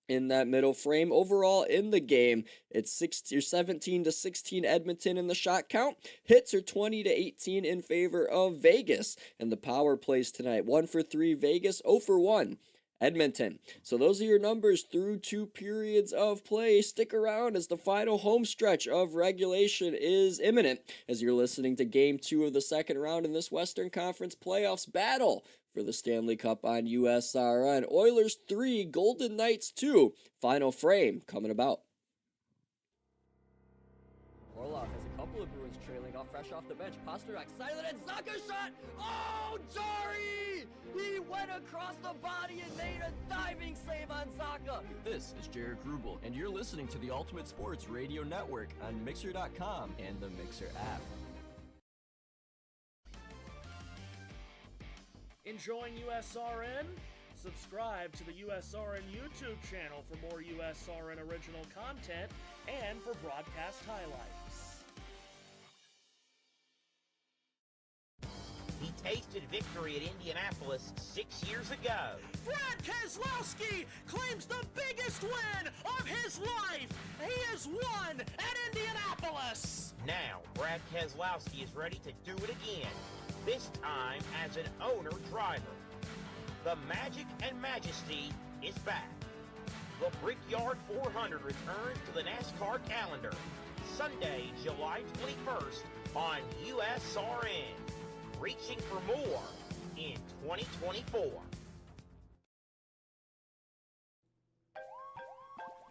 in that middle frame. Overall in the game, it's 17-16 Edmonton in the shot count. Hits are 20-18 in favor of Vegas. And the power plays tonight, 1 for 3 Vegas, 0 for 1 Edmonton. So those are your numbers through 2 periods of play. Stick around as the final home stretch of regulation is imminent as you're listening to Game 2 of the second round in this Western Conference playoffs battle for the Stanley Cup on USRN. Oilers 3, Golden Knights 2. Final frame coming about. Orlov has a couple of Bruins trailing off fresh off the bench. Pasternak silent and Zacha shot! Oh, Jari! He went across the body and made a diving save on Zacha. This is Jaric Rubel, and you're listening to the Ultimate Sports Radio Network on Mixer.com and the Mixer app. Enjoying USRN? Subscribe to the USRN YouTube channel for more USRN original content and for broadcast highlights. He tasted victory at Indianapolis 6 years ago. Brad Keselowski claims the biggest win of his life. He has won at Indianapolis. Now, Brad Keselowski is ready to do it again, this time as an owner-driver. The magic and majesty is back. The Brickyard 400 returns to the NASCAR calendar, Sunday, July 21st on USRN. Reaching for more in 2024.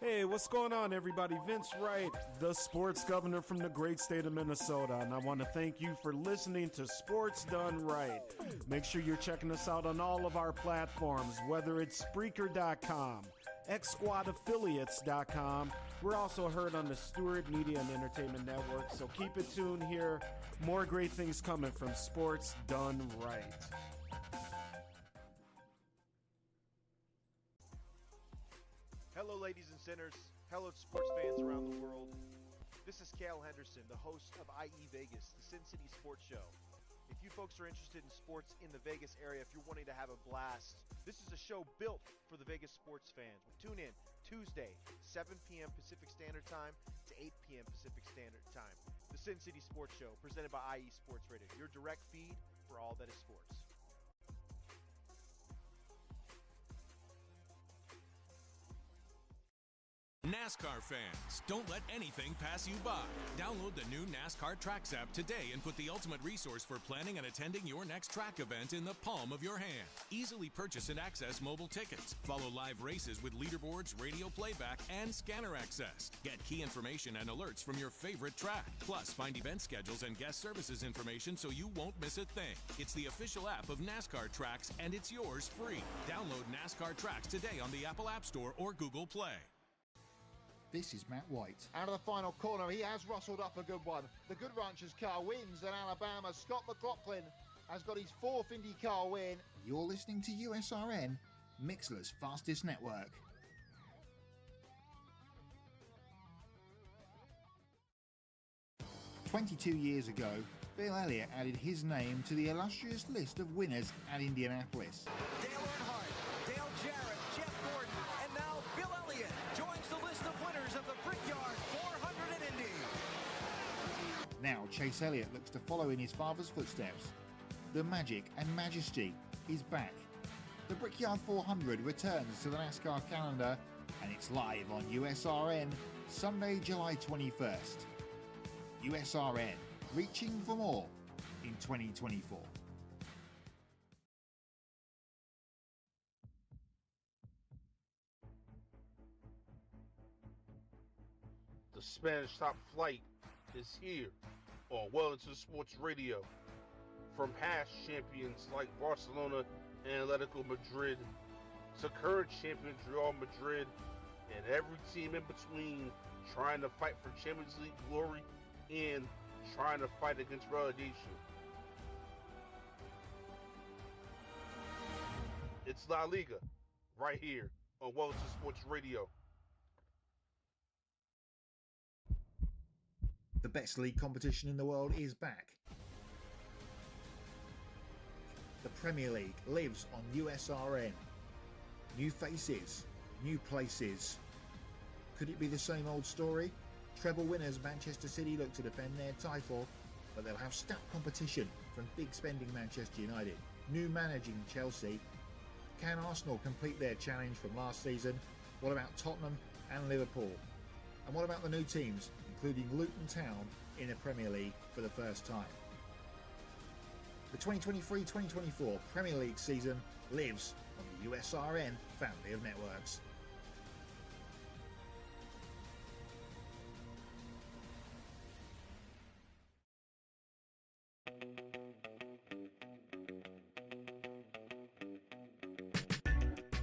Hey, what's going on, everybody? Vince Wright, the sports governor from the great state of Minnesota, and I want to thank you for listening to Sports Done Right. Make sure you're checking us out on all of our platforms, whether it's Spreaker.com, XSquadAffiliates.com. We're also heard on the Stewart Media and Entertainment Network, so keep it tuned here. More great things coming from Sports Done Right. Hello, ladies and sinners. Hello, sports fans around the world. This is Cale Henderson, the host of IE Vegas, the Sin City Sports Show. If you folks are interested in sports in the Vegas area, if you're wanting to have a blast, this is a show built for the Vegas sports fans. Tune in Tuesday, 7 p.m. Pacific Standard Time to 8 p.m. Pacific Standard Time. The Sin City Sports Show, presented by IE Sports Radio, your direct feed for all that is sports. NASCAR fans, don't let anything pass you by. Download the new NASCAR Tracks app today and put the ultimate resource for planning and attending your next track event in the palm of your hand. Easily purchase and access mobile tickets. Follow live races with leaderboards, radio playback, and scanner access. Get key information and alerts from your favorite track. Plus, find event schedules and guest services information so you won't miss a thing. It's the official app of NASCAR Tracks, and it's yours free. Download NASCAR Tracks today on the Apple App Store or Google Play. This is Matt White. Out of the final corner, he has rustled up a good one. The Good Ranchers car wins, and Alabama's Scott McLaughlin has got his 4th IndyCar win. You're listening to USRN, Mixler's fastest network. "22 years ago, Bill Elliott added his name to the illustrious list of winners at Indianapolis. Dale Earnhardt, Dale Jarrett, Jeff Gordon, and now Bill Elliott joins the list of winners of the Brickyard 400 in Indy. Now Chase Elliott looks to follow in his father's footsteps. The magic and majesty is back. The Brickyard 400 returns to the NASCAR calendar, and it's live on USRN Sunday, July 21st. USRN, reaching for more in 2024. The Spanish Top Flight is here on Wellington Sports Radio. From past champions like Barcelona and Atletico Madrid to current champions Real Madrid and every team in between trying to fight for Champions League glory and trying to fight against relegation. It's La Liga, right here on Wellington Sports Radio. The best league competition in the world is back. The Premier League lives on USRN. New faces, new places. Could it be the same old story? Treble winners Manchester City look to defend their title, but they'll have stout competition from big spending Manchester United. New managing Chelsea. Can Arsenal complete their challenge from last season? What about Tottenham and Liverpool? And what about the new teams, including Luton Town in the Premier League for the first time? The 2023-2024 Premier League season lives on the USRN family of networks.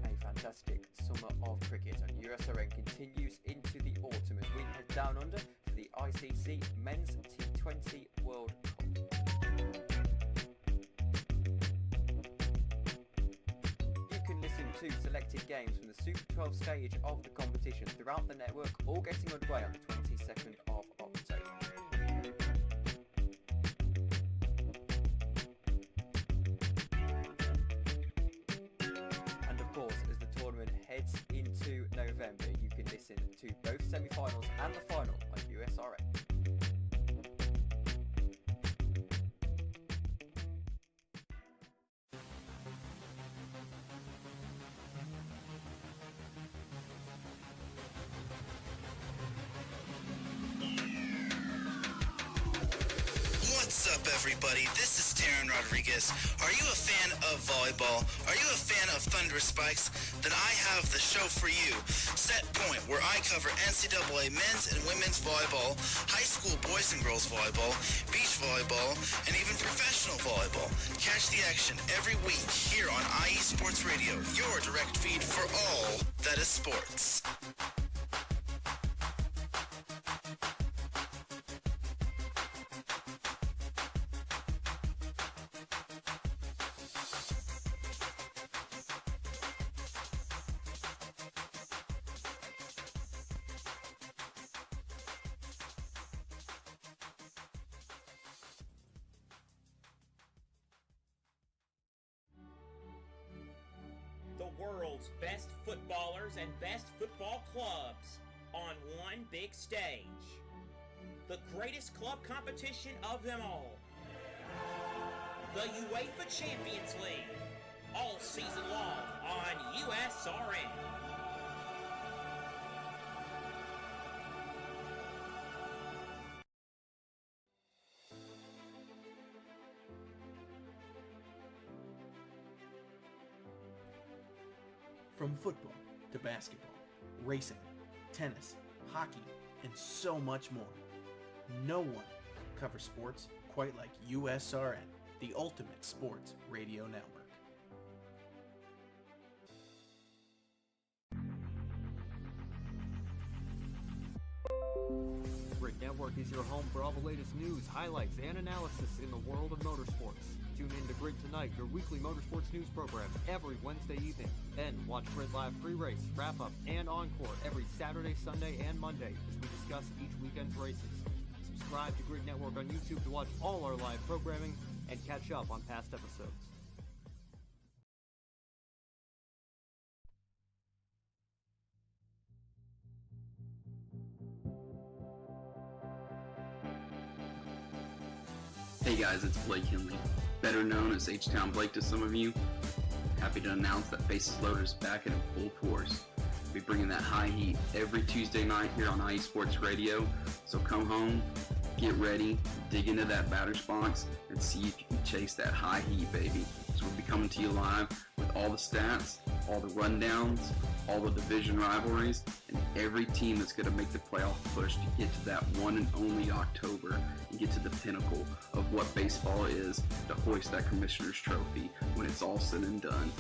A fantastic summer of cricket on USRN continues into the autumn as we head down under for the ICC Men's T20 World Cup. You can listen to selected games from the Super 12 stage of the competition throughout the network, all getting underway on the 22nd of October. Heads into November, you can listen to both semi-finals and the final on USRN. What's up, everybody? This is Taryn Rodriguez. Are you a fan of volleyball? Are you a fan of Thunder Spikes? Then I have the show for you, Set Point, where I cover NCAA men's and women's volleyball, high school boys and girls volleyball, beach volleyball, and even professional volleyball. Catch the action every week here on IE Sports Radio, your direct feed for all that is sports. The world's best footballers and best football clubs on one big stage. The greatest club competition of them all. The UEFA Champions League. All season long on USRN. From football to basketball, racing, tennis, hockey, and so much more. No one covers sports quite like USRN, the ultimate sports radio network. Grid Network is your home for all the latest news, highlights, and analysis in the world of motorsports. Tune in to Grid Tonight, your weekly motorsports news program, every Wednesday evening. Then watch Grid Live pre-race, wrap-up, and encore every Saturday, Sunday, and Monday as we discuss each weekend's races. Subscribe to Grid Network on YouTube to watch all our live programming and catch up on past episodes. Hey guys, it's Blake Henley, better known as H-Town Blake to some of you. Happy to announce that Bases Loaded is back in full force. We'll be bringing that high heat every Tuesday night here on IE Sports Radio. So come home, get ready, dig into that batter's box, and see if you can chase that high heat, baby. So we'll be coming to you live with all the stats, all the rundowns, all the division rivalries, and every team that's going to make the playoff push to get to that one and only October and get to the pinnacle of what baseball is, to hoist that Commissioner's Trophy when it's all said and done.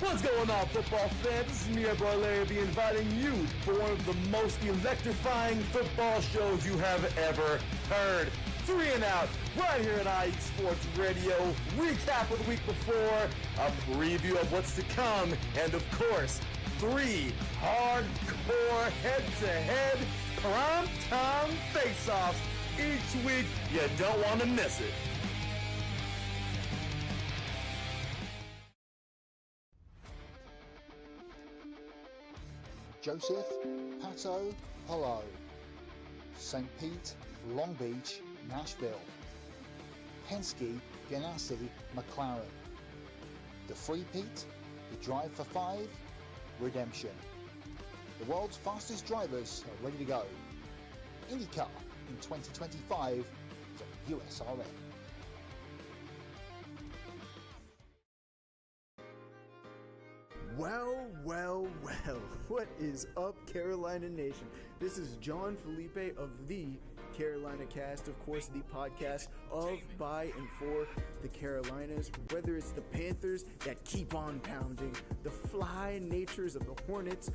What's going on, football fans? This is me, your boy Larry B, inviting you for one of the most electrifying football shows you have ever heard. 3 and Out, right here at IE Sports Radio. Recap of the week before, a preview of what's to come, and of course, 3 hardcore head-to-head prime-time face-offs each week. You don't want to miss it. Joseph, Pato, Polo, St. Pete, Long Beach, Nashville, Penske, Ganassi, McLaren, the Free Pete, the Drive for 5, Redemption. The world's fastest drivers are ready to go. IndyCar in 2025 is on USRN. Well, what is up, Carolina Nation? This is John Felipe of the Carolina Cast, of course, the podcast of, by, and for the Carolinas. Whether it's the Panthers that keep on pounding, the fly natures of the Hornets,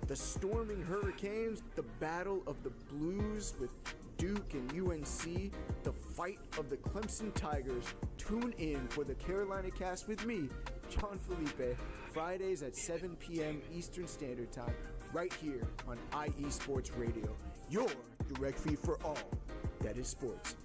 the storming Hurricanes, the battle of the Blues with Duke and UNC, the fight of the Clemson Tigers. Tune in for the Carolina Cast with me, John Felipe, Fridays at 7 p.m. Eastern Standard Time, right here on IE Sports Radio, your direct feed for all that is sports.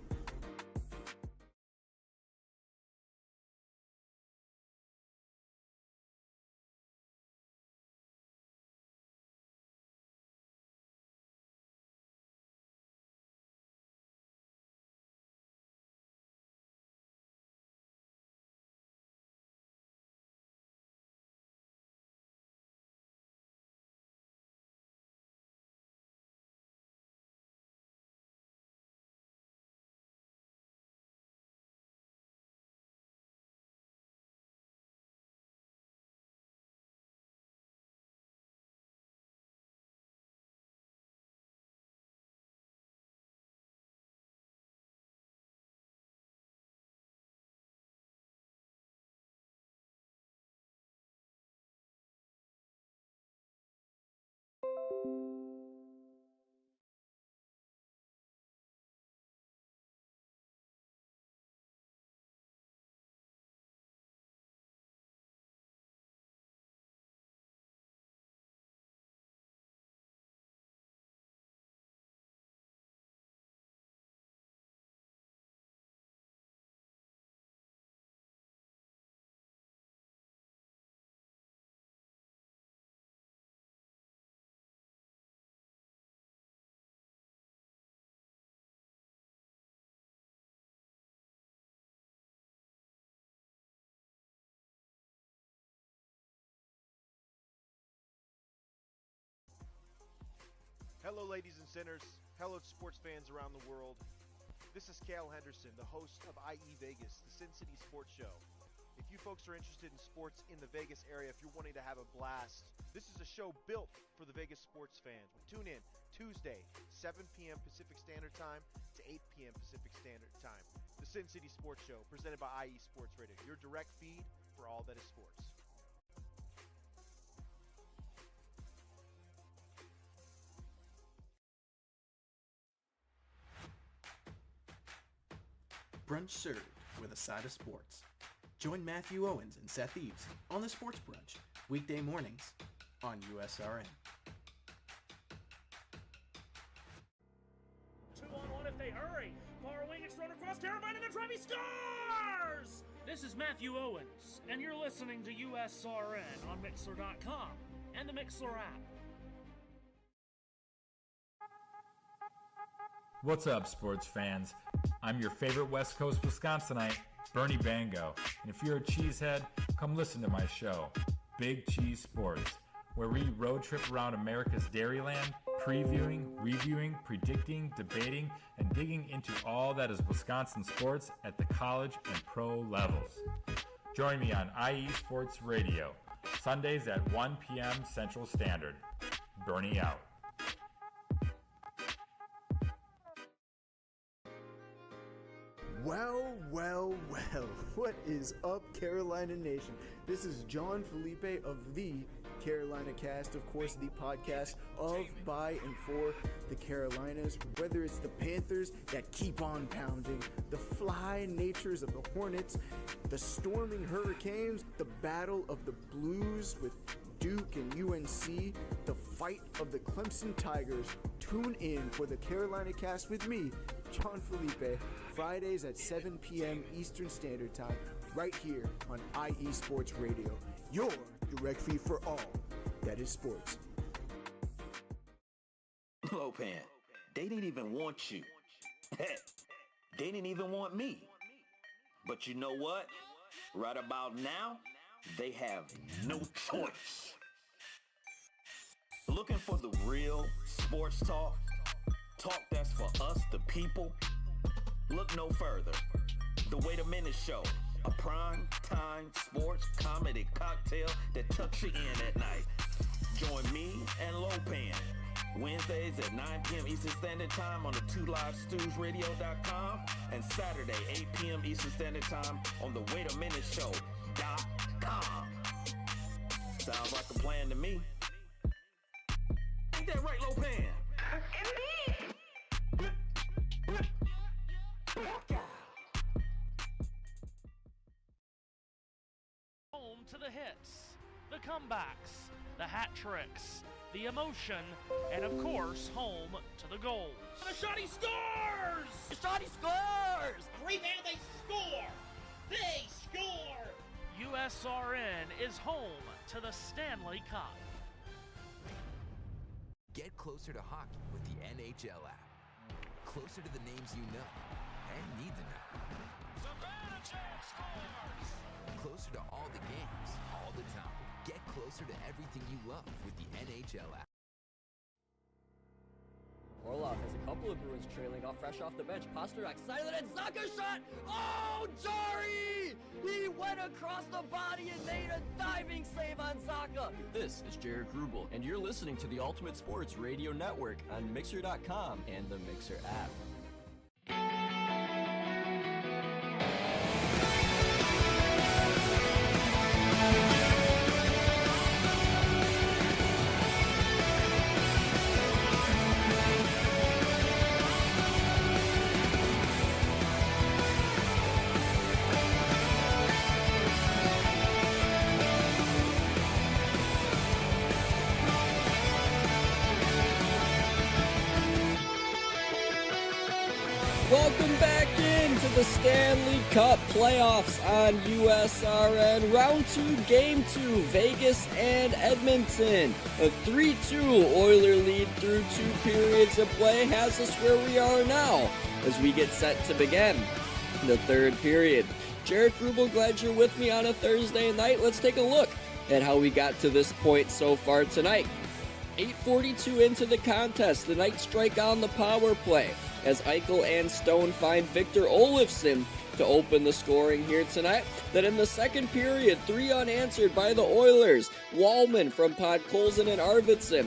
Hello, ladies and sinners. Hello, sports fans around the world. This is Cal Henderson, the host of IE Vegas, the Sin City Sports Show. If you folks are interested in sports in the Vegas area, if you're wanting to have a blast, this is a show built for the Vegas sports fans. Tune in Tuesday, 7 p.m. Pacific Standard Time to 8 p.m. Pacific Standard Time. The Sin City Sports Show, presented by IE Sports Radio, your direct feed for all that is sports. Brunch served with a side of sports. Join Matthew Owens and Seth Eves on the Sports Brunch, weekday mornings on USRN. 2-on-1 if they hurry. Far wing, it's thrown across Carolina, and the Trevi scores! This is Matthew Owens, and you're listening to USRN on Mixler.com and the Mixler app. What's up, sports fans? I'm your favorite West Coast Wisconsinite, Bernie Bango. And if you're a cheesehead, come listen to my show, Big Cheese Sports, where we road trip around America's Dairyland, previewing, reviewing, predicting, debating, and digging into all that is Wisconsin sports at the college and pro levels. Join me on IE Sports Radio, Sundays at 1 p.m. Central Standard. Bernie out. Well, what is up, Carolina Nation? This is John Felipe of the Carolina Cast, of course, the podcast of, by, and for the Carolinas. Whether it's the Panthers that keep on pounding, the fly natures of the Hornets, the storming Hurricanes, the battle of the Blues with Duke and UNC, the fight of the Clemson Tigers. Tune in for the Carolina Cast with me, John Felipe, Fridays at 7 p.m. Eastern Standard Time, right here on IE Sports Radio, your direct feed for all that is sports. Lopan, they didn't even want you. Heck, they didn't even want me. But you know what? Right about now, they have no choice. Looking for the real sports talk? Talk that's for us, the people? Look no further. The Wait a Minute Show, a prime time sports comedy cocktail that tucks you in at night. Join me and Lopan Wednesdays at 9 p.m. Eastern Standard Time on the 2livestewsradio.com and Saturday 8 p.m. Eastern Standard Time on the Wait a Minute Show.com. Sounds like a plan to me. Ain't that right, Lopan? Home to the hits, the comebacks, the hat tricks, the emotion, and of course, home to the goals. The Shotty scores! The Shotty scores! Rebound, they score! They score! USRN is home to the Stanley Cup. Get closer to hockey with the NHL app. Closer to the names you know and need to know. Closer to all the games, all the time. Get closer to everything you love with the NHL app. Orlov has a couple of Bruins trailing off fresh off the bench. Pasternak silent and Zaka shot! Oh, Jari! He went across the body and made a diving save on Zaka. This is Jaric Rubel, and you're listening to the Ultimate Sports Radio Network on Mixer.com and the Mixer app. Welcome back into the Stanley Cup Playoffs on USRN. Round 2, Game 2, Vegas and Edmonton. A 3-2 Oiler lead through 2 periods of play has us where we are now as we get set to begin the third period. Jaric Rubel, glad you're with me on a Thursday night. Let's take a look at how we got to this point so far tonight. 8:42 into the contest, the Knights strike on the power play as Eichel and Stone find Victor Olofsson to open the scoring here tonight. Then in the second period, 3 unanswered by the Oilers. Wallman from Podkolzin and Arvidsson.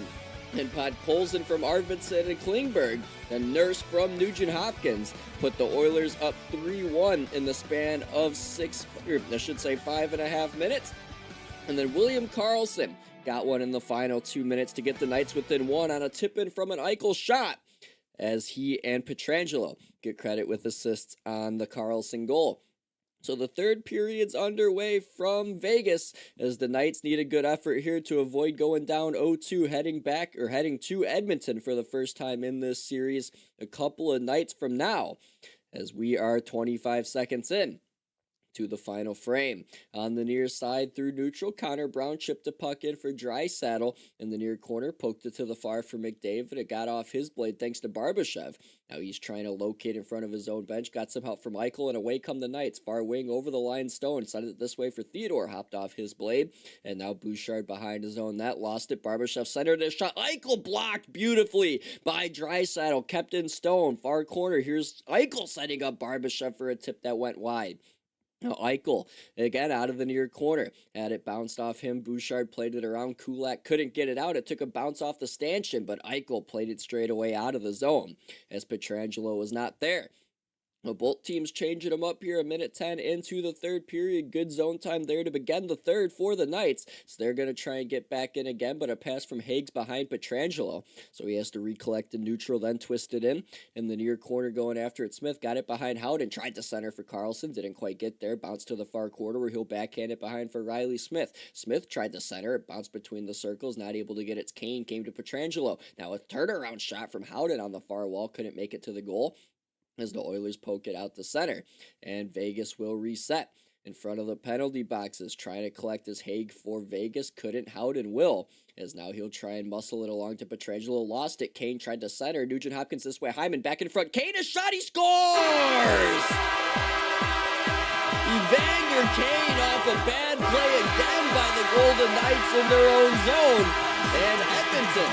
And Podkolzin from Arvidsson and Klingberg. And Nurse from Nugent-Hopkins put the Oilers up 3-1 in the span of 5.5 minutes. And then William Karlsson got one in the final 2 minutes to get the Knights within 1 on a tip-in from an Eichel shot, as he and Pietrangelo get credit with assists on the Karlsson goal. So the third period's underway from Vegas as the Knights need a good effort here to avoid going down 0-2, heading to Edmonton for the first time in this series a couple of nights from now, as we are 25 seconds in to the final frame. On the near side through neutral, Connor Brown chipped a puck in for Draisaitl in the near corner, poked it to the far for McDavid. It got off his blade thanks to Barbashev. Now he's trying to locate in front of his own bench, got some help from Eichel, and away come the Knights. Far wing over the line, Stone sent it this way for Theodore, hopped off his blade, and now Bouchard behind his own net, lost it. Barbashev centered his shot. Eichel blocked beautifully by Draisaitl, kept in Stone, far corner. Here's Eichel setting up Barbashev for a tip that went wide. Now Eichel, again, out of the near corner. Had it bounced off him. Bouchard played it around. Kulak couldn't get it out. It took a bounce off the stanchion, but Eichel played it straight away out of the zone as Pietrangelo was not there. Well, both teams changing them up here a minute 10 into the third period. Good zone time there to begin the third for the Knights. So they're going to try and get back in again, but a pass from Higgs behind Pietrangelo. So he has to recollect the neutral, then twist it in the near corner going after it. Smith got it behind Howden, tried to center for Carlson, didn't quite get there. Bounced to the far quarter where he'll backhand it behind for Riley Smith. Smith tried to center, it bounced between the circles, not able to get its cane, came to Pietrangelo. Now a turnaround shot from Howden on the far wall, couldn't make it to the goal, as the Oilers poke it out the center, and Vegas will reset in front of the penalty boxes, trying to collect his Haig for Vegas, couldn't. Howden will, as now he'll try and muscle it along to Pietrangelo, lost it, Kane tried to center, Nugent Hopkins this way, Hyman back in front, Kane, a shot, he scores! Evander Kane off a bad play again by the Golden Knights in their own zone, and Edmonton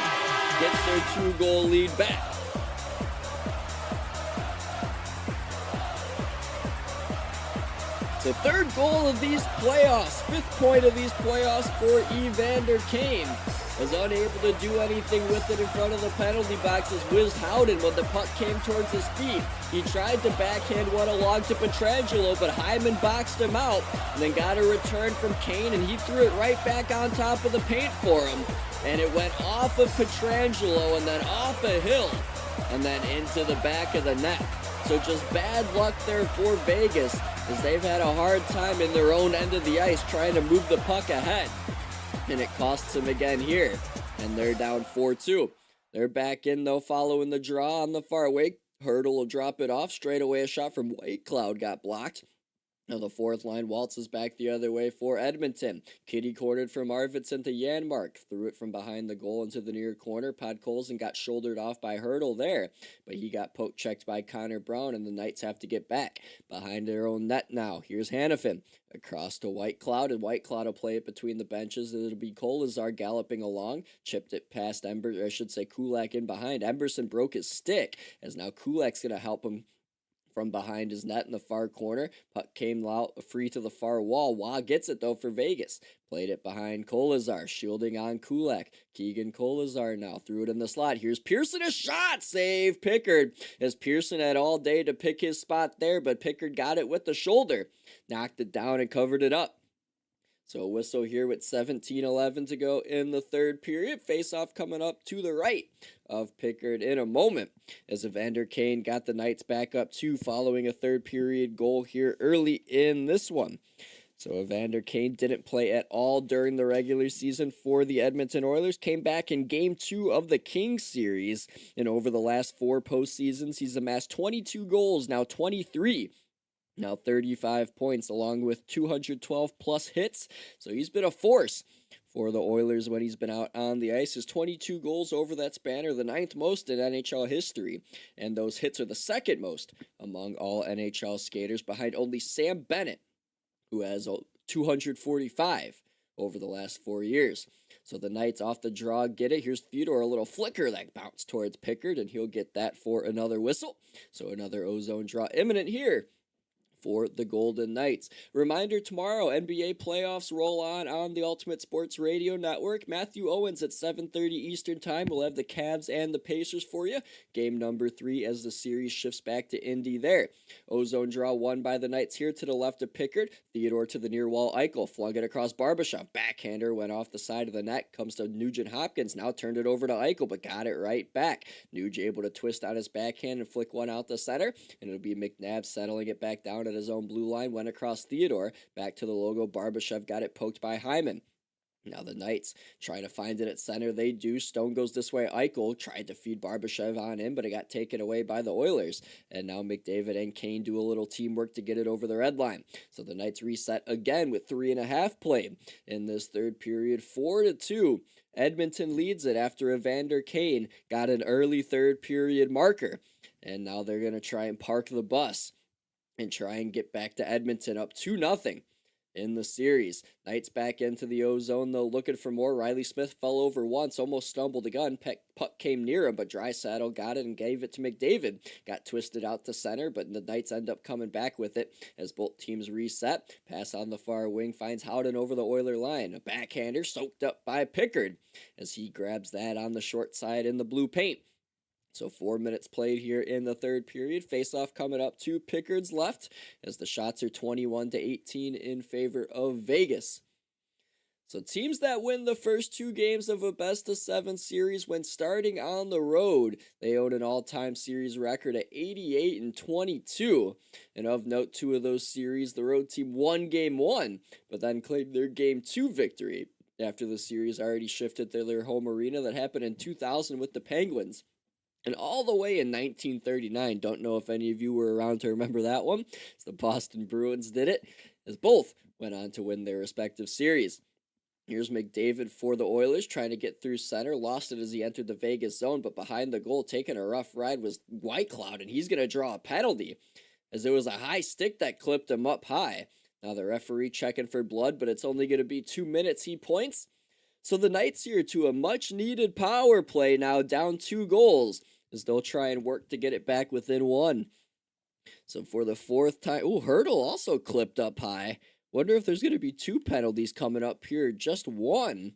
gets their 2-goal lead back. The third goal of these playoffs, 5th point of these playoffs for Evander Kane. Was unable to do anything with it in front of the penalty box as whizzed Howden when the puck came towards his feet. He tried to backhand one along to Pietrangelo, but Hyman boxed him out and then got a return from Kane, and he threw it right back on top of the paint for him. And it went off of Pietrangelo and then off a hill and then into the back of the net. So just bad luck there for Vegas, as they've had a hard time in their own end of the ice trying to move the puck ahead. And it costs them again here, and they're down 4-2. They're back in, though, following the draw on the far wing. Hurdle will drop it off. Straight away, a shot from White Cloud got blocked. Now the fourth line waltzes back the other way for Edmonton. Kitty cornered from Arvidsson to Janmark. Threw it from behind the goal into the near corner. Podkolzin got shouldered off by Hurdle there, but he got poke checked by Connor Brown, and the Knights have to get back behind their own net now. Here's Hannafin across to White Cloud, and White Cloud will play it between the benches. It'll be Kolazar galloping along. Chipped it past Kulak in behind. Emberson broke his stick, as now Kulak's going to help him from behind his net in the far corner. Puck came out free to the far wall. Wah gets it, though, for Vegas. Played it behind Kolazar, shielding on Kulak. Keegan Kolazar now threw it in the slot. Here's Pearson, a shot! Save Pickard, as Pearson had all day to pick his spot there, but Pickard got it with the shoulder. Knocked it down and covered it up. So a whistle here with 17:11 to go in the third period. Face-off coming up to the right of Pickard in a moment, as Evander Kane got the Knights back up 2 following a third period goal here early in this one. So Evander Kane didn't play at all during the regular season for the Edmonton Oilers. Came back in Game 2 of the Kings series, and over the last 4 postseasons, he's amassed 22 goals, now 23. Now 35 points, along with 212 plus hits. So he's been a force for the Oilers when he's been out on the ice. His 22 goals over that span are the 9th most in NHL history, and those hits are the 2nd most among all NHL skaters, behind only Sam Bennett, who has 245 over the last 4 years. So the Knights off the draw get it. Here's Theodore, a little flicker that bounced towards Pickard, and he'll get that for another whistle. So another ozone draw imminent here for the Golden Knights. Reminder, tomorrow, NBA playoffs roll on the Ultimate Sports Radio Network. Matthew Owens at 7:30 Eastern Time will have the Cavs and the Pacers for you. Game number 3 as the series shifts back to Indy there. Ozone draw won by the Knights here to the left of Pickard. Theodore to the near wall. Eichel flung it across Barbashev. Backhander went off the side of the net. Comes to Nugent Hopkins. Now turned it over to Eichel, but got it right back. Nuge able to twist on his backhand and flick one out the center. And it'll be McNabb settling it back down at his own blue line. Went across Theodore. Back to the logo. Barbashev got it poked by Hyman. Now the Knights trying to find it at center. They do. Stone goes this way. Eichel tried to feed Barbashev on in, but it got taken away by the Oilers. And now McDavid and Kane do a little teamwork to get it over the red line. So the Knights reset again with 3.5 played in this third period. 4-2. Edmonton leads it after Evander Kane got an early third period marker. And now they're going to try and park the bus and try and get back to Edmonton up 2-0 in the series. Knights back into the O-zone, though, looking for more. Riley Smith fell over once, almost stumbled a gun. Puck came near him, but Draisaitl got it and gave it to McDavid. Got twisted out to center, but the Knights end up coming back with it as both teams reset. Pass on the far wing finds Howden over the Oiler line. A backhander soaked up by Pickard as he grabs that on the short side in the blue paint. So 4 minutes played here in the third period. Face-off coming up to Pickard's left as the shots are 21-18 in favor of Vegas. So teams that win the first 2 games of a best-of-7 series when starting on the road, they own an all-time series record at 88-22. And of note, 2 of those series, the road team won Game 1, but then claimed their Game 2 victory after the series already shifted to their home arena. That happened in 2000 with the Penguins. And all the way in 1939, don't know if any of you were around to remember that one, as the Boston Bruins did it, as both went on to win their respective series. Here's McDavid for the Oilers, trying to get through center. Lost it as he entered the Vegas zone, but behind the goal, taking a rough ride was Whitecloud, and he's going to draw a penalty, as it was a high stick that clipped him up high. Now the referee checking for blood, but it's only going to be 2 minutes, he points. So the Knights here to a much-needed power play now, down 2 goals, as they'll try and work to get it back within 1. So for the 4th time, Hurdle also clipped up high. Wonder if there's going to be 2 penalties coming up here, just 1,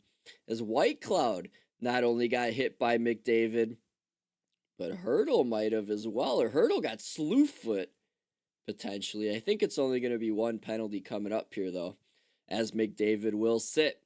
as Whitecloud not only got hit by McDavid, but Hurdle might have as well, or Hurdle got slew foot, potentially. I think it's only going to be 1 penalty coming up here, though, as McDavid will sit.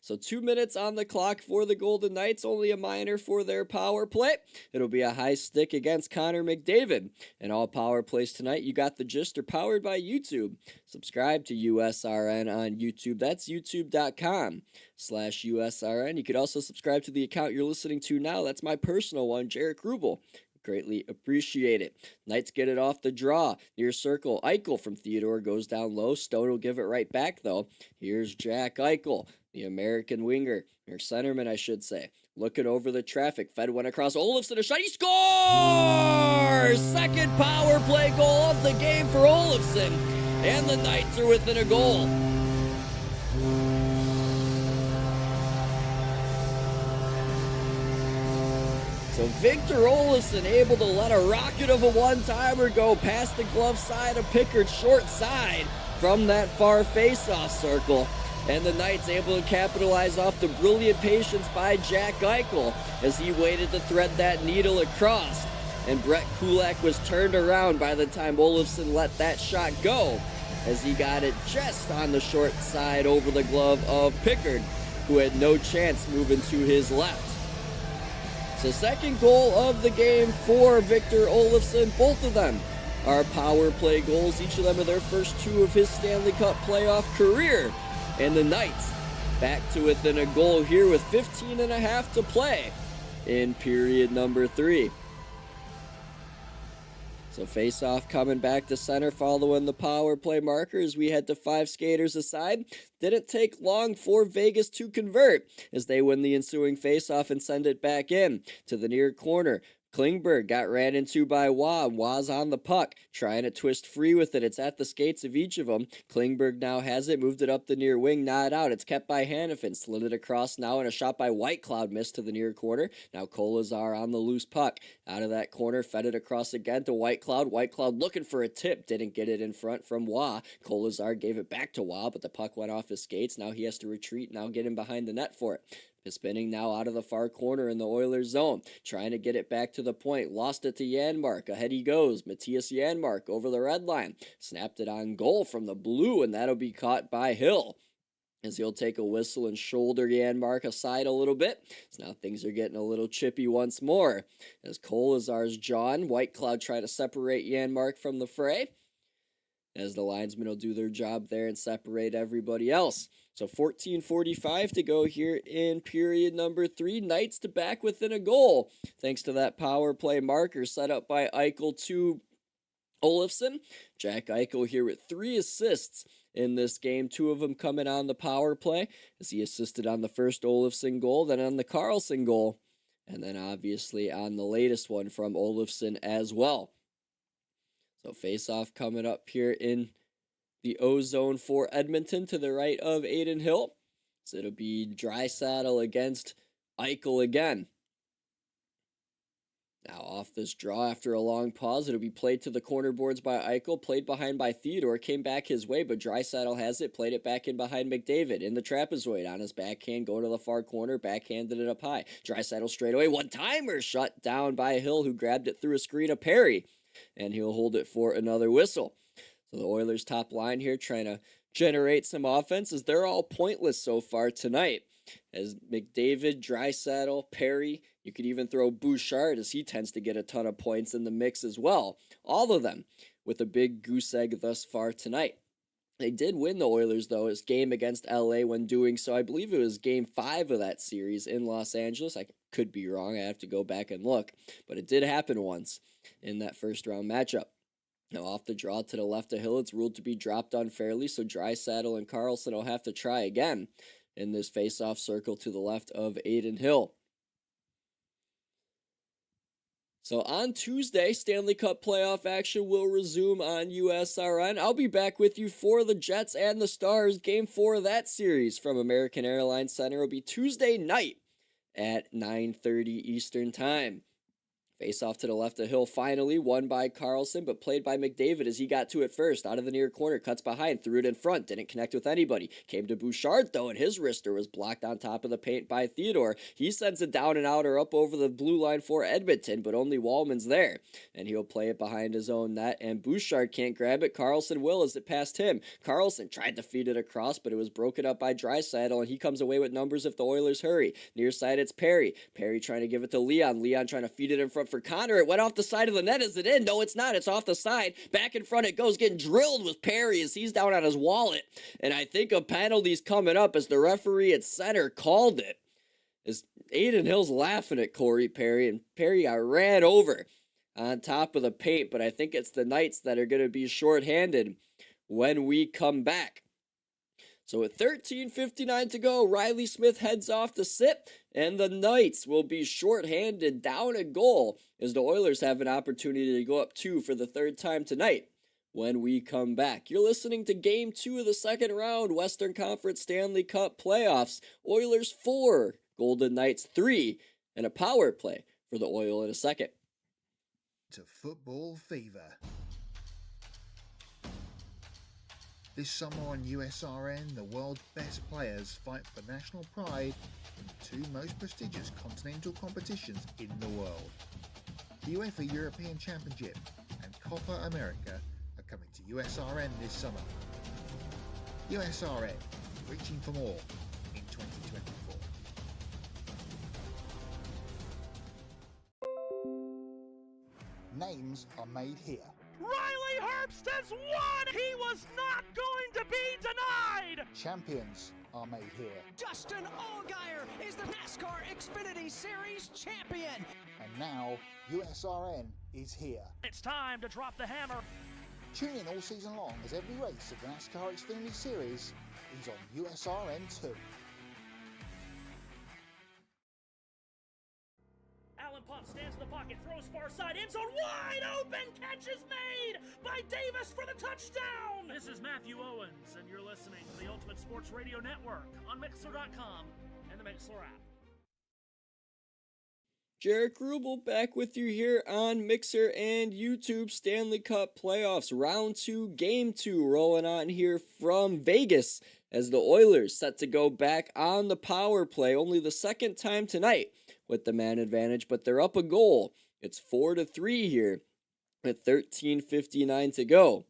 So 2 minutes on the clock for the Golden Knights, only a minor for their power play. It'll be a high stick against Connor McDavid. And all power plays tonight, you got the gist, are powered by YouTube. Subscribe to USRN on YouTube. That's youtube.com/USRN. You could also subscribe to the account you're listening to now. That's my personal one, Jaric Rubel. Greatly appreciate it. Knights get it off the draw. Near circle, Eichel from Theodore goes down low. Stone will give it right back, though. Here's Jack Eichel, the American winger, or centerman, I should say. Looking over the traffic. Fed one across. Olofsson, a shot. He scores! Second power play goal of the game for Olofsson. And the Knights are within a goal. So Victor Olofsson able to let a rocket of a one-timer go past the glove side of Pickard's short side from that far face-off circle. And the Knights able to capitalize off the brilliant patience by Jack Eichel as he waited to thread that needle across. And Brett Kulak was turned around by the time Olofsson let that shot go, as he got it just on the short side over the glove of Pickard, who had no chance moving to his left. So second goal of the game for Victor Olofsson. Both of them are power play goals. Each of them are their first 2 of his Stanley Cup playoff career. And the Knights back to within a goal here with 15.5 to play in period number 3. So face-off coming back to center following the power play marker as we head to 5 skaters aside. Didn't take long for Vegas to convert as they win the ensuing face-off and send it back in to the near corner. Klingberg got ran into by Waugh. Waugh's on the puck, trying to twist free with it. It's at the skates of each of them. Klingberg now has it, moved it up the near wing, not out. It's kept by Hanifin, slid it across now, and a shot by Whitecloud missed to the near corner. Now Kolazar on the loose puck. Out of that corner, fed it across again to Whitecloud. Whitecloud looking for a tip, didn't get it in front from Waugh. Kolazar gave it back to Waugh, but the puck went off his skates. Now he has to retreat, now get him behind the net for it. Is spinning now out of the far corner in the Oilers zone, trying to get it back to the point. Lost it to Janmark. Ahead he goes. Matthias Janmark over the red line. Snapped it on goal from the blue, and that'll be caught by Hill, as he'll take a whistle and shoulder Janmark aside a little bit. So now things are getting a little chippy once more, as Kolazar's John Whitecloud try to separate Janmark from the fray, as the linesmen will do their job there and separate everybody else. So 14:45 to go here in period number 3. Knights to back within a goal, thanks to that power play marker set up by Eichel to Olofsson. Jack Eichel here with 3 assists in this game, 2 of them coming on the power play, as he assisted on the first Olofsson goal, then on the Karlsson goal, and then obviously on the latest one from Olofsson as well. So face-off coming up here in the O-zone for Edmonton to the right of Aiden Hill. So it'll be Draisaitl against Eichel again. Now off this draw after a long pause, it'll be played to the corner boards by Eichel, played behind by Theodore, came back his way, but Draisaitl has it, played it back in behind McDavid, in the trapezoid, on his backhand, going to the far corner, backhanded it up high. Draisaitl straight away, one-timer, shut down by Hill, who grabbed it through a screen of Perry, and he'll hold it for another whistle. So the Oilers' top line here trying to generate some offense, as they're all pointless so far tonight. As McDavid, Draisaitl, Perry, you could even throw Bouchard, as he tends to get a ton of points in the mix as well. All of them with a big goose egg thus far tonight. They did win the Oilers, though, his game against LA when doing so. I believe it was game 5 of that series in Los Angeles. I could be wrong. I have to go back and look. But it did happen once in that first round matchup. Now off the draw to the left of Hill, it's ruled to be dropped unfairly, so Draisaitl and Karlsson will have to try again in this face-off circle to the left of Adin Hill. So on Tuesday, Stanley Cup Playoff action will resume on USRN. I'll be back with you for the Jets and the Stars. Game 4 of that series from American Airlines Center will be Tuesday night at 9:30 Eastern Time. Face off to the left of Hill, finally won by Karlsson, but played by McDavid as he got to it first. Out of the near corner, cuts behind, threw it in front, didn't connect with anybody. Came to Bouchard, though, and his wrister was blocked on top of the paint by Theodore. He sends it down and out or up over the blue line for Edmonton, but only Wallman's there. And he'll play it behind his own net, and Bouchard can't grab it. Karlsson will as it passed him. Karlsson tried to feed it across, but it was broken up by Draisaitl, and he comes away with numbers if the Oilers hurry. Near side, it's Perry. Perry trying to give it to Leon. Leon trying to feed it in front for Connor. It went off the side of the net. Is it in? No, it's not. It's off the side. Back in front it goes. Getting drilled with Perry as he's down on his wallet. And I think a penalty's coming up as the referee at center called it. As Adin Hill's laughing at Corey Perry, and Perry got ran over on top of the paint. But I think it's the Knights that are going to be shorthanded when we come back. So with 13:59 to go, Riley Smith heads off to sit, and the Knights will be shorthanded down a goal as the Oilers have an opportunity to go up 2 for the third time tonight when we come back. You're listening to Game 2 of the second round, Western Conference Stanley Cup Playoffs. Oilers 4, Golden Knights 3, and a power play for the Oil in a second. To football fever. This summer on USRN, the world's best players fight for national pride in the 2 most prestigious continental competitions in the world. The UEFA European Championship and Copa America are coming to USRN this summer. USRN, reaching for more in 2024. Names are made here. Riley Herbst has won! He was not going to be denied! Champions are made here. Justin Allgaier is the NASCAR Xfinity Series champion! And now, USRN is here. It's time to drop the hammer. Tune in all season long as every race of the NASCAR Xfinity Series is on USRN 2. Allen Pump stands in the pocket, throws far side, end zone, wide open, catch is made by Davis for the touchdown! This is Matthew Owens, and you're listening to the Ultimate Sports Radio Network on Mixler.com and the Mixler app. Jaric Rubel back with you here on Mixer and YouTube. Stanley Cup Playoffs, Round 2, Game 2, rolling on here from Vegas as the Oilers set to go back on the power play, only the second time tonight with the man advantage, but they're up a goal. It's 4-3 here with 13:59 to go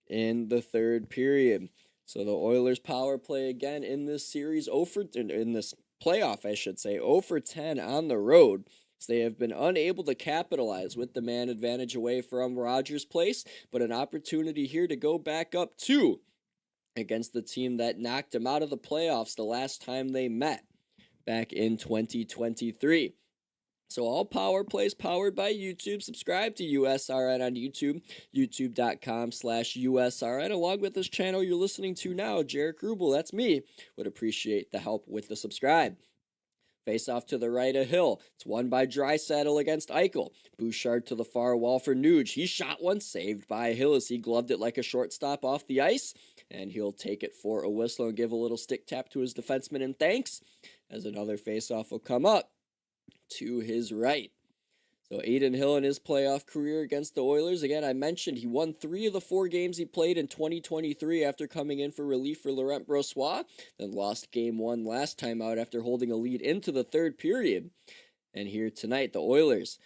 in the third period. So the Oilers power play again in this series, in this playoff, I should say, 0 for 10 on the road. So they have been unable to capitalize with the man advantage away from Rogers Place, but an opportunity here to go back up 2 against the team that knocked them out of the playoffs the last time they met back in 2023. So all power plays powered by YouTube. Subscribe to USRN on YouTube, youtube.com/USRN. Along with this channel you're listening to now, Jaric Rubel, that's me, would appreciate the help with the subscribe. Face off to the right of Hill. It's won by Draisaitl against Eichel. Bouchard to the far wall for Nuge. He shot one, saved by Hill as he gloved it like a shortstop off the ice. And he'll take it for a whistle and give a little stick tap to his defenseman in thanks as another face-off will come up to his right. So Aiden Hill in his playoff career against the Oilers, again, I mentioned he won 3 of the 4 games he played in 2023 after coming in for relief for Laurent Brossoit, then lost game 1 last time out after holding a lead into the third period. And here tonight, the Oilers,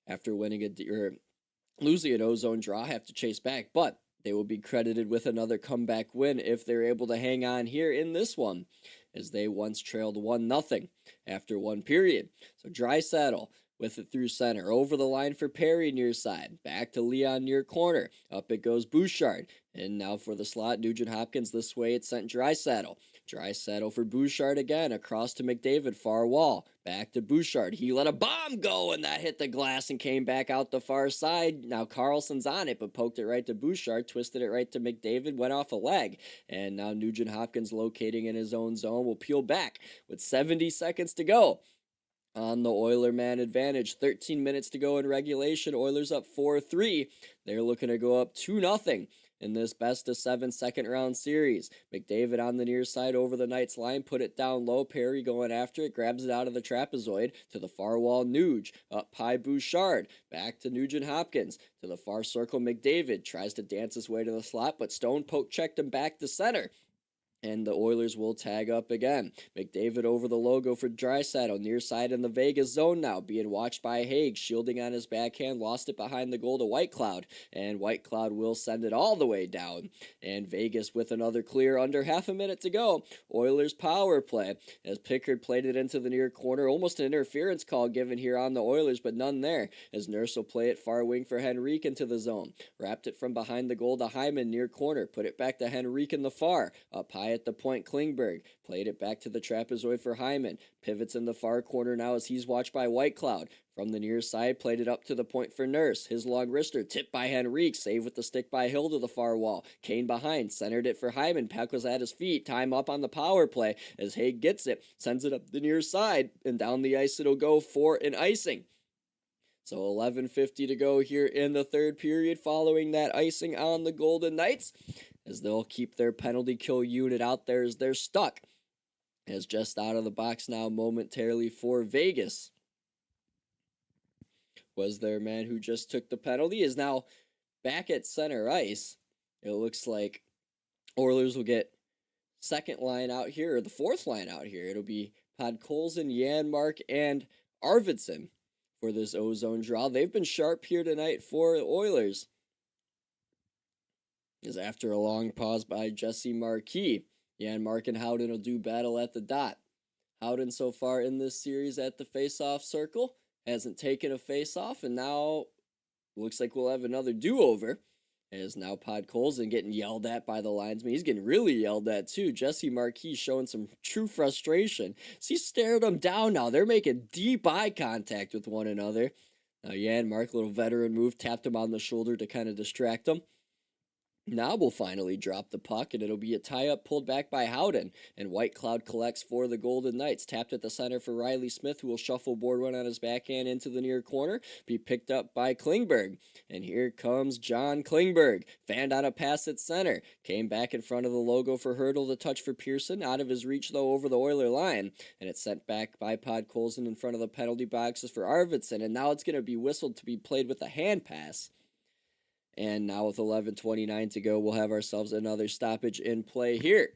after losing an ozone draw, have to chase back, but they will be credited with another comeback win if they're able to hang on here in this one, as they once trailed 1-0 after 1 period. So Draisaitl with it through center, over the line for Perry near side, back to Leon near corner, up it goes Bouchard, and now for the slot, Nugent Hopkins this way, it sent Draisaitl. Draisaitl for Bouchard again, across to McDavid, far wall, back to Bouchard, he let a bomb go, and that hit the glass and came back out the far side. Now Carlson's on it, but poked it right to Bouchard, twisted it right to McDavid, went off a leg, and now Nugent Hopkins, locating in his own zone, will peel back with 70 seconds to go. On the Oiler man advantage, 13 minutes to go in regulation. Oilers up 4-3. They're looking to go up 2-0 in this best-of-7 second-round series. McDavid on the near side over the Knights line, put it down low. Perry going after it, grabs it out of the trapezoid to the far wall. Nuge up high. Bouchard back to Nugent Hopkins to the far circle. McDavid tries to dance his way to the slot, but Stone poke checked him back to center. And the Oilers will tag up again. McDavid over the logo for Draisaitl, near side in the Vegas zone now, being watched by Haig, shielding on his backhand, lost it behind the goal to Whitecloud, and Whitecloud will send it all the way down. And Vegas with another clear, under half a minute to go. Oilers power play, as Pickard played it into the near corner, almost an interference call given here on the Oilers, but none there, as Nurse will play it far wing for Henrique into the zone. Wrapped it from behind the goal to Hyman near corner, put it back to Henrique in the far, up high at the point. Klingberg played it back to the trapezoid for Hyman, pivots in the far corner now as he's watched by Whitecloud. From the near side, played it up to the point for Nurse, his long wrister tipped by Henrique, save with the stick by Hill to the far wall. Kane behind, centered it for Hyman, Peck was at his feet, time up on the power play as Haig gets it, sends it up the near side, and down the ice it'll go for an icing. So 11:50 to go here in the third period following that icing on the Golden Knights, as they'll keep their penalty kill unit out there as they're stuck. As just out of the box now momentarily for Vegas was their man who just took the penalty, is now back at center ice. It looks like Oilers will get second line out here, or the fourth line out here. It'll be Podkolzin, Janmark, and Arvidsson for this ozone draw. They've been sharp here tonight for the Oilers, is after a long pause by Jesse Marquis, Janmark and Howden will do battle at the dot. Howden so far in this series at the face-off circle hasn't taken a face-off, and now looks like we'll have another do-over, as now Podkolzin getting yelled at by the linesman. He's getting really yelled at too. Jesse Marquis showing some true frustration. So he stared him down now. They're making deep eye contact with one another. Now Janmark, little veteran move, tapped him on the shoulder to kind of distract him. Now we'll finally drop the puck, and it'll be a tie-up pulled back by Howden, and Whitecloud collects for the Golden Knights. Tapped at the center for Riley Smith, who will shuffleboard one on his backhand into the near corner, be picked up by Klingberg. And here comes John Klingberg, fanned on a pass at center, came back in front of the logo for Hurdle to touch for Pearson, out of his reach though over the Oiler line, and it's sent back by Podkolzin in front of the penalty boxes for Arvidsson, and now it's going to be whistled to be played with a hand pass. And now with 11:29 to go, we'll have ourselves another stoppage in play here.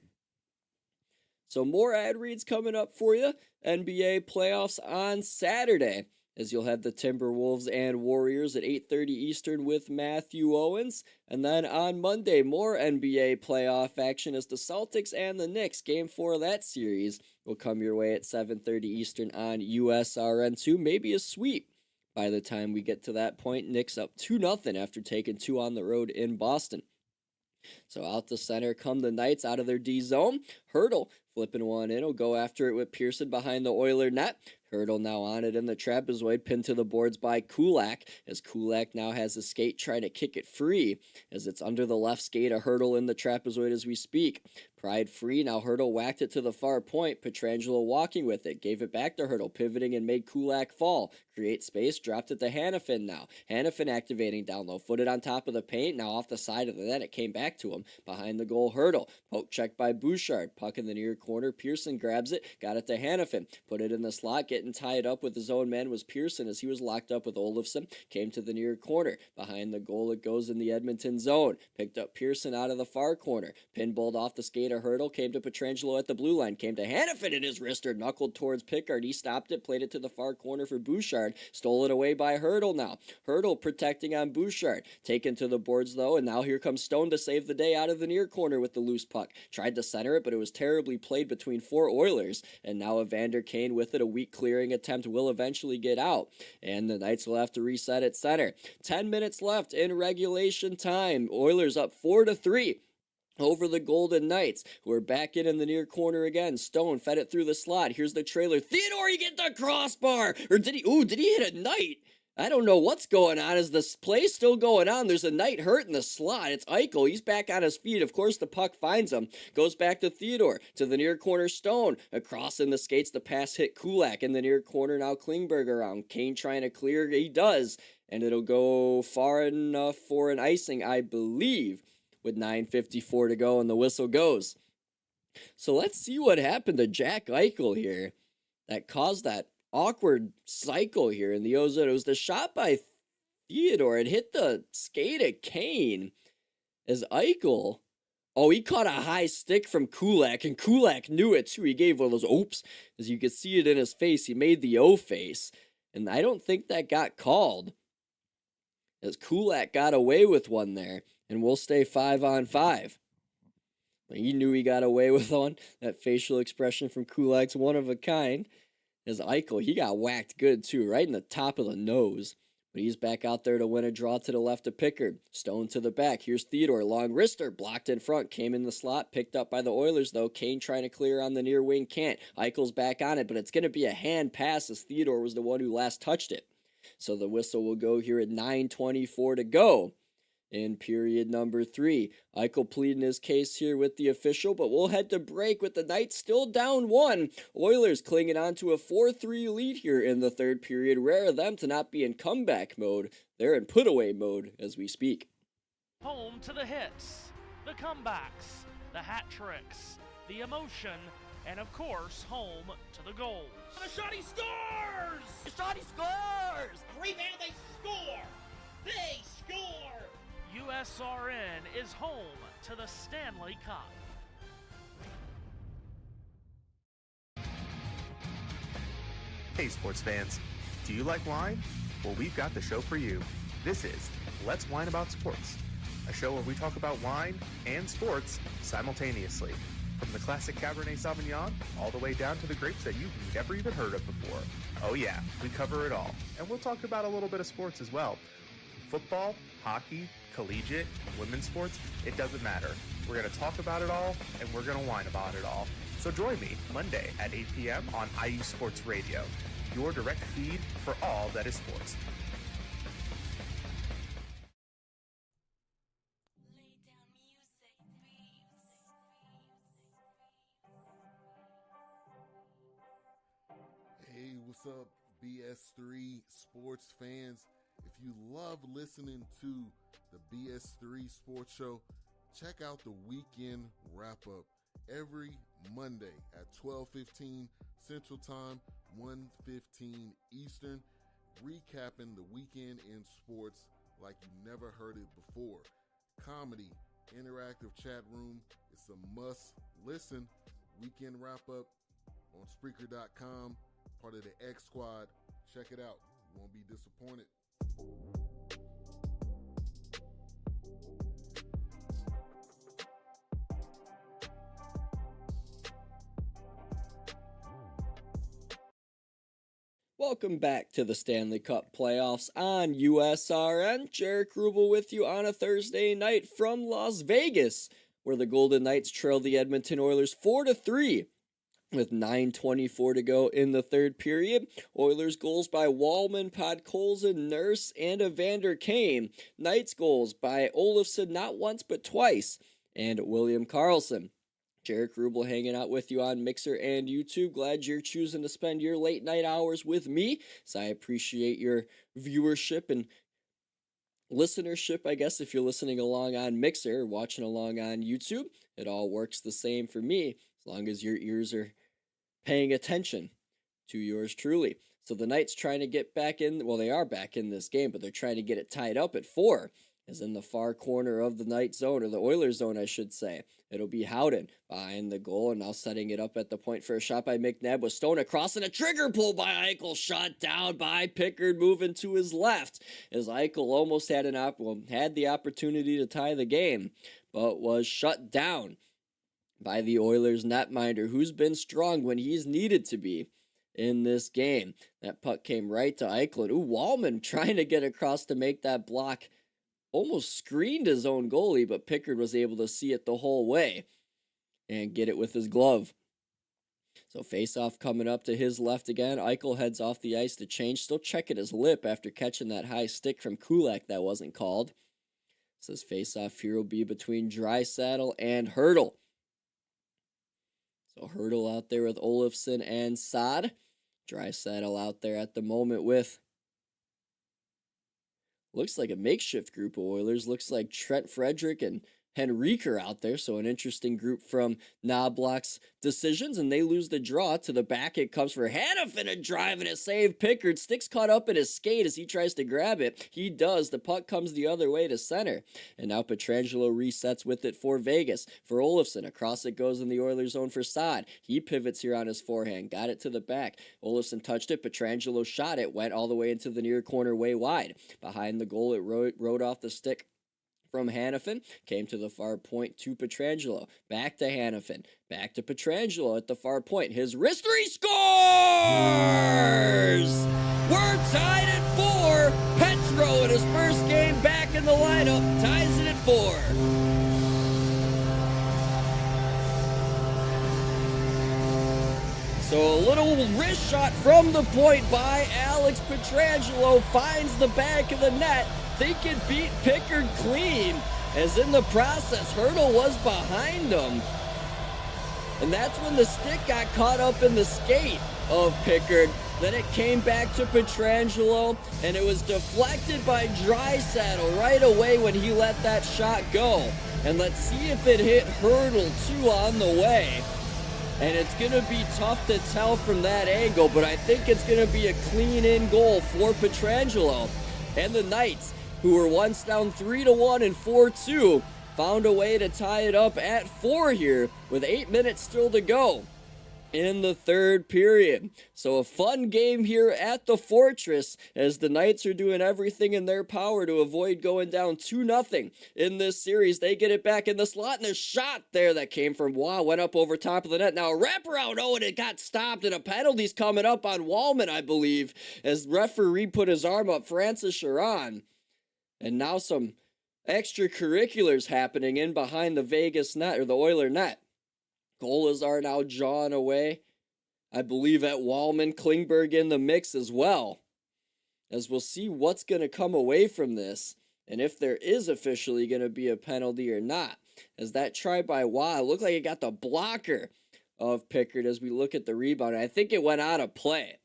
So more ad reads coming up for you. NBA playoffs on Saturday, as you'll have the Timberwolves and Warriors at 8:30 Eastern with Matthew Owens. And then on Monday, more NBA playoff action as the Celtics and the Knicks, Game 4 of that series, will come your way at 7:30 Eastern on USRN2. Maybe a sweep. By the time we get to that point, Knicks up 2-0 after taking 2 on the road in Boston. So out the center come the Knights out of their D zone. Hurdle flipping one in. Will go after it with Pearson behind the Oiler net. Hurdle now on it in the trapezoid, pinned to the boards by Kulak, as Kulak now has a skate trying to kick it free, as it's under the left skate, a Hurdle in the trapezoid as we speak. Pride free, now Hurdle whacked it to the far point, Pietrangelo walking with it, gave it back to Hurdle, pivoting and made Kulak fall, create space, dropped it to Hannafin now. Hannafin activating down low, footed on top of the paint, now off the side of the net, it came back to him, behind the goal Hurdle, poke check by Bouchard, puck in the near corner. Pearson grabs it, got it to Hannafin, put it in the slot, getting tied up with his own man was Pearson as he was locked up with Olofsson, came to the near corner. Behind the goal it goes in the Edmonton zone. Picked up Pearson out of the far corner. Pinballed off the skate of Hurdle, came to Petrangelo at the blue line, came to Hannafin and his wrister, knuckled towards Pickard. He stopped it, played it to the far corner for Bouchard, stole it away by Hurdle now. Hurdle protecting on Bouchard, taken to the boards though, and now here comes Stone to save the day out of the near corner with the loose puck. Tried to center it, but it was terribly played between 4 Oilers, and now Evander Kane with it. A weak clearing attempt will eventually get out, and the Knights will have to reset at center. 10 minutes left in regulation time. Oilers up 4-3 over the Golden Knights, who are back in the near corner again. Stone fed it through the slot. Here's the trailer. Theodore, you get the crossbar! Or did he hit a Knight? I don't know what's going on. Is this play still going on? There's a Knight hurt in the slot. It's Eichel. He's back on his feet. Of course, the puck finds him. Goes back to Theodore. To the near corner, Stone. Across in the skates, the pass hit Kulak in the near corner. Now Klingberg around. Kane trying to clear. He does. And it'll go far enough for an icing, I believe, with 9:54 to go, and the whistle goes. So let's see what happened to Jack Eichel here that caused that awkward cycle here in the ozone. It was the shot by Theodore. It hit the skate of Kane as Eichel. Oh, he caught a high stick from Kulak, and Kulak knew it too. He gave one of those oops. As you could see it in his face, he made the O face. And I don't think that got called, as Kulak got away with one there. And we'll stay 5-on-5. He knew he got away with one. That facial expression from Kulak's one of a kind. As Eichel, he got whacked good too, right in the top of the nose. But he's back out there to win a draw to the left of Pickard. Stone to the back. Here's Theodore. Long wrister. Blocked in front. Came in the slot. Picked up by the Oilers, though. Kane trying to clear on the near wing. Can't. Eichel's back on it, but it's going to be a hand pass as Theodore was the one who last touched it. So the whistle will go here at 9:24 to go in period number 3. Eichel pleading his case here with the official, but we'll head to break with the Knights still down 1. Oilers clinging on to a 4-3 lead here in the third period. Rare of them to not be in comeback mode. They're in put-away mode as we speak. Home to the hits, the comebacks, the hat tricks, the emotion, and of course, home to the goals. The shot, he scores! The shot, he scores! Rebound, they score! They score! USRN is home to the Stanley Cup. Hey sports fans, do you like wine? Well, we've got the show for you. This is Let's Wine About Sports, a show where we talk about wine and sports simultaneously. From the classic Cabernet Sauvignon all the way down to the grapes that you've never even heard of before. Oh yeah, we cover it all. And we'll talk about a little bit of sports as well. Football, hockey, collegiate, women's sports, it doesn't matter. We're going to talk about it all, and we're going to whine about it all. So join me Monday at 8 p.m. on IE Sports Radio, your direct feed for all that is sports. Hey, what's up, BS3 sports fans? If you love listening to the BS3 Sports Show, check out the weekend wrap-up every Monday at 12:15 Central Time, 1:15 Eastern, recapping the weekend in sports like you never heard it before. Comedy, interactive chat room, it's a must-listen. Weekend wrap-up on Spreaker.com, part of the X Squad. Check it out. You won't be disappointed. Welcome back to the Stanley Cup Playoffs on USRN. Jaric Rubel with you on a Thursday night from Las Vegas, where the Golden Knights trail the Edmonton Oilers 4-3. With 9:24 to go in the third period. Oilers goals by Wallman, Podkolzin, Nurse, and Evander Kane. Knights goals by Olofsson not once but twice, and William Karlsson. Jaric Rubel hanging out with you on Mixer and YouTube. Glad you're choosing to spend your late night hours with me. So I appreciate your viewership and listenership, I guess, if you're listening along on Mixer or watching along on YouTube. It all works the same for me. as long as your ears are paying attention to yours truly. So the Knights trying to get back in, well, they are back in this game, but they're trying to get it tied up at 4, as in the far corner of the Knight zone, or the Oilers zone, I should say. It'll be Howden behind the goal, and now setting it up at the point for a shot by McNabb with Stone across, and a trigger pull by Eichel, shot down by Pickard, moving to his left, as Eichel almost had had the opportunity to tie the game, but was shut down by the Oilers netminder, who's been strong when he's needed to be in this game. That puck came right to Eichel. Ooh, Wallman trying to get across to make that block. Almost screened his own goalie, but Pickard was able to see it the whole way and get it with his glove. So face-off coming up to his left again. Eichel heads off the ice to change. Still checking his lip after catching that high stick from Kulak that wasn't called. Says face-off here will be between Draisaitl and Hurdle. So Hurdle out there with Olofsson and Saad. Draisaitl out there at the moment with, looks like a makeshift group of Oilers. Looks like Trent Frederick and Henrique are out there, so an interesting group from Knobloch's decisions, and they lose the draw. To the back it comes for Hanifin, a drive and a save. Pickard, sticks caught up in his skate as he tries to grab it. He does. The puck comes the other way to center, and now Pietrangelo resets with it for Vegas. For Olofsson, across it goes in the Oilers zone for Saad. He pivots here on his forehand, got it to the back. Olofsson touched it. Pietrangelo shot it, went all the way into the near corner way wide. Behind the goal, it rode off the stick from Hanifin, came to the far point to Pietrangelo, back to Hanifin, back to Pietrangelo at the far point. His wrister, he scores! We're tied at 4. Petro in his first game back in the lineup ties it at 4. So a little wrist shot from the point by Alex Pietrangelo finds the back of the net. Think it beat Pickard clean, as in the process, Hurdle was behind him. And that's when the stick got caught up in the skate of Pickard. Then it came back to Pietrangelo, and it was deflected by Draisaitl right away when he let that shot go. And let's see if it hit Hurdle too on the way. And it's going to be tough to tell from that angle, but I think it's going to be a clean-in goal for Pietrangelo. And the Knights, who were once down 3-1 and 4-2, found a way to tie it up at 4 here with 8 minutes still to go in the third period. So a fun game here at the Fortress, as the Knights are doing everything in their power to avoid going down 2-0 in this series. They get it back in the slot, and a shot there that came from Waugh went up over top of the net. Now a wraparound, and it got stopped, and a penalty's coming up on Wallman, I believe, as referee put his arm up, Francis Sharon. And now some extracurriculars happening in behind the Vegas net, or the Oiler net. Goals are now jawing away, I believe, at Wallman. Klingberg in the mix as well, as we'll see what's going to come away from this, and if there is officially going to be a penalty or not, as that try by Waugh looked like it got the blocker of Pickard as we look at the rebound. I think it went out of play,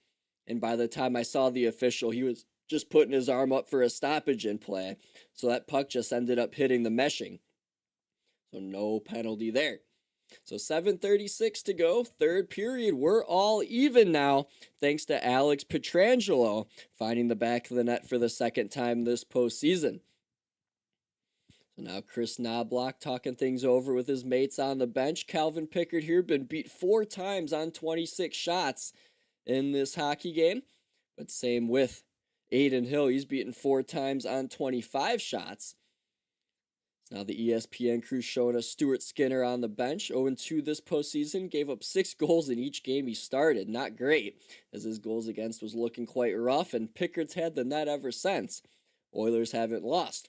and by the time I saw the official, he was just putting his arm up for a stoppage in play, so that puck just ended up hitting the meshing. So no penalty there. So 7:36 to go, third period. We're all even now, thanks to Alex Pietrangelo finding the back of the net for the second time this postseason. So now Chris Knobloch talking things over with his mates on the bench. Calvin Pickard here been beat 4 times on 26 shots in this hockey game, but same with Aiden Hill. He's beaten 4 times on 25 shots. Now the ESPN crew showing us Stuart Skinner on the bench. 0-2 this postseason. Gave up 6 goals in each game he started. Not great, as his goals against was looking quite rough, and Pickard's had the net ever since. Oilers haven't lost.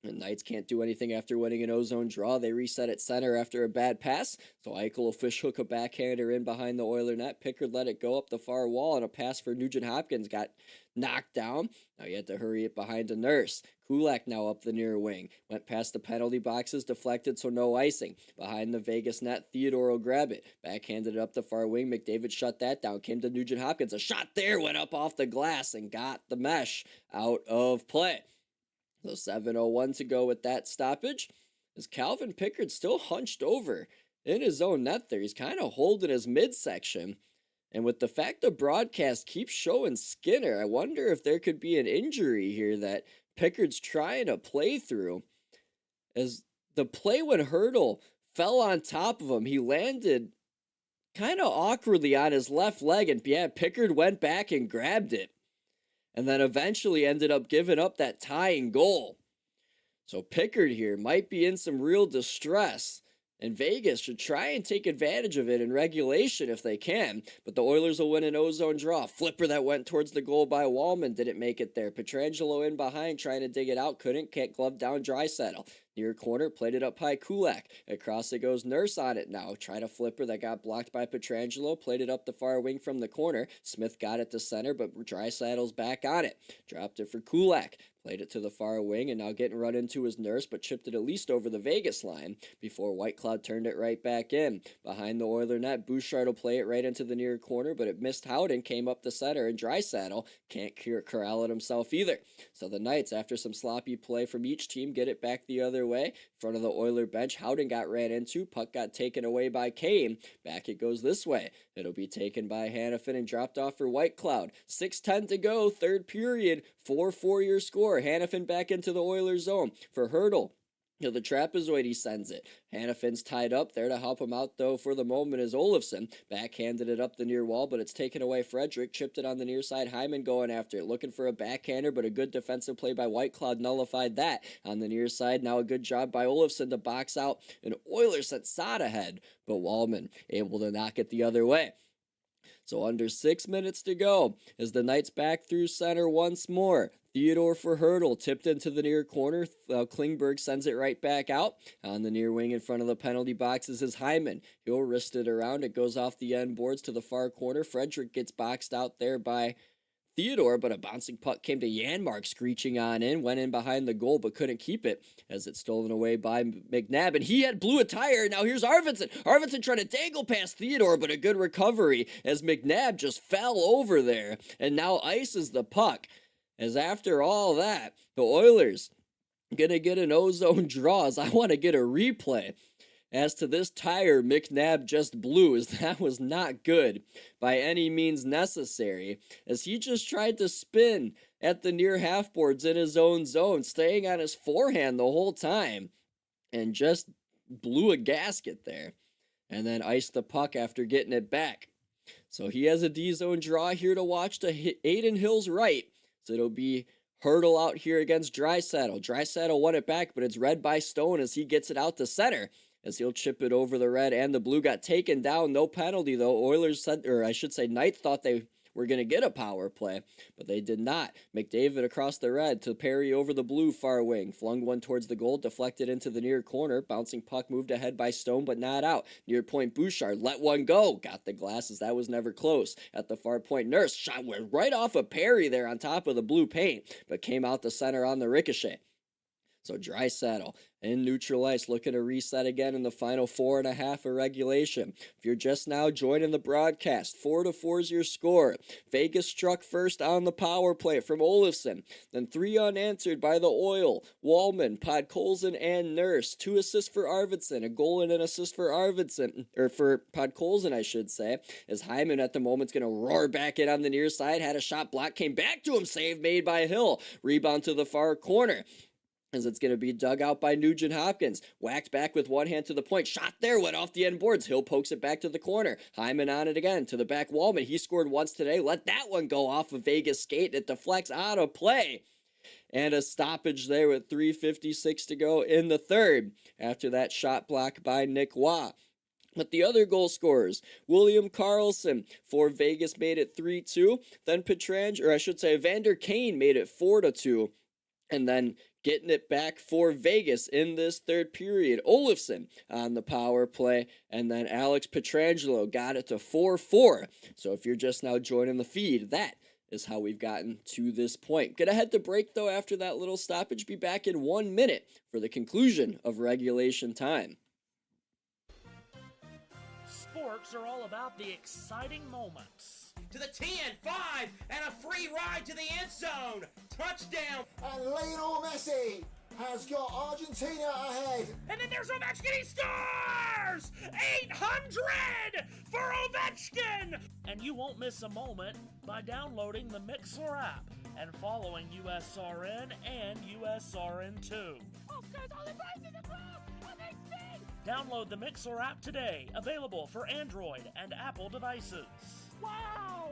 The Knights can't do anything after winning an ozone draw. They reset at center after a bad pass, so Eichel will fish hook a backhander in behind the Oiler net. Pickard let it go up the far wall, and a pass for Nugent Hopkins got knocked down. Now you had to hurry it behind a Nurse. Kulak now up the near wing. Went past the penalty boxes, deflected, so no icing. Behind the Vegas net, Theodore will grab it. Backhanded it up the far wing. McDavid shut that down. Came to Nugent Hopkins. A shot there, went up off the glass and got the mesh out of play. So 7:01 to go with that stoppage. As Calvin Pickard still hunched over in his own net there. He's kind of holding his midsection. And with the fact the broadcast keeps showing Skinner, I wonder if there could be an injury here that Pickard's trying to play through. As the play when Hertl fell on top of him, he landed kind of awkwardly on his left leg, and Pickard went back and grabbed it. And then eventually ended up giving up that tying goal. So Pickard here might be in some real distress. And Vegas should try and take advantage of it in regulation if they can. But the Oilers will win an O-zone draw. Flipper that went towards the goal by Wallman didn't make it there. Pietrangelo in behind trying to dig it out. Couldn't. Can't glove down Draisaitl. Near corner, played it up by Kulak. Across it goes Nurse on it now. Tried a flipper that got blocked by Pietrangelo. Played it up the far wing from the corner. Smith got it to center, but Draisaitl's back on it. Dropped it for Kulak. Played it to the far wing and now getting run into his Nurse, but chipped it at least over the Vegas line before Whitecloud turned it right back in. Behind the Oiler net, Bouchard will play it right into the near corner, but it missed Howden, came up the center, and Draisaitl can't corral it himself either. So the Knights, after some sloppy play from each team, get it back the other way. In front of the Oiler bench, Howden got ran into, puck got taken away by Kane. Back it goes this way. It'll be taken by Hannafin and dropped off for Whitecloud. 6:10 to go, third period, 4-4 your score. Hannafin back into the Oilers zone for Hertl. To the trapezoid, he sends it. Hannafin's tied up there to help him out, though, for the moment is Olofsson. Backhanded it up the near wall, but it's taken away Frederick. Chipped it on the near side. Hyman going after it. Looking for a backhander, but a good defensive play by Whitecloud nullified that. On the near side, now a good job by Olofsson to box out. And Oilers sent Saad ahead, but Wallman able to knock it the other way. So under 6 minutes to go as the Knights back through center once more. Theodore for Hertl, tipped into the near corner. Klingberg sends it right back out. On the near wing in front of the penalty boxes is Hyman. He'll wrist it around. It goes off the end boards to the far corner. Frederick gets boxed out there by Theodore, but a bouncing puck came to Janmark, screeching on in, went in behind the goal, but couldn't keep it as it's stolen away by McNabb, and he had blew a tire. Now here's Arvidsson. Arvidsson trying to dangle past Theodore, but a good recovery as McNabb just fell over there, and now ices the puck. As after all that, the Oilers gonna get an O-zone draw. As I want to get a replay as to this tire McNabb just blew, as that was not good by any means necessary, as he just tried to spin at the near half boards in his own zone, staying on his forehand the whole time, and just blew a gasket there, and then iced the puck after getting it back. So he has a D-zone draw here to watch to Aiden Hill's right, so it'll be Hertl out here against Draisaitl. Draisaitl won it back, but it's read by Stone as he gets it out to center, as he'll chip it over the red and the blue. Got taken down, no penalty though. Oilers said, or I should say Knights thought they were going to get a power play, but they did not. McDavid across the red to Perry over the blue far wing. Flung one towards the goal, deflected into the near corner. Bouncing puck moved ahead by Stone, but not out. Near point Bouchard let one go. Got the glasses, that was never close. At the far point, Nurse shot went right off of Perry there on top of the blue paint, but came out the center on the ricochet. So Draisaitl in neutral ice looking to reset again in the final 4.5 of regulation. If you're just now joining the broadcast, 4-4 is your score. Vegas struck first on the power play from Olofsson. Then 3 unanswered by the Oil, Wallman, Podkolzin, and Nurse. 2 assists for Arvidsson, a goal and an assist for Arvidsson, or for Podkolzin, I should say. As Hyman at the moment's going to roar back in on the near side. Had a shot blocked, came back to him. Save made by Hill. Rebound to the far corner, as it's going to be dug out by Nugent Hopkins. Whacked back with one hand to the point. Shot there, went off the end boards. Hill pokes it back to the corner. Hyman on it again. To the back, Wallman. He scored once today. Let that one go off of Vegas skate. It deflects out of play. And a stoppage there with 3:56 to go in the third after that shot block by Nick Waugh. But the other goal scorers, William Karlsson for Vegas made it 3-2. Then Vander Kane made it 4-2. And then getting it back for Vegas in this third period, Olofsson on the power play, and then Alex Pietrangelo got it to 4-4. So if you're just now joining the feed, that is how we've gotten to this point. Gonna head to break though after that little stoppage. Be back in 1 minute for the conclusion of regulation time. Sports are all about the exciting moments. To the 10, 5, and a free ride to the end zone. Touchdown. And Lionel Messi has got Argentina ahead. And then there's Ovechkin, he scores! Stars! 800 for Ovechkin! And you won't miss a moment by downloading the Mixer app and following USRN and USRN2. Download the Mixer app today, available for Android and Apple devices. Wow!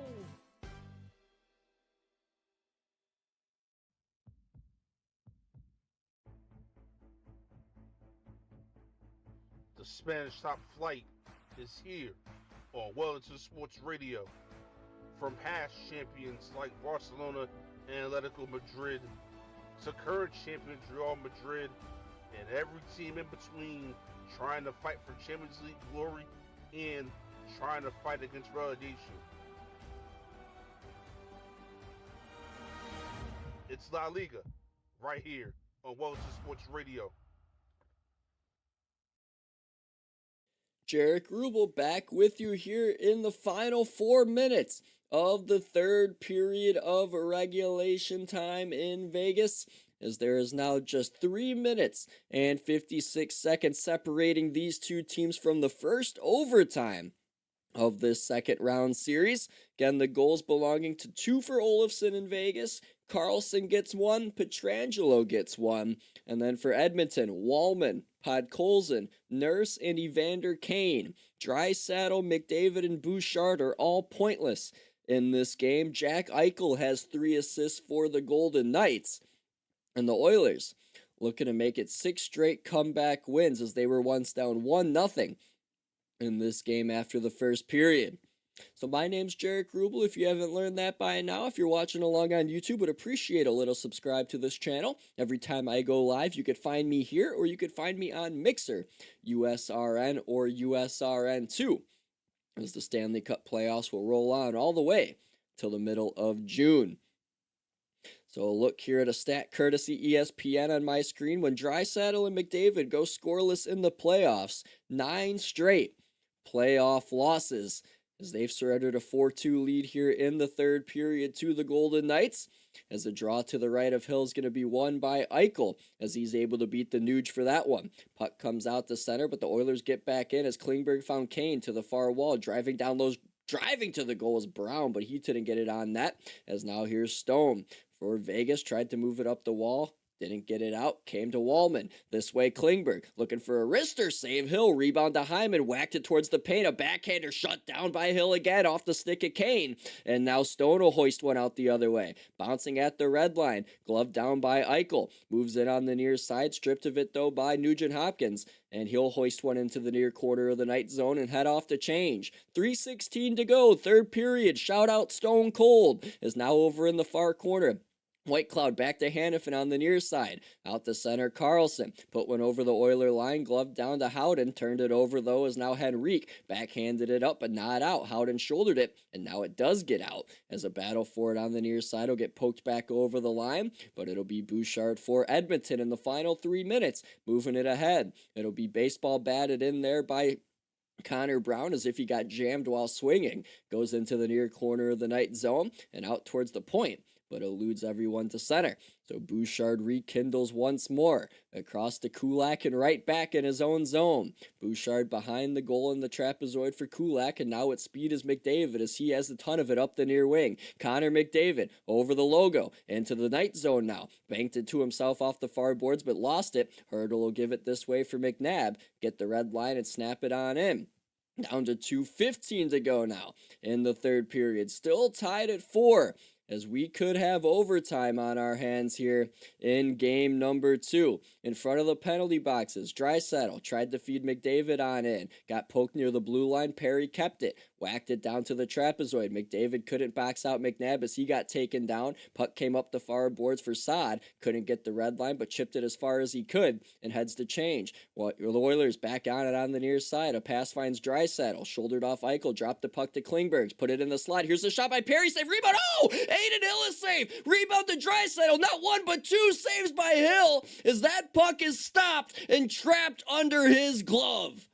The Spanish Top Flight is here on Wellington Sports Radio. From past champions like Barcelona and Atletico Madrid to current champions Real Madrid and every team in between trying to fight for Champions League glory and trying to fight against relegation. It's La Liga right here on Wellington Sports Radio. Jaric Rubel back with you here in the final 4 minutes of the third period of regulation time in Vegas, as there is now just 3 minutes and 56 seconds separating these two teams from the first overtime of this second round series. Again, the goals belonging to two for Olofsson in Vegas. Carlson gets one, Pietrangelo gets one, and then for Edmonton, Wallman, Podkolzin, Nurse, and Evander Kane. Draisaitl, McDavid, and Bouchard are all pointless in this game. Jack Eichel has 3 assists for the Golden Knights. And the Oilers looking to make it 6 straight comeback wins, as they were once down 1-0 in this game after the first period. So my name's Jaric Rubel. If you haven't learned that by now, if you're watching along on YouTube, would appreciate a little subscribe to this channel. Every time I go live, you could find me here, or you could find me on Mixer, USRN or USRN2, as the Stanley Cup Playoffs will roll on all the way till the middle of June. So a look here at a stat courtesy ESPN on my screen. When Draisaitl and McDavid go scoreless in the playoffs, 9 straight playoff losses, as they've surrendered a 4-2 lead here in the third period to the Golden Knights, as the draw to the right of Hill is going to be won by Eichel, as he's able to beat the Nuge for that one. Puck comes out to center, but the Oilers get back in as Klingberg found Kane to the far wall, driving to the goal is Brown, but he didn't get it on net, as now here's Stone for Vegas, tried to move it up the wall, didn't get it out, came to Wallman. This way, Klingberg, looking for a wrister save. Hill, rebound to Hyman, whacked it towards the paint. A backhander shut down by Hill again off the stick of Kane. And now Stone will hoist one out the other way. Bouncing at the red line, glove down by Eichel. Moves it on the near side, stripped of it though by Nugent Hopkins. And he'll hoist one into the near quarter of the night zone and head off to change. 3:16 to go, third period. Shout out Stone Cold is now over in the far corner. White Cloud back to Hannafin on the near side. Out the center, Carlson. Put one over the Oiler line, glove down to Howden. Turned it over, though, as now Henrique backhanded it up, but not out. Howden shouldered it, and now it does get out. As a battle for it on the near side will get poked back over the line, but it'll be Bouchard for Edmonton in the final 3 minutes, moving it ahead. It'll be baseball batted in there by Connor Brown, as if he got jammed while swinging. Goes into the near corner of the night zone and out towards the point, but eludes everyone to center. So Bouchard rekindles once more. Across to Kulak and right back in his own zone. Bouchard behind the goal in the trapezoid for Kulak, and now at speed is McDavid, as he has a ton of it up the near wing. Connor McDavid over the logo into the night zone now. Banked it to himself off the far boards, but lost it. Hurdle will give it this way for McNabb. Get the red line and snap it on in. Down to 2:15 to go now in the third period. Still tied at 4. As we could have overtime on our hands here in game number 2. In front of the penalty boxes, Draisaitl tried to feed McDavid on in. Got poked near the blue line. Perry kept it. Whacked it down to the trapezoid. McDavid couldn't box out McNabb as he got taken down. Puck came up the far boards for Saad. Couldn't get the red line, but chipped it as far as he could and heads to change. Well, the Oilers back on it on the near side. A pass finds Draisaitl. Shouldered off Eichel. Dropped the puck to Klingberg. Put it in the slot. Here's the shot by Perry. Save. Rebound. Oh! Aiden Hill is save. Rebound to Draisaitl. Not one, but 2 saves by Hill as that puck is stopped and trapped under his glove.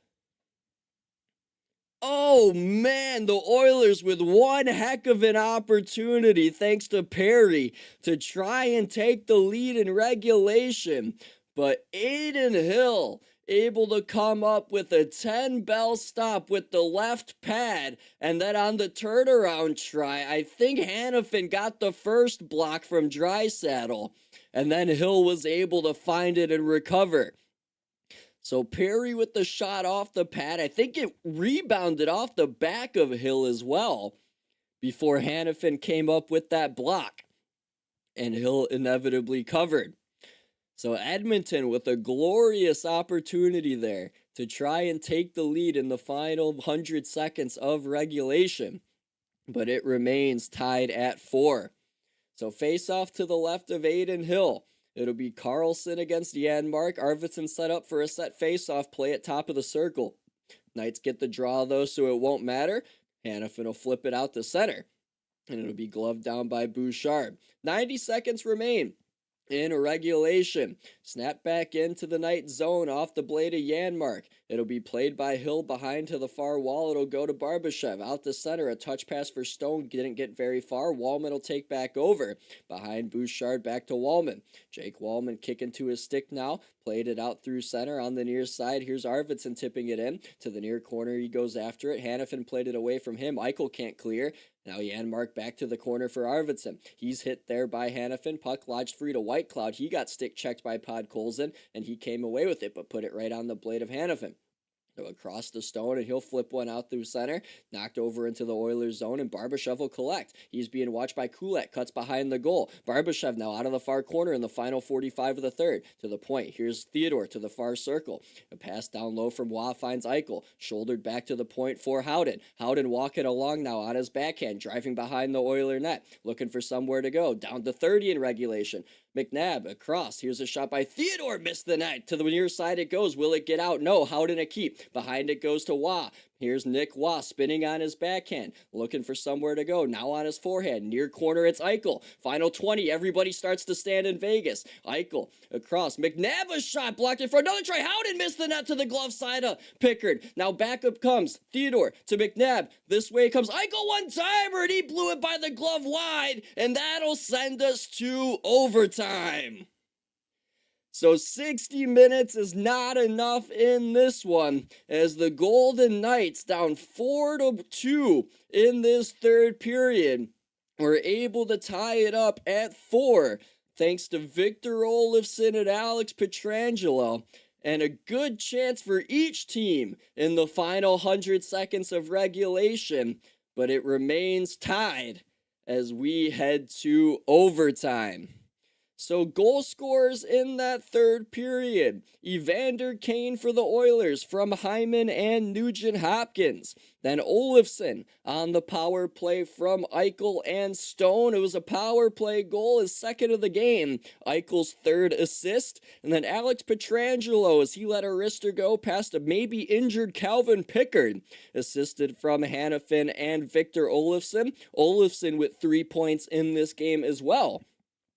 Oh man, the Oilers with one heck of an opportunity, thanks to Perry, to try and take the lead in regulation. But Aiden Hill able to come up with a 10-bell stop with the left pad, and then on the turnaround try, I think Hanifin got the first block from Draisaitl, and then Hill was able to find it and recover. So Perry with the shot off the pad, I think it rebounded off the back of Hill as well before Hanifin came up with that block, and Hill inevitably covered. So Edmonton with a glorious opportunity there to try and take the lead in the final 100 seconds of regulation, but it remains tied at 4. So face off to the left of Aiden Hill. It'll be Carlson against Janmark. Arvidsson set up for a set face-off play at top of the circle. Knights get the draw though, so it won't matter. Hanifin will flip it out to center, and it'll be gloved down by Bouchard. 90 seconds remain in regulation. Snap back into the Knight zone off the blade of Janmark. It'll be played by Hill behind to the far wall. It'll go to Barbashev. Out to center. A touch pass for Stone. Didn't get very far. Wallman will take back over. Behind Bouchard, back to Wallman. Jake Wallman kicking to his stick now. Played it out through center on the near side. Here's Arvidsson tipping it in. To the near corner, he goes after it. Hanifin played it away from him. Eichel can't clear. Now Janmark back to the corner for Arvidsson. He's hit there by Hanifin. Puck lodged free to Whitecloud. He got stick checked by Podkolzin, and he came away with it, but put it right on the blade of Hanifin. So across the Stone, and he'll flip one out through center. Knocked over into the Oilers zone, and Barbashev will collect. He's being watched by Kulak. Cuts behind the goal. Barbashev now out of the far corner in the final 45 of the third. To the point. Here's Theodore to the far circle. A pass down low from Waugh finds Eichel. Shouldered back to the point for Howden. Howden walking along now on his backhand. Driving behind the Oiler net. Looking for somewhere to go. Down to 30 in regulation. McNabb across. Here's a shot by Theodore. Missed the net. To the near side it goes. Will it get out? No. Howden a keep. Behind it goes to Waugh. Here's Nick Waugh spinning on his backhand. Looking for somewhere to go. Now on his forehand. Near corner it's Eichel. Final 20. Everybody starts to stand in Vegas. Eichel across. McNabb a shot blocked in front. Another try. Howden missed the net to the glove side of Pickard. Now back up comes Theodore to McNabb. This way comes Eichel one-timer, and he blew it by the glove wide, and that'll send us to overtime. So 60 minutes is not enough in this one, as the Golden Knights, down 4-2 in this third period, were able to tie it up at 4, thanks to Victor Olofsson and Alex Pietrangelo, and a good chance for each team in the final 100 seconds of regulation, but it remains tied as we head to overtime. So goal scorers in that third period. Evander Kane for the Oilers from Hyman and Nugent Hopkins. Then Olofsson on the power play from Eichel and Stone. It was a power play goal, his second of the game. Eichel's third assist. And then Alex Pietrangelo, as he let a wrister go past a maybe injured Calvin Pickard. Assisted from Hanifin and Victor Olofsson. Olofsson with 3 points in this game as well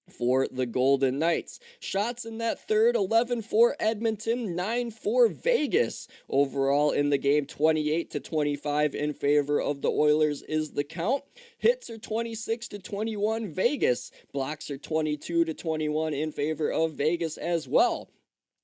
for the Golden Knights. Shots in that third, 11 for Edmonton, 9 for Vegas. Overall in the game, 28-25 in favor of the Oilers is the count. Hits are 26-21 Vegas. Blocks are 22-21 in favor of Vegas as well.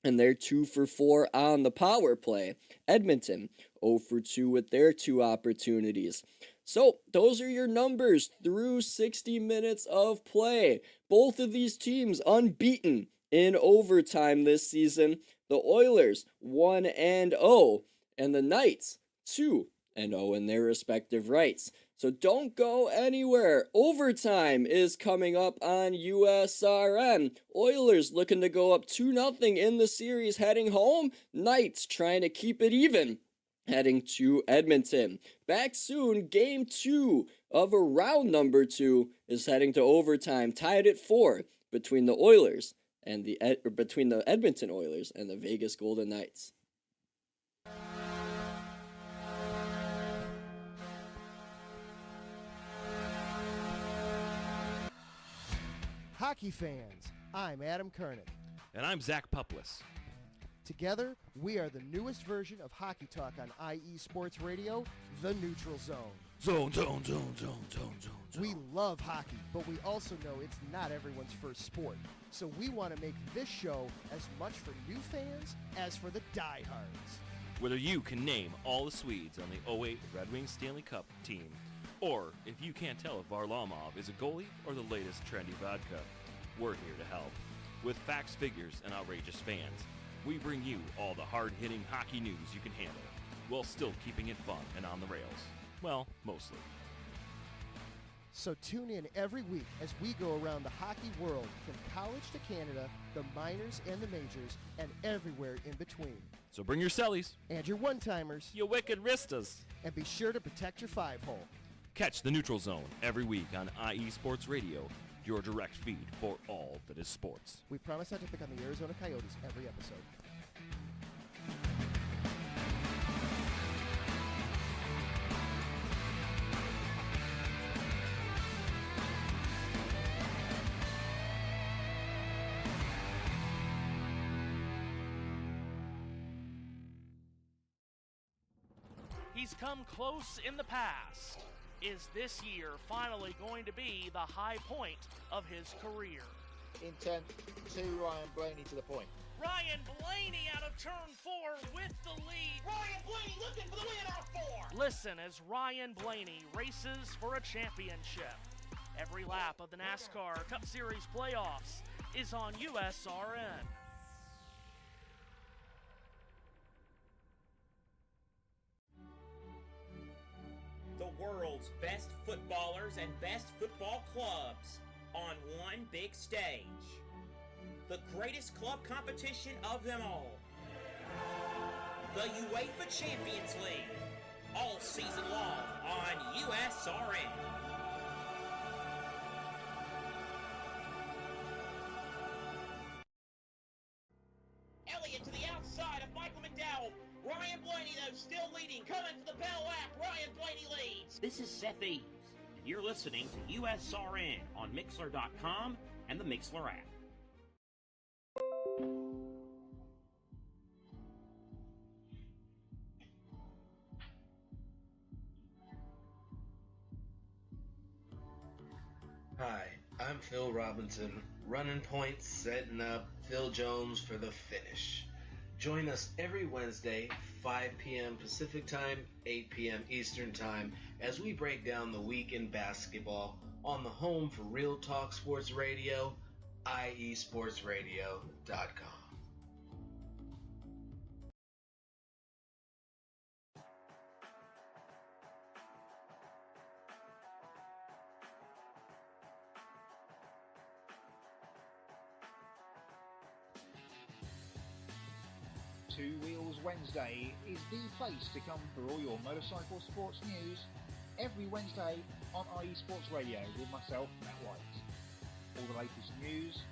And they're 2 for 4 on the power play. Edmonton, 0 for 2 with their 2 opportunities. So, those are your numbers through 60 minutes of play. Both of these teams unbeaten in overtime this season. The Oilers 1-0, and the Knights 2-0 in their respective rights. So don't go anywhere. Overtime is coming up on USRN. Oilers looking to go up 2-0 in the series heading home. Knights trying to keep it even, heading to Edmonton. Back soon, game 2 of a round number 2 is heading to overtime, tied at 4 between the Oilers and between the Edmonton Oilers and the Vegas Golden Knights. Hockey fans, I'm Adam Kernick. And I'm Zach Puplis. Together, we are the newest version of Hockey Talk on IE Sports Radio, The Neutral Zone. Zone. We love hockey, but we also know it's not everyone's first sport. So we want to make this show as much for new fans as for the diehards. Whether you can name all the Swedes on the 08 Red Wings Stanley Cup team, or if you can't tell if Varlamov is a goalie or the latest trendy vodka, we're here to help. With facts, figures, and outrageous fans, we bring you all the hard-hitting hockey news you can handle, while still keeping it fun and on the rails. Well, mostly. So tune in every week as we go around the hockey world, from college to Canada, the minors and the majors, and everywhere in between. So bring your cellies. And your one-timers. Your wicked wristas. And be sure to protect your 5-hole. Catch the Neutral Zone every week on IE Sports Radio, your direct feed for all that is sports. We promise not to pick on the Arizona Coyotes every episode. He's come close in the past. Is this year finally going to be the high point of his career? Intent to Ryan Blaney to the point. Ryan Blaney out of turn 4 with the lead. Ryan Blaney looking for the win out 4. Listen as Ryan Blaney races for a championship. Every lap of the NASCAR Cup Series playoffs is on USRN. The world's best footballers and best football clubs on one big stage. The greatest club competition of them all. The UEFA Champions League. All season long on USRN. Elliott to the outside of Michael McDowell. Ryan Blaney, though, still leading. Coming to the bell lap. Ryan Blaney leads. This is Seth Eaves, and you're listening to USRN on Mixler.com and the Mixler app. Hi, I'm Phil Robinson, running points, setting up Phil Jones for the finish. Join us every Wednesday, 5 p.m. Pacific Time, 8 p.m. Eastern Time, as we break down the week in basketball on the home for Real Talk Sports Radio, IESportsRadio.com. Two Wheels Wednesday is the place to come for all your motorcycle sports news every Wednesday on IE Sports Radio with myself, Matt White. All the latest news,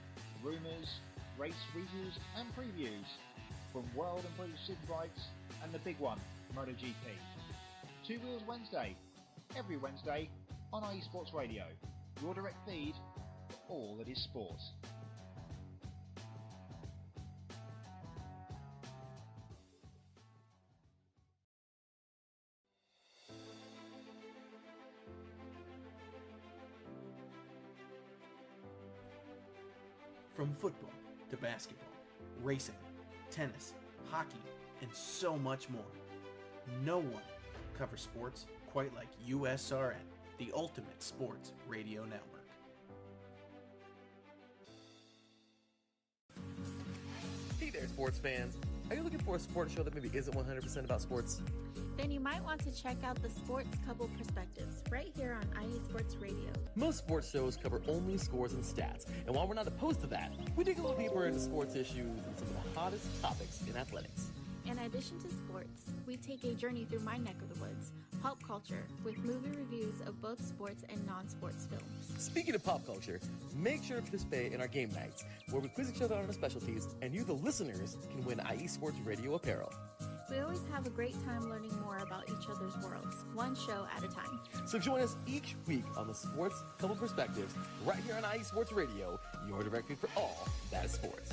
rumours, race reviews and previews from World and British Superbikes and the big one, MotoGP. Two Wheels Wednesday, every Wednesday on IE Sports Radio, your direct feed for all that is sport. From football to basketball, racing, tennis, hockey, and so much more. No one covers sports quite like USRN, the ultimate sports radio network. Hey there, sports fans. Are you looking for a sports show that maybe isn't 100% about sports? Then you might want to check out the Sports Couple Perspectives right here on IE Sports Radio. Most sports shows cover only scores and stats, and while we're not opposed to that, we dig a little deeper into sports issues and some of the hottest topics in athletics. In addition to sports, we take a journey through my neck of the woods, pop culture, with movie reviews of both sports and non-sports films. Speaking of pop culture, make sure to participate in our game nights, where we quiz each other on our specialties, and you, the listeners, can win IE Sports Radio apparel. We always have a great time learning more about each other's worlds, one show at a time. So join us each week on the Sports Couple Perspectives, right here on IE Sports Radio, your direct feed for all that is sports.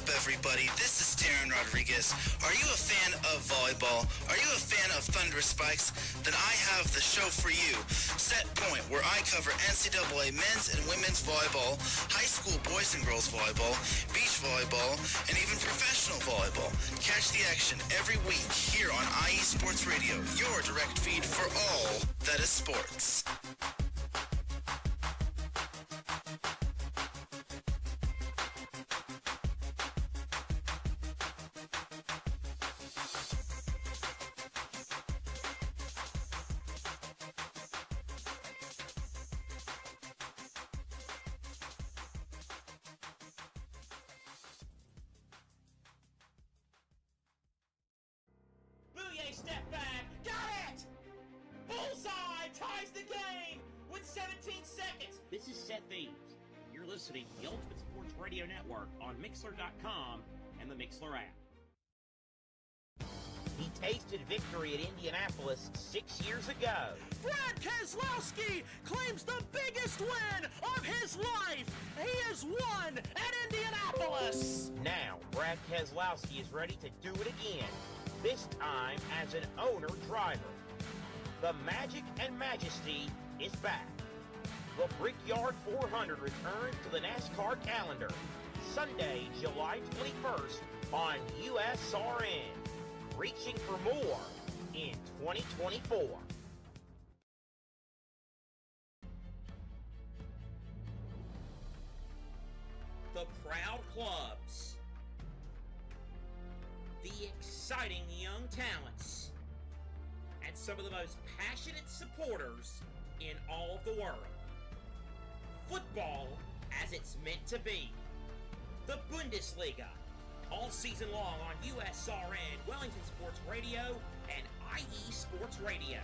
up, everybody? This is Darren Rodriguez. Are you a fan of volleyball? Are you a fan of Thunderous Spikes? Then I have the show for you, Set Point, where I cover NCAA men's and women's volleyball, high school boys and girls volleyball, beach volleyball, and even professional volleyball. Catch the action every week here on IE Sports Radio, your direct feed for all that is sports. Bouye, step back. Got it! Bullseye ties the game with 17 seconds. This is Seth Eames. You're listening to the Ultimate Sports Radio Network on Mixler.com and the Mixler app. He tasted victory at Indianapolis 6 years ago. Brad Keselowski claims the biggest win of his life. He has won at Indianapolis. Now, Brad Keselowski is ready to do it again, this time as an owner-driver. The magic and majesty is back. The Brickyard 400 returns to the NASCAR calendar, Sunday, July 21st on USRN. Reaching for more in 2024. The Proud Clubs. The exciting young talents. And some of the most passionate supporters in all of the world. Football as it's meant to be. The Bundesliga. All season long on USRN, Wellington Sports Radio, and IE Sports Radio.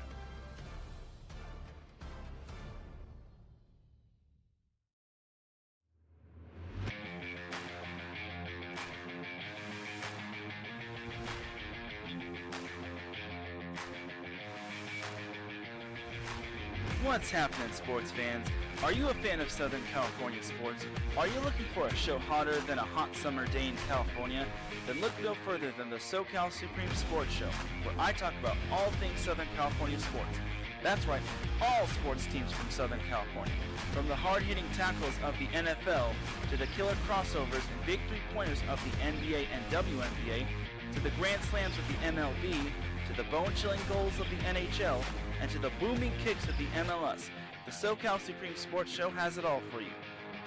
What's happening, sports fans? Are you a fan of Southern California sports? Are you looking for a show hotter than a hot summer day in California? Then look no further than the SoCal Supreme Sports Show, where I talk about all things Southern California sports. That's right, all sports teams from Southern California. From the hard-hitting tackles of the NFL, to the killer crossovers and big three-pointers of the NBA and WNBA, to the grand slams of the MLB, to the bone-chilling goals of the NHL, and to the booming kicks of the MLS. The SoCal Supreme Sports Show has it all for you.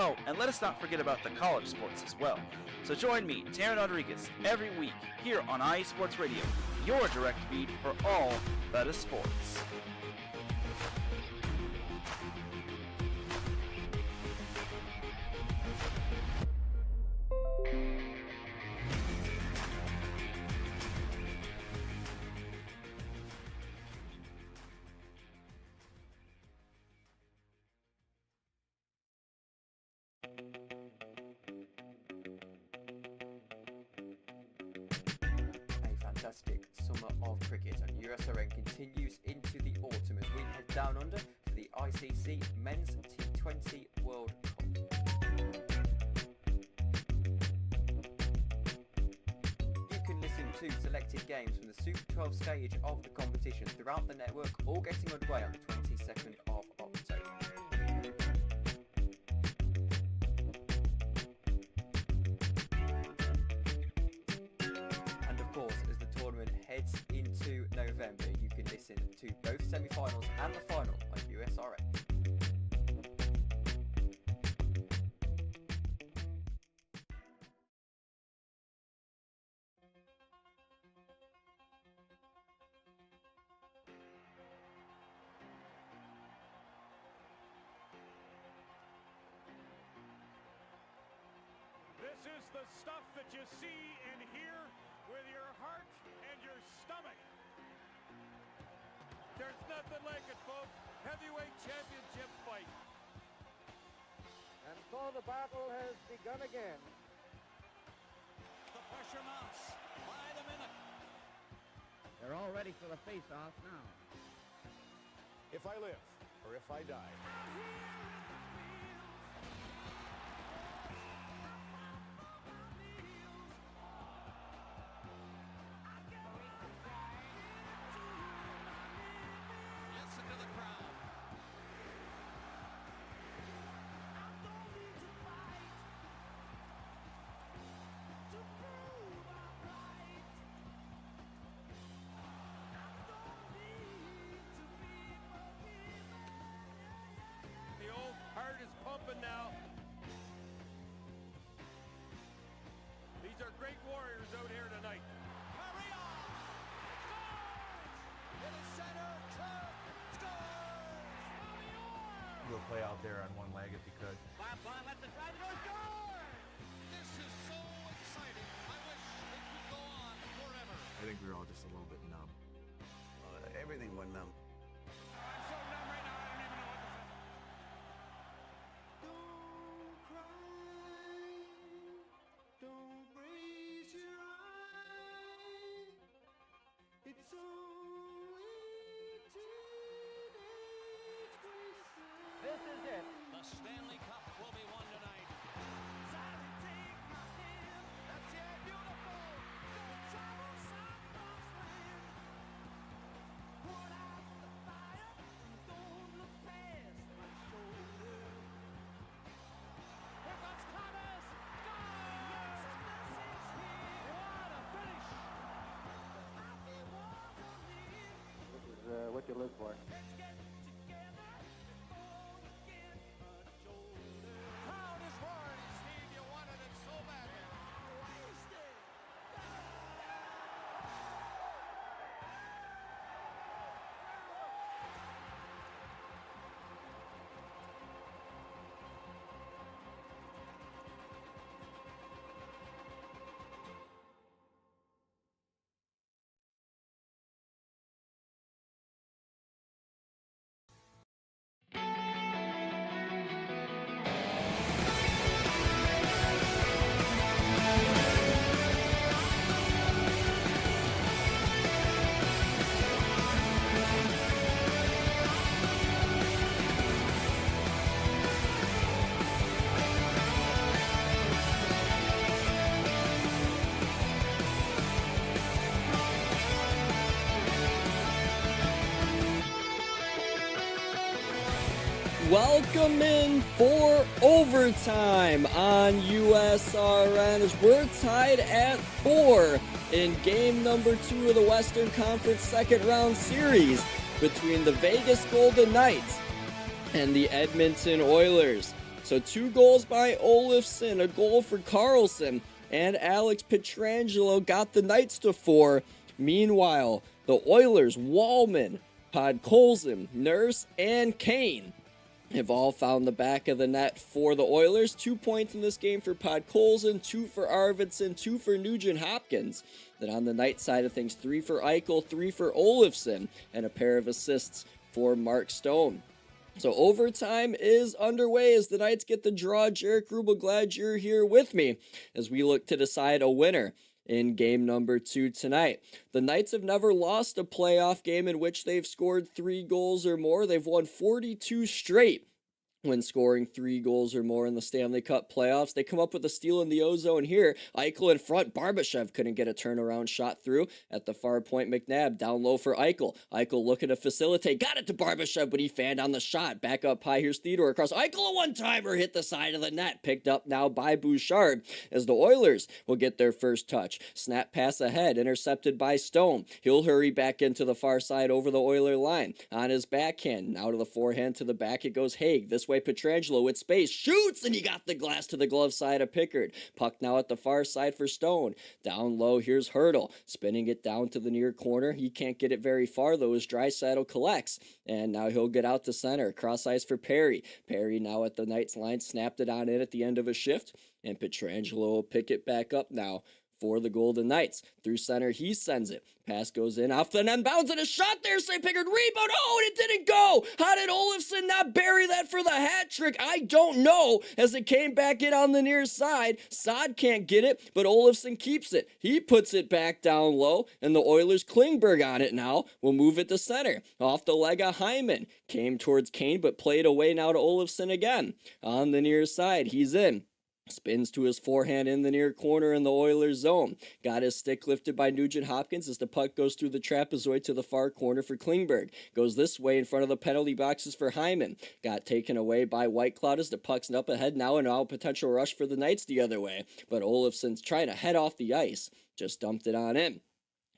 Oh, and let us not forget about the college sports as well. So join me, Taryn Rodriguez, every week here on IE Sports Radio, your direct feed for all that is sports. Fantastic summer of cricket, and USRN continues into the autumn as we head down under to the ICC Men's T20 World Cup. You can listen to selected games from the Super 12 stage of the competition throughout the network, all getting underway on the 22nd of October. Heads into November, you can listen to both semi-finals and the final on USRN. This is the stuff that you see and hear with your heart and your stomach. There's nothing like it, folks. Heavyweight championship fight. And so the battle has begun again. The pressure mounts by the minute. They're all ready for the face-off now. If I live or if I die. play out there on one leg if he could. This is so exciting. I wish it could go on forever. I think we were all just a little bit numb. Everything went numb. Don't cry. Don't raise your eye. It's only teenage wasteland. This is it. The Stanley Cup will be won tonight. Sally, take my hand. That's yeah, beautiful. Don't travel south across land. Put out the fire and don't look past my shoulder. Here comes Thomas. Yes, this is here. What a finish. Hockey wants to lead. This is what you live for. Let's get together before we get much older. Crowd is roaring, Steve. You wanted it so badly. Wasted. Welcome in for overtime on USRN as we're tied at 4 in game number 2 of the Western Conference second round series between the Vegas Golden Knights and the Edmonton Oilers. So 2 goals by Olofsson, a goal for Carlson, and Alex Pietrangelo got the Knights to 4. Meanwhile, the Oilers, Wallman, Podkolzin, Nurse, and Kane have all found the back of the net for the Oilers. 2 points in this game for Podkolzin, 2 for Arvidsson, 2 for Nugent Hopkins. Then on the Knight side of things, 3 for Eichel, 3 for Olofsson, and a pair of assists for Mark Stone. So overtime is underway as the Knights get the draw. Jaric Rubel, glad you're here with me as we look to decide a winner in game number 2 tonight. The Knights have never lost a playoff game in which they've scored 3 goals or more. They've won 42 straight when scoring 3 goals or more in the Stanley Cup playoffs. They come up with a steal in the O-zone here. Eichel in front. Barbashev couldn't get a turnaround shot through. At the far point, McNabb down low for Eichel. Eichel looking to facilitate. Got it to Barbashev, but he fanned on the shot. Back up high. Here's Theodore across. Eichel a one-timer hit the side of the net. Picked up now by Bouchard as the Oilers will get their first touch. Snap pass ahead. Intercepted by Stone. He'll hurry back into the far side over the Oiler line. On his backhand. Now to the forehand to the back it goes Haig. This way Pietrangelo with space, shoots, and he got the glass to the glove side of Pickard. Puck now at the far side for Stone. Down low, here's Hurdle, spinning it down to the near corner. He can't get it very far though as Draisaitl collects, and now he'll get out to center. Cross ice for Perry. Perry now at the Knights line, snapped it on in at the end of a shift, and Pietrangelo will pick it back up now for the Golden Knights. Through center, he sends it. Pass goes in, off the net, bounds, and a shot there, St. Pickard, rebound, oh, and it didn't go! How did Olofsson not bury that for the hat trick? I don't know, as it came back in on the near side. Saad can't get it, but Olofsson keeps it. He puts it back down low, and the Oilers Klingberg on it now will move it to center. Off the leg of Hyman. Came towards Kane, but played away now to Olofsson again. On the near side, he's in. Spins to his forehand in the near corner in the Oilers zone. Got his stick lifted by Nugent Hopkins as the puck goes through the trapezoid to the far corner for Klingberg. Goes this way in front of the penalty boxes for Hyman. Got taken away by Whitecloud as the puck's up ahead now, and now a potential rush for the Knights the other way. But Olofsson's trying to head off the ice. Just dumped it on in.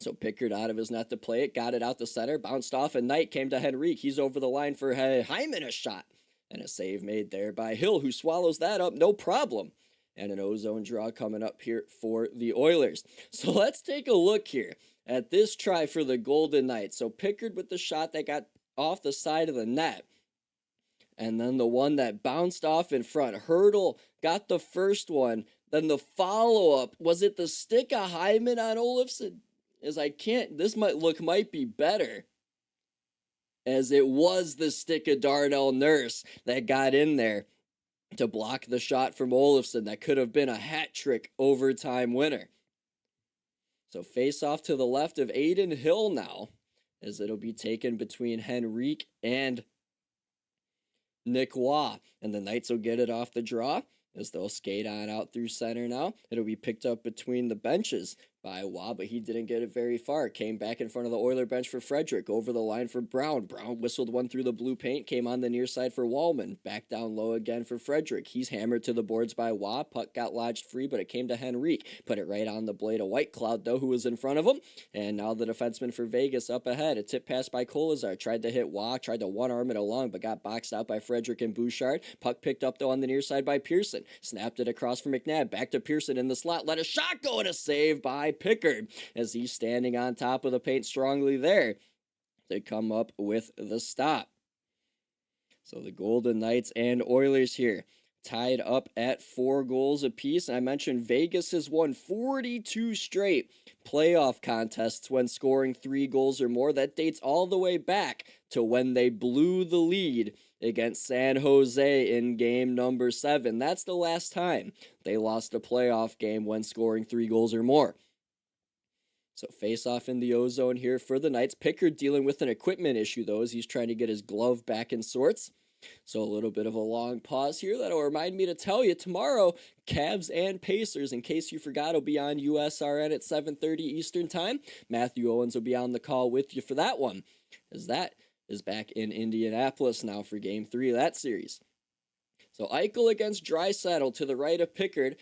So Pickard out of his net to play it. Got it out the center. Bounced off, and Knight came to Henrique. He's over the line for Hyman, a shot. And a save made there by Hill, who swallows that up, no problem. And an O-zone draw coming up here for the Oilers. So let's take a look here at this try for the Golden Knights. So Pickard with the shot that got off the side of the net. And then the one that bounced off in front. Hurdle got the first one. Then the follow-up, was it the stick of Hyman on Olofsson? This might be better. As it was the stick of Darnell Nurse that got in there to block the shot from Olofsson. That could have been a hat trick overtime winner. So face off to the left of Aiden Hill now, as it'll be taken between Henrique and Nick Waugh. And the Knights will get it off the draw as they'll skate on out through center now. It'll be picked up between the benches by Waugh, but he didn't get it very far. Came back in front of the Oiler bench for Frederick. Over the line for Brown. Brown whistled one through the blue paint. Came on the near side for Wallman. Back down low again for Frederick. He's hammered to the boards by Waugh. Puck got lodged free, but it came to Henrique. Put it right on the blade of White Cloud, though, who was in front of him. And now the defenseman for Vegas up ahead. A tip pass by Kolazar. Tried to hit Waugh. Tried to one-arm it along, but got boxed out by Frederick and Bouchard. Puck picked up, though, on the near side by Pearson. Snapped it across for McNabb. Back to Pearson in the slot. Let a shot go, and a save by Pickard, as he's standing on top of the paint strongly there to come up with the stop. So the Golden Knights and Oilers here tied up at 4 goals apiece. I mentioned Vegas has won 42 straight playoff contests when scoring 3 goals or more. That dates all the way back to when they blew the lead against San Jose in game number 7. That's the last time they lost a playoff game when scoring 3 goals or more. So face off in the O-zone here for the Knights. Pickard dealing with an equipment issue, though, as he's trying to get his glove back in sorts. So a little bit of a long pause here. That'll remind me to tell you, tomorrow, Cavs and Pacers, in case you forgot, will be on USRN at 7:30 Eastern Time. Matthew Owens will be on the call with you for that one, as that is back in Indianapolis now for Game 3 of that series. So Eichel against Draisaitl to the right of Pickard.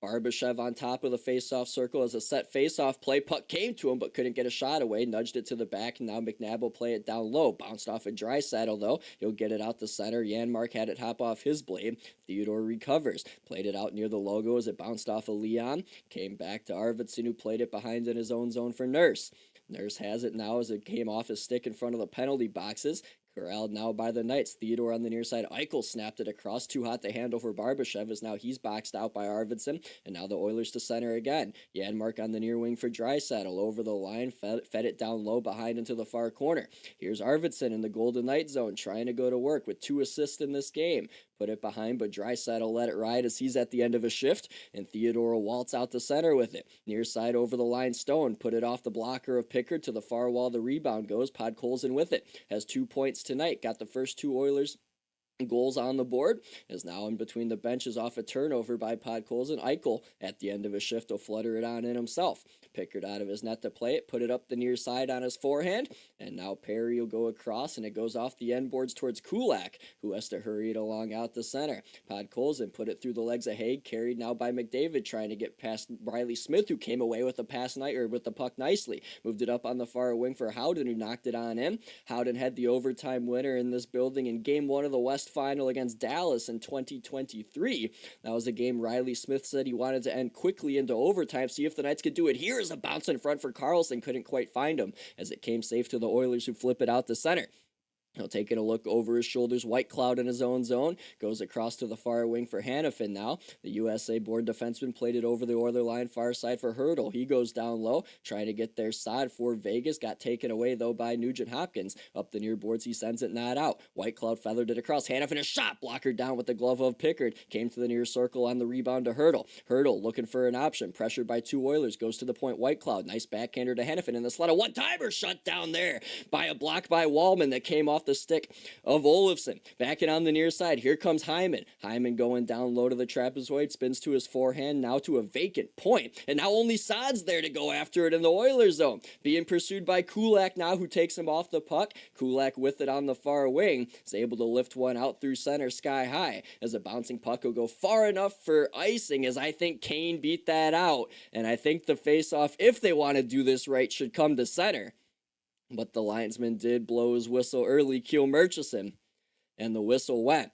Barbashev on top of the face-off circle as a set face-off play. Puck came to him but couldn't get a shot away. Nudged it to the back, and now McNabb will play it down low. Bounced off a Draisaitl, though. He'll get it out the center. Janmark had it hop off his blade. Theodore recovers. Played it out near the logo as it bounced off of Leon. Came back to Arvidsson, who played it behind in his own zone for Nurse. Nurse has it now as it came off his stick in front of the penalty boxes. Corralled now by the Knights. Theodore on the near side. Eichel snapped it across. Too hot to handle for Barbashev, as now he's boxed out by Arvidsson. And now the Oilers to center again. Janmark on the near wing for Draisaitl. Over the line. Fed it down low behind into the far corner. Here's Arvidsson in the Golden Knight zone, trying to go to work with 2 assists in this game. Put it behind, but Draisaitl let it ride as he's at the end of a shift, and Theodore will waltz out the center with it. Near side over the line, Stone put it off the blocker of Pickard to the far wall. The rebound goes. Podkolzin with it. Has 2 points tonight. Got the first 2 Oilers goals on the board, is now in between the benches off a turnover by Podkolzin. Eichel at the end of a shift will flutter it on in himself. Pickard out of his net to play it, put it up the near side on his forehand, and now Perry will go across, and it goes off the end boards towards Kulak, who has to hurry it along out the center. Podkolzin put it through the legs of Haig, carried now by McDavid, trying to get past Riley Smith, who came away with the puck nicely. Moved it up on the far wing for Howden, who knocked it on in. Howden had the overtime winner in this building in Game 1 of the West Final against Dallas in 2023. That was a game Riley Smith said he wanted to end quickly into overtime, see if the Knights could do it. Here's a bounce in front for Carlson, couldn't quite find him as it came safe to the Oilers, who flip it out to center. He'll taking a look over his shoulders. White Cloud in his own zone. Goes across to the far wing for Hannafin now. The USA-born defenseman played it over the Oiler line far side for Hurdle. He goes down low, trying to get their side for Vegas. Got taken away, though, by Nugent Hopkins. Up the near boards, he sends it not out. White Cloud feathered it across. Hannafin, a shot. Blocker down with the glove of Pickard. Came to the near circle on the rebound to Hurdle. Hurdle looking for an option. Pressured by 2 Oilers. Goes to the point. White Cloud. Nice backhander to Hannafin. And the slot. A one-timer shut down there by a block by Wallman that came off the stick of Olofsson. Backing on the near side. Here comes Hyman. Hyman going down low to the trapezoid. Spins to his forehand. Now to a vacant point. And now only Saad's there to go after it in the Oilers zone. Being pursued by Kulak now, who takes him off the puck. Kulak with it on the far wing. Is able to lift one out through center sky high. As a bouncing puck will go far enough for icing, as I think Kane beat that out. And I think the face-off, if they want to do this right, should come to center. But the linesman did blow his whistle early, Keel Murchison, and the whistle went.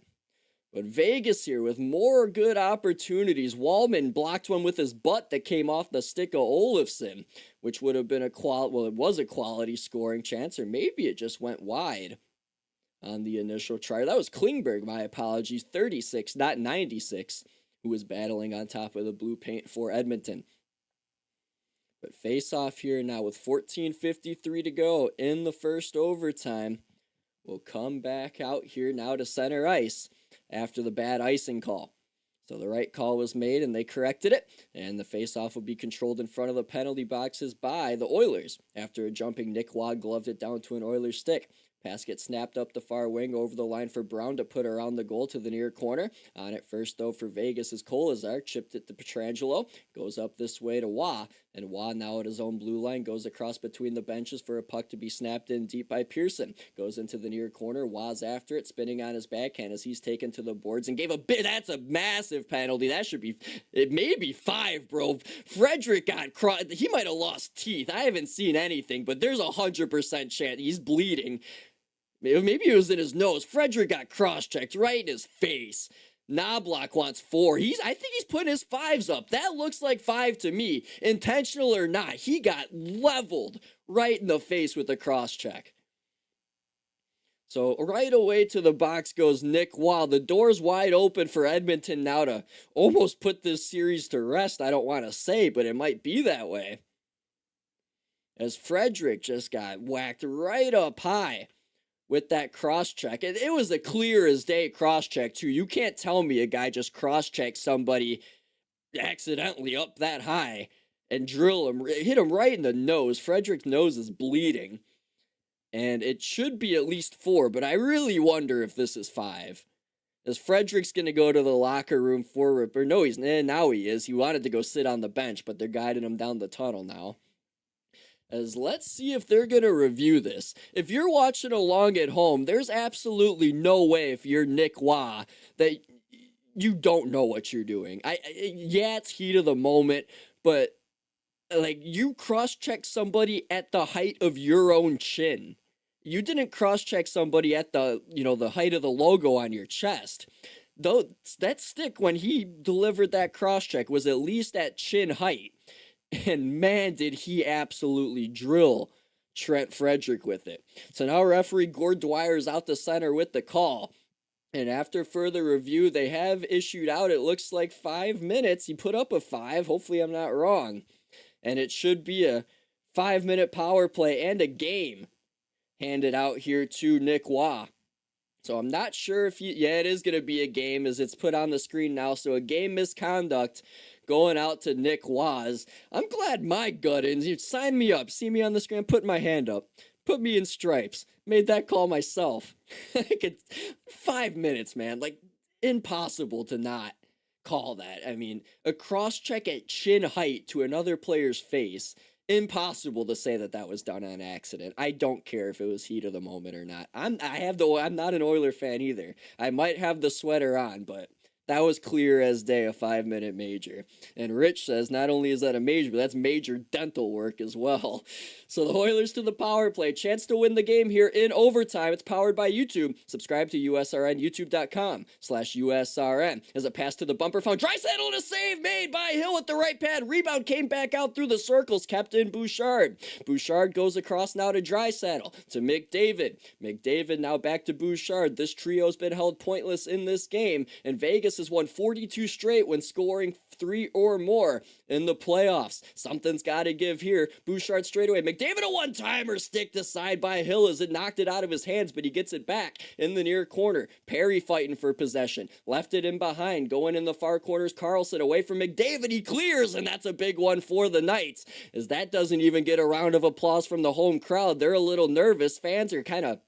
But Vegas here with more good opportunities. Wallman blocked one with his butt that came off the stick of Olofsson, which would have been it was a quality scoring chance, or maybe it just went wide. on the initial try. That was Klingberg, my apologies, 36, not 96, who was battling on top of the blue paint for Edmonton. But face off here now with 14:53 to go in the first overtime. We'll come back out here now to center ice after the bad icing call. So the right call was made and they corrected it, and the face-off will be controlled in front of the penalty boxes by the Oilers after a jumping Nick Waugh gloved it down to an Oilers stick. Pass gets snapped up the far wing over the line for Brown to put around the goal to the near corner. On it first, though, for Vegas is Kolazar. Chipped it to Pietrangelo. Goes up this way to Waugh. And Waugh now at his own blue line goes across between the benches for a puck to be snapped in deep by Pearson. Goes into the near corner. Waugh's after it, spinning on his backhand as he's taken to the boards and gave a bit. That's a massive penalty. That should be, it may be 5, bro. Frederic got crossed. He might have lost teeth. I haven't seen anything, but there's 100% chance he's bleeding. Maybe it was in his nose. Frederic got cross-checked right in his face. Knobloch wants 4. I think he's putting his 5s up. That looks like 5 to me. Intentional or not, he got leveled right in the face with a cross-check. So right away to the box goes Nick Waugh. The door's wide open for Edmonton now to almost put this series to rest. I don't want to say, but it might be that way. As Frederic just got whacked right up high with that cross-check. It was a clear as day cross-check, too. You can't tell me a guy just cross-checked somebody accidentally up that high and drill him, hit him right in the nose. Frederick's nose is bleeding. And it should be at least 4, but I really wonder if this is 5. As Frederick's going to go to the locker room forward, or no, now he is. He wanted to go sit on the bench, but they're guiding him down the tunnel now. As let's see if they're going to review this. If you're watching along at home, there's absolutely no way if you're Nick Waugh that you don't know what you're doing. Yeah, it's heat of the moment, but like you cross-check somebody at the height of your own chin. You didn't cross-check somebody at the height of the logo on your chest. Though that stick when he delivered that cross-check was at least at chin height. And man, did he absolutely drill Trent Frederic with it. So now referee Gord Dwyer's out the center with the call. And after further review, they have issued out, it looks like 5 minutes. He put up a 5. Hopefully I'm not wrong. And it should be a 5-minute power play and a game handed out here to Nick Waugh. So I'm not sure if it is going to be a game as it's put on the screen now. So a game misconduct going out to Nick Waugh. I'm glad my gut ins. You sign me up. See me on the screen. Put my hand up. Put me in stripes. Made that call myself. 5 minutes, man. Like, impossible to not call that. I mean, a cross-check at chin height to another player's face. Impossible to say that was done on accident. I don't care if it was heat of the moment or not. I'm not an Oiler fan either. I might have the sweater on, but that was clear as day, a 5-minute major. And Rich says not only is that a major, but that's major dental work as well. So the Oilers to the power play. Chance to win the game here in overtime. It's powered by YouTube. Subscribe to USRN, youtube.com/USRN. As a pass to the bumper found Draisaitl and a save made by Hill with the right pad. Rebound came back out through the circles. Kept in Bouchard. Bouchard goes across now to Draisaitl. To McDavid. McDavid now back to Bouchard. This trio's been held pointless in this game. And Vegas has won 42 straight when scoring 3 or more in the playoffs. Something's got to give here. Bouchard straight away. McDavid a one-timer sticked aside by Hill as it knocked it out of his hands, but he gets it back in the near corner. Perry fighting for possession. Left it in behind. Going in the far corners. Carlson away from McDavid. He clears, and that's a big one for the Knights. As that doesn't even get a round of applause from the home crowd. They're a little nervous. Fans are kind of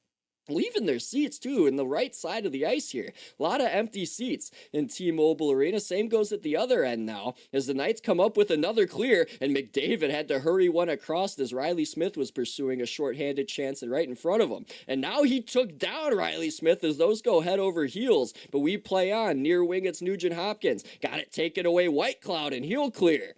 leaving their seats too in the right side of the ice here. A lot of empty seats in T-Mobile Arena. Same goes at the other end now as the Knights come up with another clear, and McDavid had to hurry one across as Riley Smith was pursuing a shorthanded chance and right in front of him. And now he took down Riley Smith as those go head over heels. But we play on. Near wing, it's Nugent Hopkins. Got it taken away. Whitecloud and he'll clear.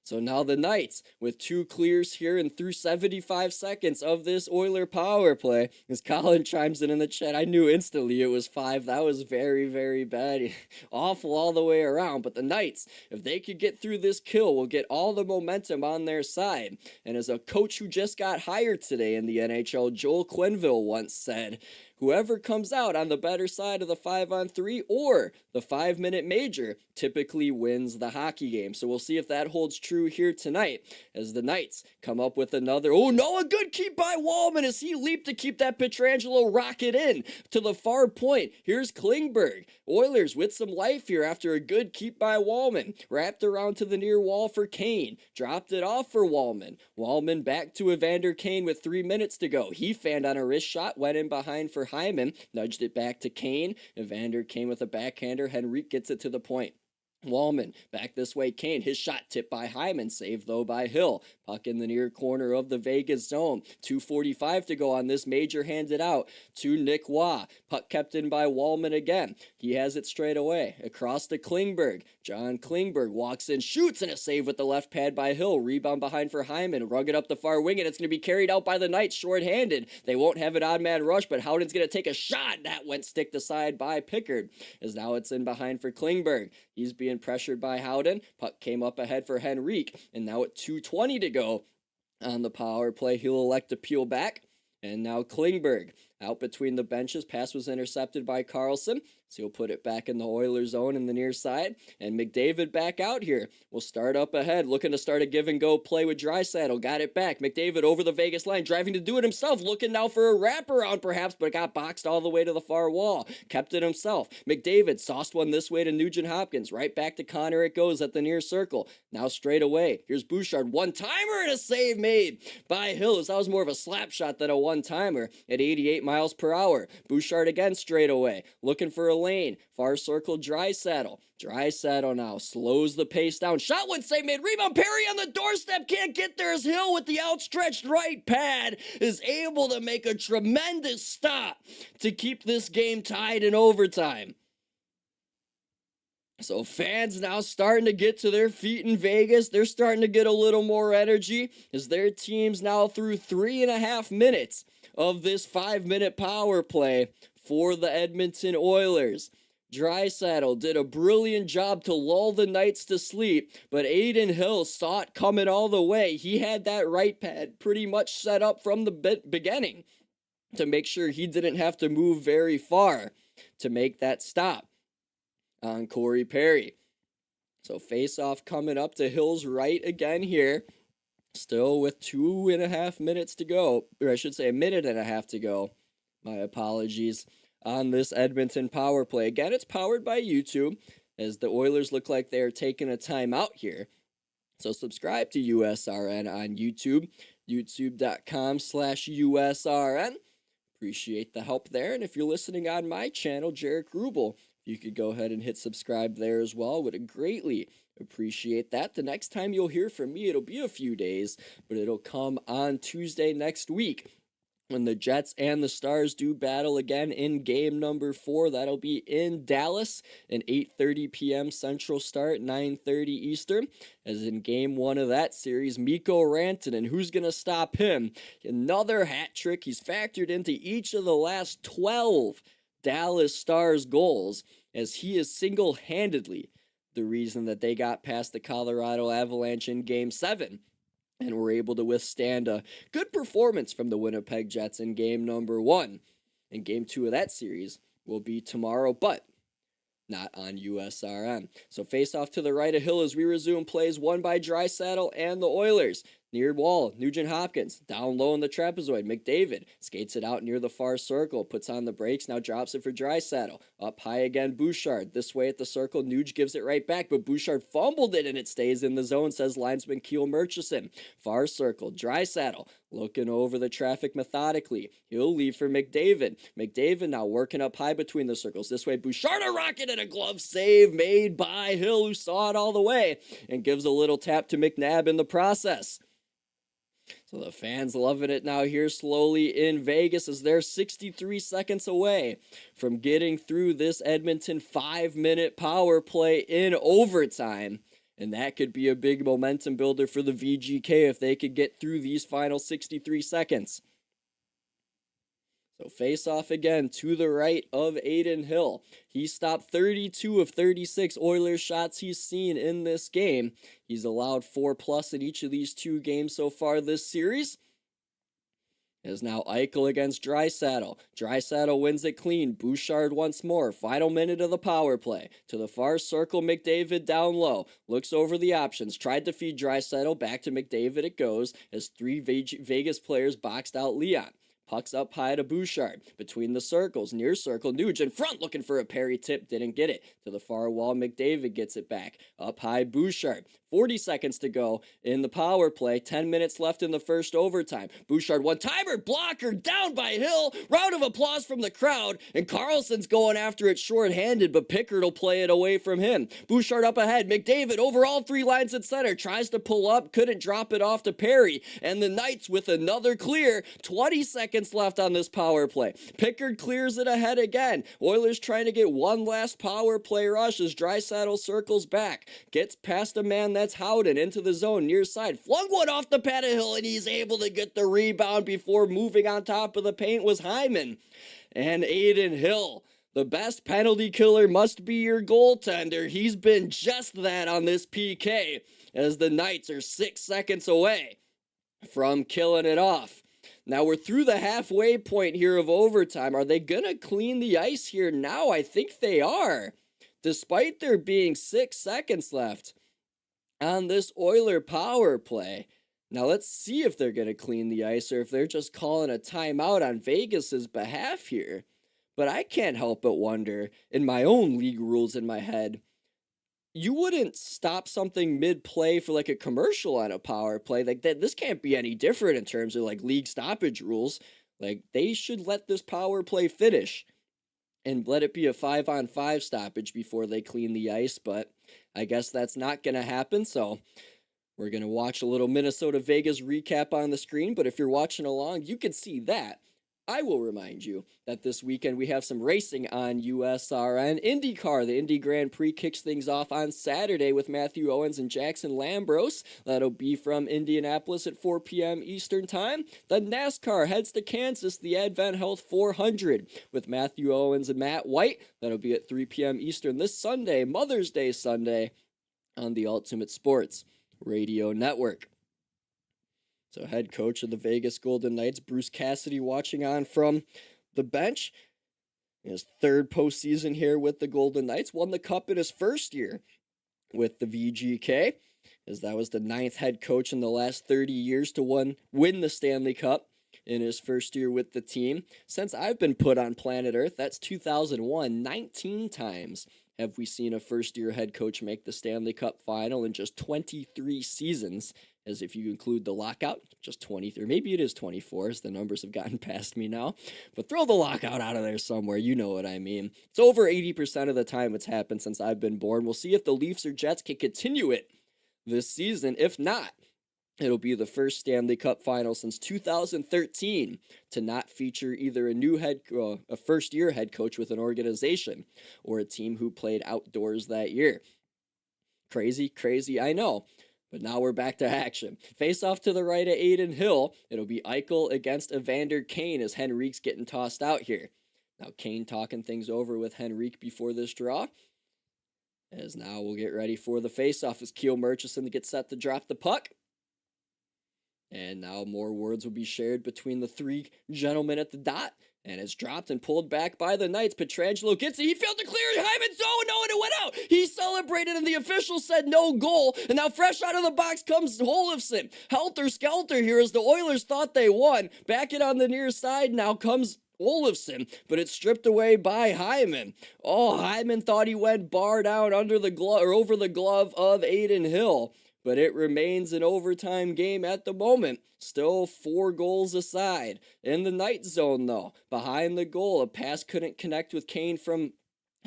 So now the Knights with 2 clears here and through 75 seconds of this Oiler power play. As Colin chimes in the chat, I knew instantly it was 5. That was very, very bad. Awful all the way around. But the Knights, if they could get through this kill, will get all the momentum on their side. And as a coach who just got hired today in the NHL, Joel Quenneville once said, whoever comes out on the better side of the 5-on-3 or the 5-minute major typically wins the hockey game. So we'll see if that holds true here tonight as the Knights come up with another. Oh no, a good keep by Wallman as he leaped to keep that Pietrangelo rocket in to the far point. Here's Klingberg. Oilers with some life here after a good keep by Wallman. Wrapped around to the near wall for Kane. Dropped it off for Wallman. Wallman back to Evander Kane with 3 minutes to go. He fanned on a wrist shot, went in behind for Hyman. Nudged it back to Kane. Evander Kane with a backhander. Henrique gets it to the point. Wallman back this way. Kane, his shot tipped by Hyman, saved though by Hill. Puck in the near corner of the Vegas zone. 2:45 to go on this major, handed out to Nick Waugh. Puck kept in by Wallman again. He has it straight away across to Klingberg. John Klingberg walks in, shoots, and a save with the left pad by Hill. Rebound behind for Hyman. Rug it up the far wing, and it's going to be carried out by the Knights shorthanded. They won't have an odd man rush, but Howden's going to take a shot. That went stick to side by Pickard. As now it's in behind for Klingberg. He's being pressured by Howden. Puck came up ahead for Henrique. And now at 2:20 to go on the power play, he'll elect to peel back. And now Klingberg out between the benches. Pass was intercepted by Carlson. So he'll put it back in the Oilers zone in the near side. And McDavid back out here. Will start up ahead. Looking to start a give-and-go play with Draisaitl. Got it back. McDavid over the Vegas line. Driving to do it himself. Looking now for a wraparound perhaps. But got boxed all the way to the far wall. Kept it himself. McDavid sauced one this way to Nugent Hopkins. Right back to Connor it goes at the near circle. Now straight away. Here's Bouchard. One-timer and a save made by Hills. That was more of a slap shot than a one-timer at 88 miles per hour. Bouchard again straight away. Looking for a lane. Far circle Draisaitl. Draisaitl now slows the pace down. Shot one save made. Rebound. Perry on the doorstep. Can't get there as Hill with the outstretched right pad is able to make a tremendous stop to keep this game tied in overtime. So fans now starting to get to their feet in Vegas. They're starting to get a little more energy as their team's now through 3.5 minutes of this 5-minute power play for the Edmonton Oilers. Draisaitl did a brilliant job to lull the Knights to sleep, but Aiden Hill saw it coming all the way. He had that right pad pretty much set up from the beginning to make sure he didn't have to move very far to make that stop on Corey Perry. So face-off coming up to Hill's right again here. Still with 2.5 minutes to go, or I should say 1.5 minutes to go. My apologies. On this Edmonton power play. Again, it's powered by YouTube, as the Oilers look like they're taking a timeout here. So subscribe to USRN on YouTube, youtube.com/USRN. Appreciate the help there. And if you're listening on my channel, Jaric Rubel, you could go ahead and hit subscribe there as well. Would greatly appreciate that. The next time you'll hear from me, it'll be a few days, but it'll come on Tuesday next week, when the Jets and the Stars do battle again in game number 4. That'll be in Dallas, an 8:30 p.m. Central start, 9:30 Eastern. As in game 1 of that series, Mikko Rantanen, who's going to stop him? Another hat trick. He's factored into each of the last 12 Dallas Stars goals, as he is single-handedly the reason that they got past the Colorado Avalanche in game 7. And were able to withstand a good performance from the Winnipeg Jets in game number 1. And game 2 of that series will be tomorrow, but not on USRN. So face off to the right of Hill as we resume plays won by Draisaitl and the Oilers. Near wall, Nugent Hopkins, down low in the trapezoid. McDavid skates it out near the far circle, puts on the brakes, now drops it for Draisaitl. Up high again, Bouchard. This way at the circle, Nuge gives it right back, but Bouchard fumbled it and it stays in the zone, says linesman Keel Murchison. Far circle, Draisaitl looking over the traffic methodically. He'll leave for McDavid. McDavid now working up high between the circles. This way, Bouchard a rocket and a glove save made by Hill, who saw it all the way, and gives a little tap to McNabb in the process. So the fans loving it now here slowly in Vegas, as they're 63 seconds away from getting through this Edmonton 5-minute power play in overtime. And that could be a big momentum builder for the VGK if they could get through these final 63 seconds. So face off again to the right of Aiden Hill. He stopped 32 of 36 Oilers shots he's seen in this game. He's allowed 4+ in each of these 2 games so far this series. is now Eichel against Draisaitl. Draisaitl wins it clean. Bouchard once more. Final minute of the power play. To the far circle, McDavid down low. Looks over the options. Tried to feed Draisaitl. Back to McDavid it goes as three Vegas players boxed out Leon. Pucks up high to Bouchard. Between the circles, near circle, Nugent front looking for a parry tip, didn't get it. To the far wall, McDavid gets it back. Up high, Bouchard. 40 seconds to go in the power play. 10 minutes left in the first overtime. Bouchard one-timer, blocker, down by Hill. Round of applause from the crowd. And Carlson's going after it short-handed, but Pickard will play it away from him. Bouchard up ahead. McDavid over all three lines at center. Tries to pull up, couldn't drop it off to Perry. And the Knights with another clear. 20 seconds left on this power play. Pickard clears it ahead again. Oilers trying to get one last power play rush as Draisaitl circles back. Gets past a man that's Howden into the zone near side. Flung one off the pad of Hill and he's able to get the rebound before moving on top of the paint was Hyman. And Aiden Hill, the best penalty killer must be your goaltender. He's been just that on this PK as the Knights are 6 seconds away from killing it off. Now we're through the halfway point here of overtime. Are they going to clean the ice here now? I think they are. Despite there being 6 seconds left on this Oiler power play. Now let's see if they're going to clean the ice or if they're just calling a timeout on Vegas's behalf here. But I can't help but wonder, in my own league rules in my head, you wouldn't stop something mid-play for like a commercial on a power play. Like that, this can't be any different in terms of like league stoppage rules. Like they should let this power play finish and let it be a 5-on-5 stoppage before they clean the ice. But I guess that's not going to happen. So we're going to watch a little Minnesota-Vegas recap on the screen. But if you're watching along, you can see that. I will remind you that this weekend we have some racing on USRN. IndyCar, the Indy Grand Prix kicks things off on Saturday with Matthew Owens and Jackson Lambros. That'll be from Indianapolis at 4 p.m. Eastern Time. The NASCAR heads to Kansas, the Advent Health 400 with Matthew Owens and Matt White. That'll be at 3 p.m. Eastern this Sunday, Mother's Day Sunday, on the Ultimate Sports Radio Network. So head coach of the Vegas Golden Knights, Bruce Cassidy, watching on from the bench. His third postseason here with the Golden Knights. Won the Cup in his first year with the VGK, as that was the 9th head coach in the last 30 years to win the Stanley Cup in his first year with the team. Since I've been put on planet Earth, that's 2001, 19 times have we seen a first-year head coach make the Stanley Cup final in just 23 seasons, as if you include the lockout, just 23, maybe it is 24, as the numbers have gotten past me now, but throw the lockout out of there somewhere, you know what I mean. It's over 80% of the time it's happened since I've been born. We'll see if the Leafs or Jets can continue it this season. If not, it'll be the first Stanley Cup final since 2013 to not feature either a first-year head coach with an organization or a team who played outdoors that year. Crazy, I know. But now we're back to action. Face off to the right of Aiden Hill. It'll be Eichel against Evander Kane as Henrique's getting tossed out here. Now Kane talking things over with Henrique before this draw. As now we'll get ready for the face-off as Keel Murchison gets set to drop the puck. And now more words will be shared between the three gentlemen at the dot. And it's dropped and pulled back by the Knights. Pietrangelo gets it. He failed to clear Hyman's zone. No, and it went out. He celebrated, and the official said no goal. And now fresh out of the box comes Olofsson. Helter-skelter here as the Oilers thought they won. Back it on the near side now comes Olofsson, but it's stripped away by Hyman. Oh, Hyman thought he went bar down under the glove or over the glove of Aiden Hill. But it remains an overtime game at the moment. Still 4 goals aside. In the Knight zone, though, behind the goal, a pass couldn't connect with Kane from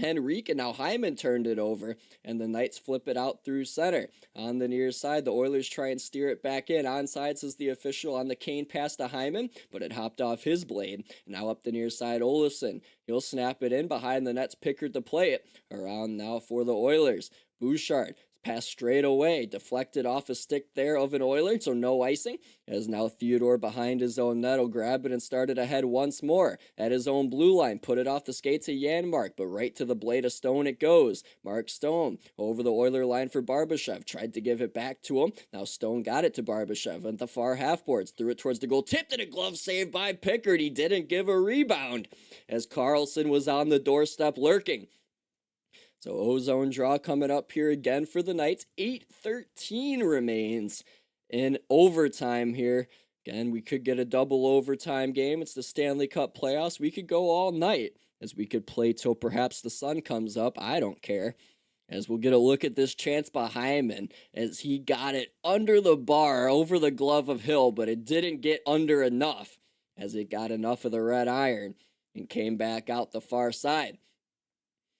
Henrique, and now Hyman turned it over, and the Knights flip it out through center. On the near side, the Oilers try and steer it back in. Onside, says the official on the Kane pass to Hyman, but it hopped off his blade. Now up the near side, Olofsson. He'll snap it in behind the net's Pickard to play it. Around now for the Oilers. Bouchard Pass straight away, deflected off a stick there of an Oiler, so no icing. As now Theodore behind his own net will grab it and start it ahead once more. At his own blue line, put it off the skates of Janmark, but right to the blade of Stone it goes. Mark Stone over the Oiler line for Barbashev, tried to give it back to him. Now Stone got it to Barbashev at the far half boards, threw it towards the goal, tipped and a glove save by Pickard. He didn't give a rebound as Carlson was on the doorstep lurking. So ozone draw coming up here again for the Knights. 8:13 remains in overtime here. Again, we could get a double overtime game. It's the Stanley Cup Playoffs. We could go all night as we could play till perhaps the sun comes up. I don't care. As we'll get a look at this chance by Hyman as he got it under the bar over the glove of Hill, but it didn't get under enough as it got enough of the red iron and came back out the far side.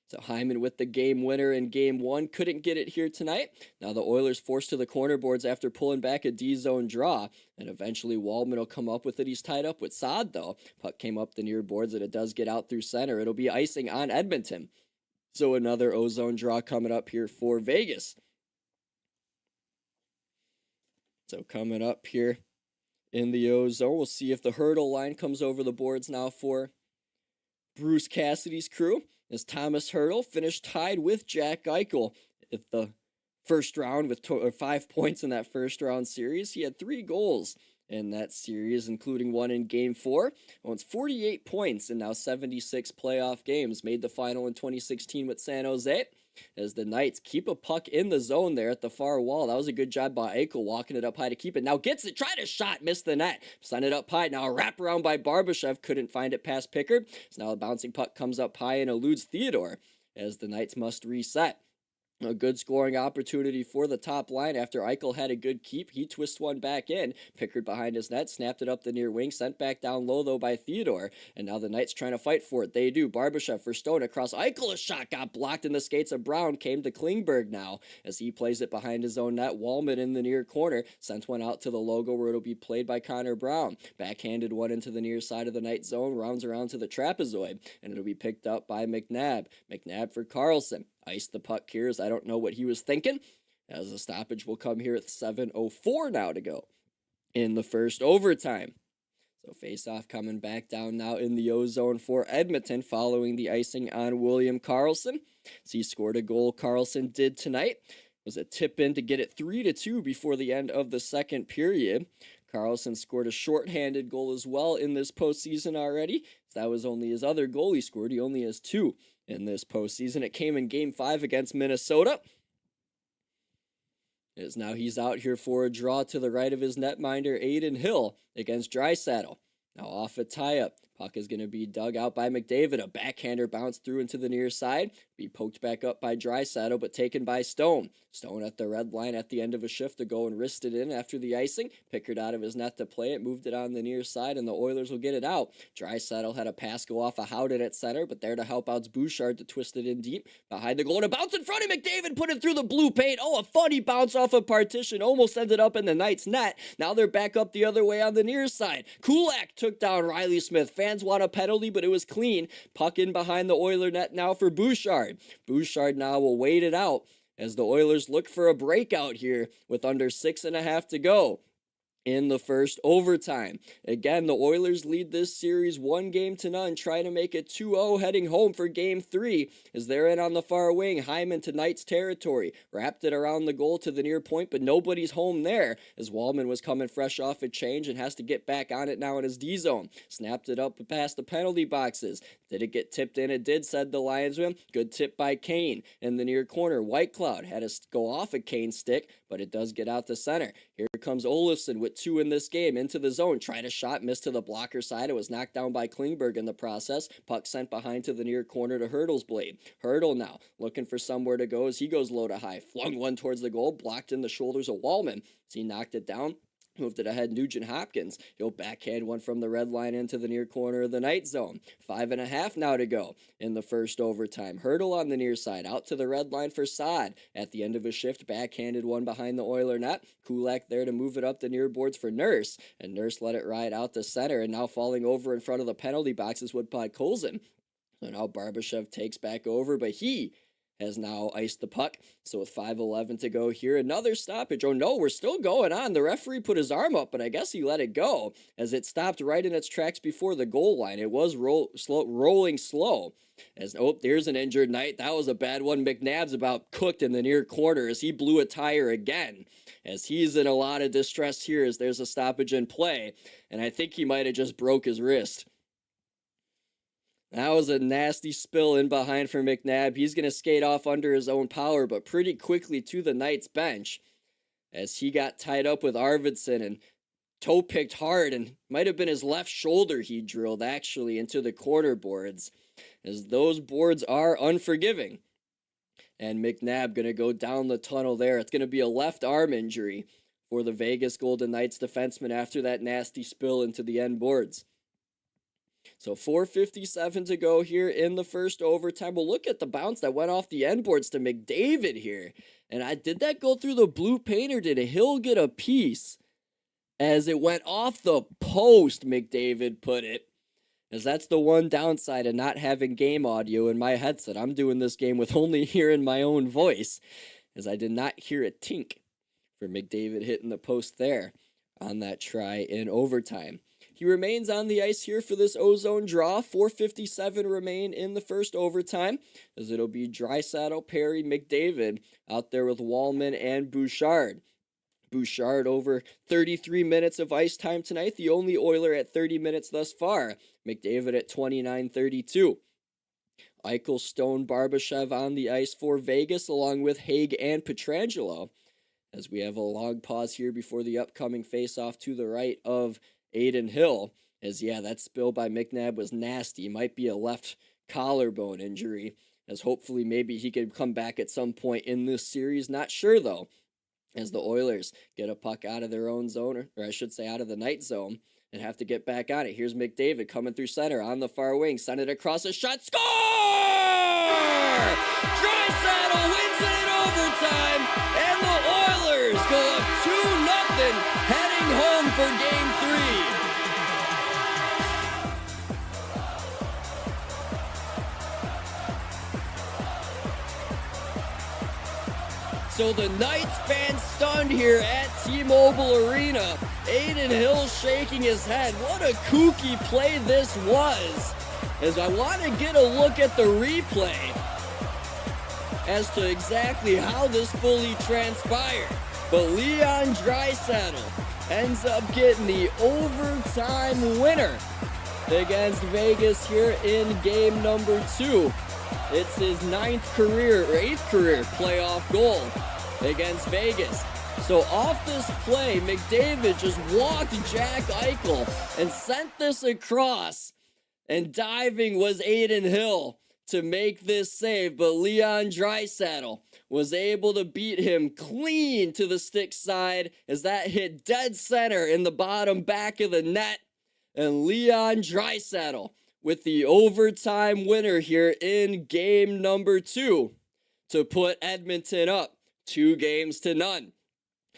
So Hyman with the game winner in game one. Couldn't get it here tonight. Now the Oilers forced to the corner boards after pulling back a D-zone draw. And eventually Waldman will come up with it. He's tied up with Saad though. Puck came up the near boards and it does get out through center. It'll be icing on Edmonton. So another ozone draw coming up here for Vegas. So coming up here in the ozone, we'll see if the hurdle line comes over the boards now for Bruce Cassidy's crew. As Thomas Hurdle finished tied with Jack Eichel at the first round with 5 points in that first round series. He had 3 goals in that series, including one in Game 4. Owns 48 points in now 76 playoff games. Made the final in 2016 with San Jose. As the Knights keep a puck in the zone there at the far wall. That was a good job by Eichel walking it up high to keep it. Now gets it, tried a shot, missed the net. Sent it up high. Now a wraparound by Barbashev. Couldn't find it past Pickard. So now a bouncing puck comes up high and eludes Theodore as the Knights must reset. A good scoring opportunity for the top line after Eichel had a good keep. He twists one back in. Pickard behind his net, snapped it up the near wing, sent back down low though by Theodore. And now the Knights trying to fight for it. They do. Barbashev for Stone across Eichel. A shot got blocked in the skates of Brown. Came to Klingberg now as he plays it behind his own net. Wallman in the near corner. Sent one out to the logo where it'll be played by Connor Brown. Backhanded one into the near side of the Knight zone. Rounds around to the trapezoid. And it'll be picked up by McNabb. McNabb for Carlson. Iced the puck here as I don't know what he was thinking. As the stoppage will come here at 7:04 now to go in the first overtime. So face-off coming back down now in the O-zone for Edmonton following the icing on William Karlsson. So he scored a goal Karlsson did tonight. It was a tip in to get it 3-2 before the end of the second period. Karlsson scored a shorthanded goal as well in this postseason already. So that was only his other goal he scored. He only has 2 in this postseason. It came in Game 5 against Minnesota. As now he's out here for a draw to the right of his netminder, Aiden Hill, against Draisaitl. Now off a tie-up. Puck is going to be dug out by McDavid. A backhander bounced through into the near side. Be poked back up by Draisaitl, but taken by Stone. Stone at the red line at the end of a shift to go and wrist it in after the icing. Pickard out of his net to play it. Moved it on the near side, and the Oilers will get it out. Draisaitl had a pass go off a Howden at center, but there to help out's Bouchard to twist it in deep. Behind the goal, and a bounce in front of McDavid. Put it through the blue paint. Oh, a funny bounce off a partition. Almost ended up in the Knights' net. Now they're back up the other way on the near side. Kulak took down Riley Smith. Fans want a penalty, but it was clean. Puck in behind the Oiler net now for Bouchard. Bouchard now will wait it out as the Oilers look for a breakout here with under 6.5 to go in the first overtime. Again, the Oilers lead this series 1-0, trying to make it 2-0 heading home for Game 3 as they're in on the far wing. Hyman to Knights territory. Wrapped it around the goal to the near point, but nobody's home there as Wallman was coming fresh off a change and has to get back on it now in his D-zone. Snapped it up past the penalty boxes. Did it get tipped in? It did, said the linesman. Good tip by Kane in the near corner. Whitecloud had to go off a Kane stick, but it does get out to center. Here comes Olofsson with 2 in this game into the zone. Tried a shot, missed to the blocker side. It was knocked down by Klingberg in the process. Puck sent behind to the near corner to Hurdle's blade. Hurdle now looking for somewhere to go as he goes low to high. Flung one towards the goal, blocked in the shoulders of Wallman as he knocked it down. Moved it ahead, Nugent Hopkins. He'll backhand one from the red line into the near corner of the Knight zone. 5.5 now to go in the first overtime. Hurdle on the near side, out to the red line for Saad. At the end of a shift, backhanded one behind the Oiler net. Kulak there to move it up the near boards for Nurse. And Nurse let it ride out to center, and now falling over in front of the penalty box is Woodpod Colson. So now Barbashev takes back over, but he has now iced the puck. So with 5:11 to go here, another stoppage. Oh no, we're still going on. The referee put his arm up, but I guess he let it go as it stopped right in its tracks before the goal line. It was rolling slow. As there's an injured Knight. That was a bad one. McNabb's about cooked in the near corner as he blew a tire again. As he's in a lot of distress here as there's a stoppage in play. And I think he might have just broke his wrist. That was a nasty spill in behind for McNabb. He's going to skate off under his own power, but pretty quickly to the Knights bench as he got tied up with Arvidsson and toe picked hard, and might have been his left shoulder he drilled actually into the corner boards, as those boards are unforgiving. And McNabb going to go down the tunnel there. It's going to be a left arm injury for the Vegas Golden Knights defenseman after that nasty spill into the end boards. So 4:57 to go here in the first overtime. Well, look at the bounce that went off the end boards to McDavid here. And did that go through the blue paint or did Hill get a piece? As it went off the post, McDavid put it. As that's the one downside of not having game audio in my headset. I'm doing this game with only hearing my own voice, as I did not hear a tink for McDavid hitting the post there on that try in overtime. He remains on the ice here for this ozone draw. 4:57 remain in the first overtime, as it'll be Draisaitl, Perry, McDavid out there with Wallman and Bouchard. Bouchard over 33 minutes of ice time tonight, the only Oiler at 30 minutes thus far. McDavid at 29:32. Eichel, Stone, Barbashev on the ice for Vegas, along with Haig and Pietrangelo. As we have a long pause here before the upcoming face-off to the right of Aiden Hill. As that spill by McNabb was nasty. Might be a left collarbone injury. As hopefully maybe he could come back at some point in this series. Not sure though. As the Oilers get a puck out of their own zone, or I should say out of the Knight zone, and have to get back on it. Here's McDavid coming through center on the far wing. Send it across a shot. Score! Draisaitl wins it in overtime, and the Oilers go up 2-0, heading home for Game 3. So the Knights fans stunned here at T-Mobile Arena. Aiden Hill shaking his head. What a kooky play this was. As I want to get a look at the replay as to exactly how this fully transpired. But Leon Draisaitl ends up getting the overtime winner against Vegas here in game number 2. It's his 8th career playoff goal against Vegas. So off this play, McDavid just walked Jack Eichel and sent this across. And diving was Aiden Hill to make this save. But Leon Draisaitl was able to beat him clean to the stick side as that hit dead center in the bottom back of the net. And Leon Draisaitl with the overtime winner here in game number 2 to put Edmonton up 2-0.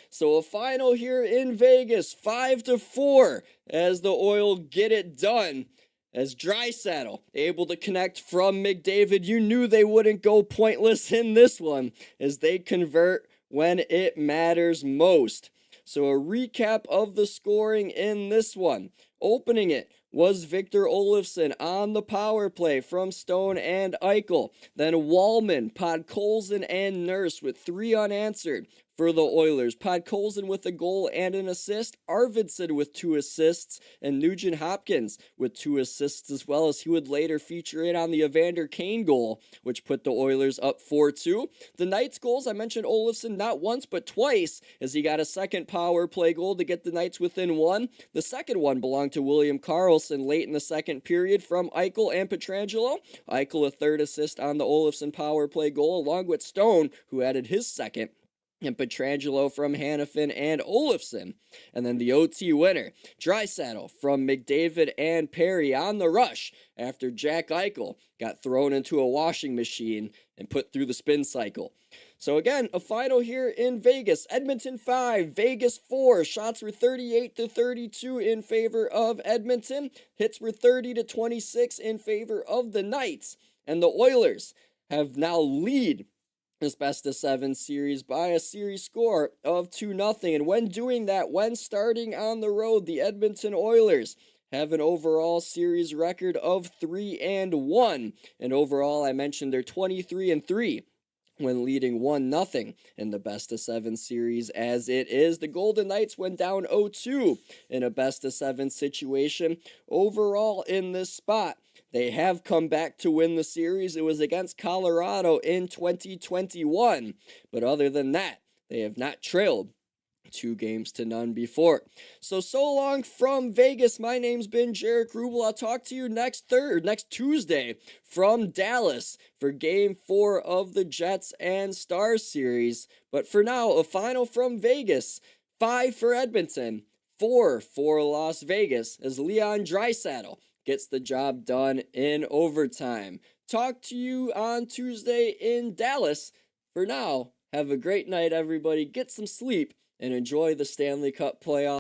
So a final here in Vegas, 5-4, as the Oil get it done. As Draisaitl able to connect from McDavid. You knew they wouldn't go pointless in this one, as they convert when it matters most. So a recap of the scoring in this one. Opening it was Victor Olofsson on the power play from Stone and Eichel. Then Wallman, Podkolzin, and Nurse with 3 unanswered for the Oilers. Podkolzin with a goal and an assist. Arvidsson with 2 assists. And Nugent Hopkins with 2 assists as well, as he would later feature in on the Evander Kane goal, which put the Oilers up 4-2. The Knights goals, I mentioned Olofsson not once but twice, as he got a second power play goal to get the Knights within 1. The second one belonged to William Karlsson late in the second period from Eichel and Pietrangelo. Eichel a 3rd assist on the Olofsson power play goal, along with Stone, who added his second. And Pietrangelo from Hannafin and Olofsson. And then the OT winner, Draisaitl from McDavid and Perry on the rush after Jack Eichel got thrown into a washing machine and put through the spin cycle. So again, a final here in Vegas. Edmonton 5, Vegas 4. Shots were 38-32 in favor of Edmonton. Hits were 30-26 in favor of the Knights. And the Oilers have now lead this best-of-7 series by a series score of 2-0. And when doing that, when starting on the road, the Edmonton Oilers have an overall series record of 3-1. And overall, I mentioned they're 23-3 when leading 1-0 in the best-of-7 series as it is. The Golden Knights went down 0-2 in a best-of-7 situation. Overall in this spot, they have come back to win the series. It was against Colorado in 2021. But other than that, they have not trailed 2-0 before. So long from Vegas. My name's been Jaric Rubel. I'll talk to you next Tuesday from Dallas for Game 4 of the Jets and Stars series. But for now, a final from Vegas. 5 for Edmonton, 4 for Las Vegas as Leon Draisaitl gets the job done in overtime. Talk to you on Tuesday in Dallas. For now, have a great night, everybody. Get some sleep and enjoy the Stanley Cup Playoff.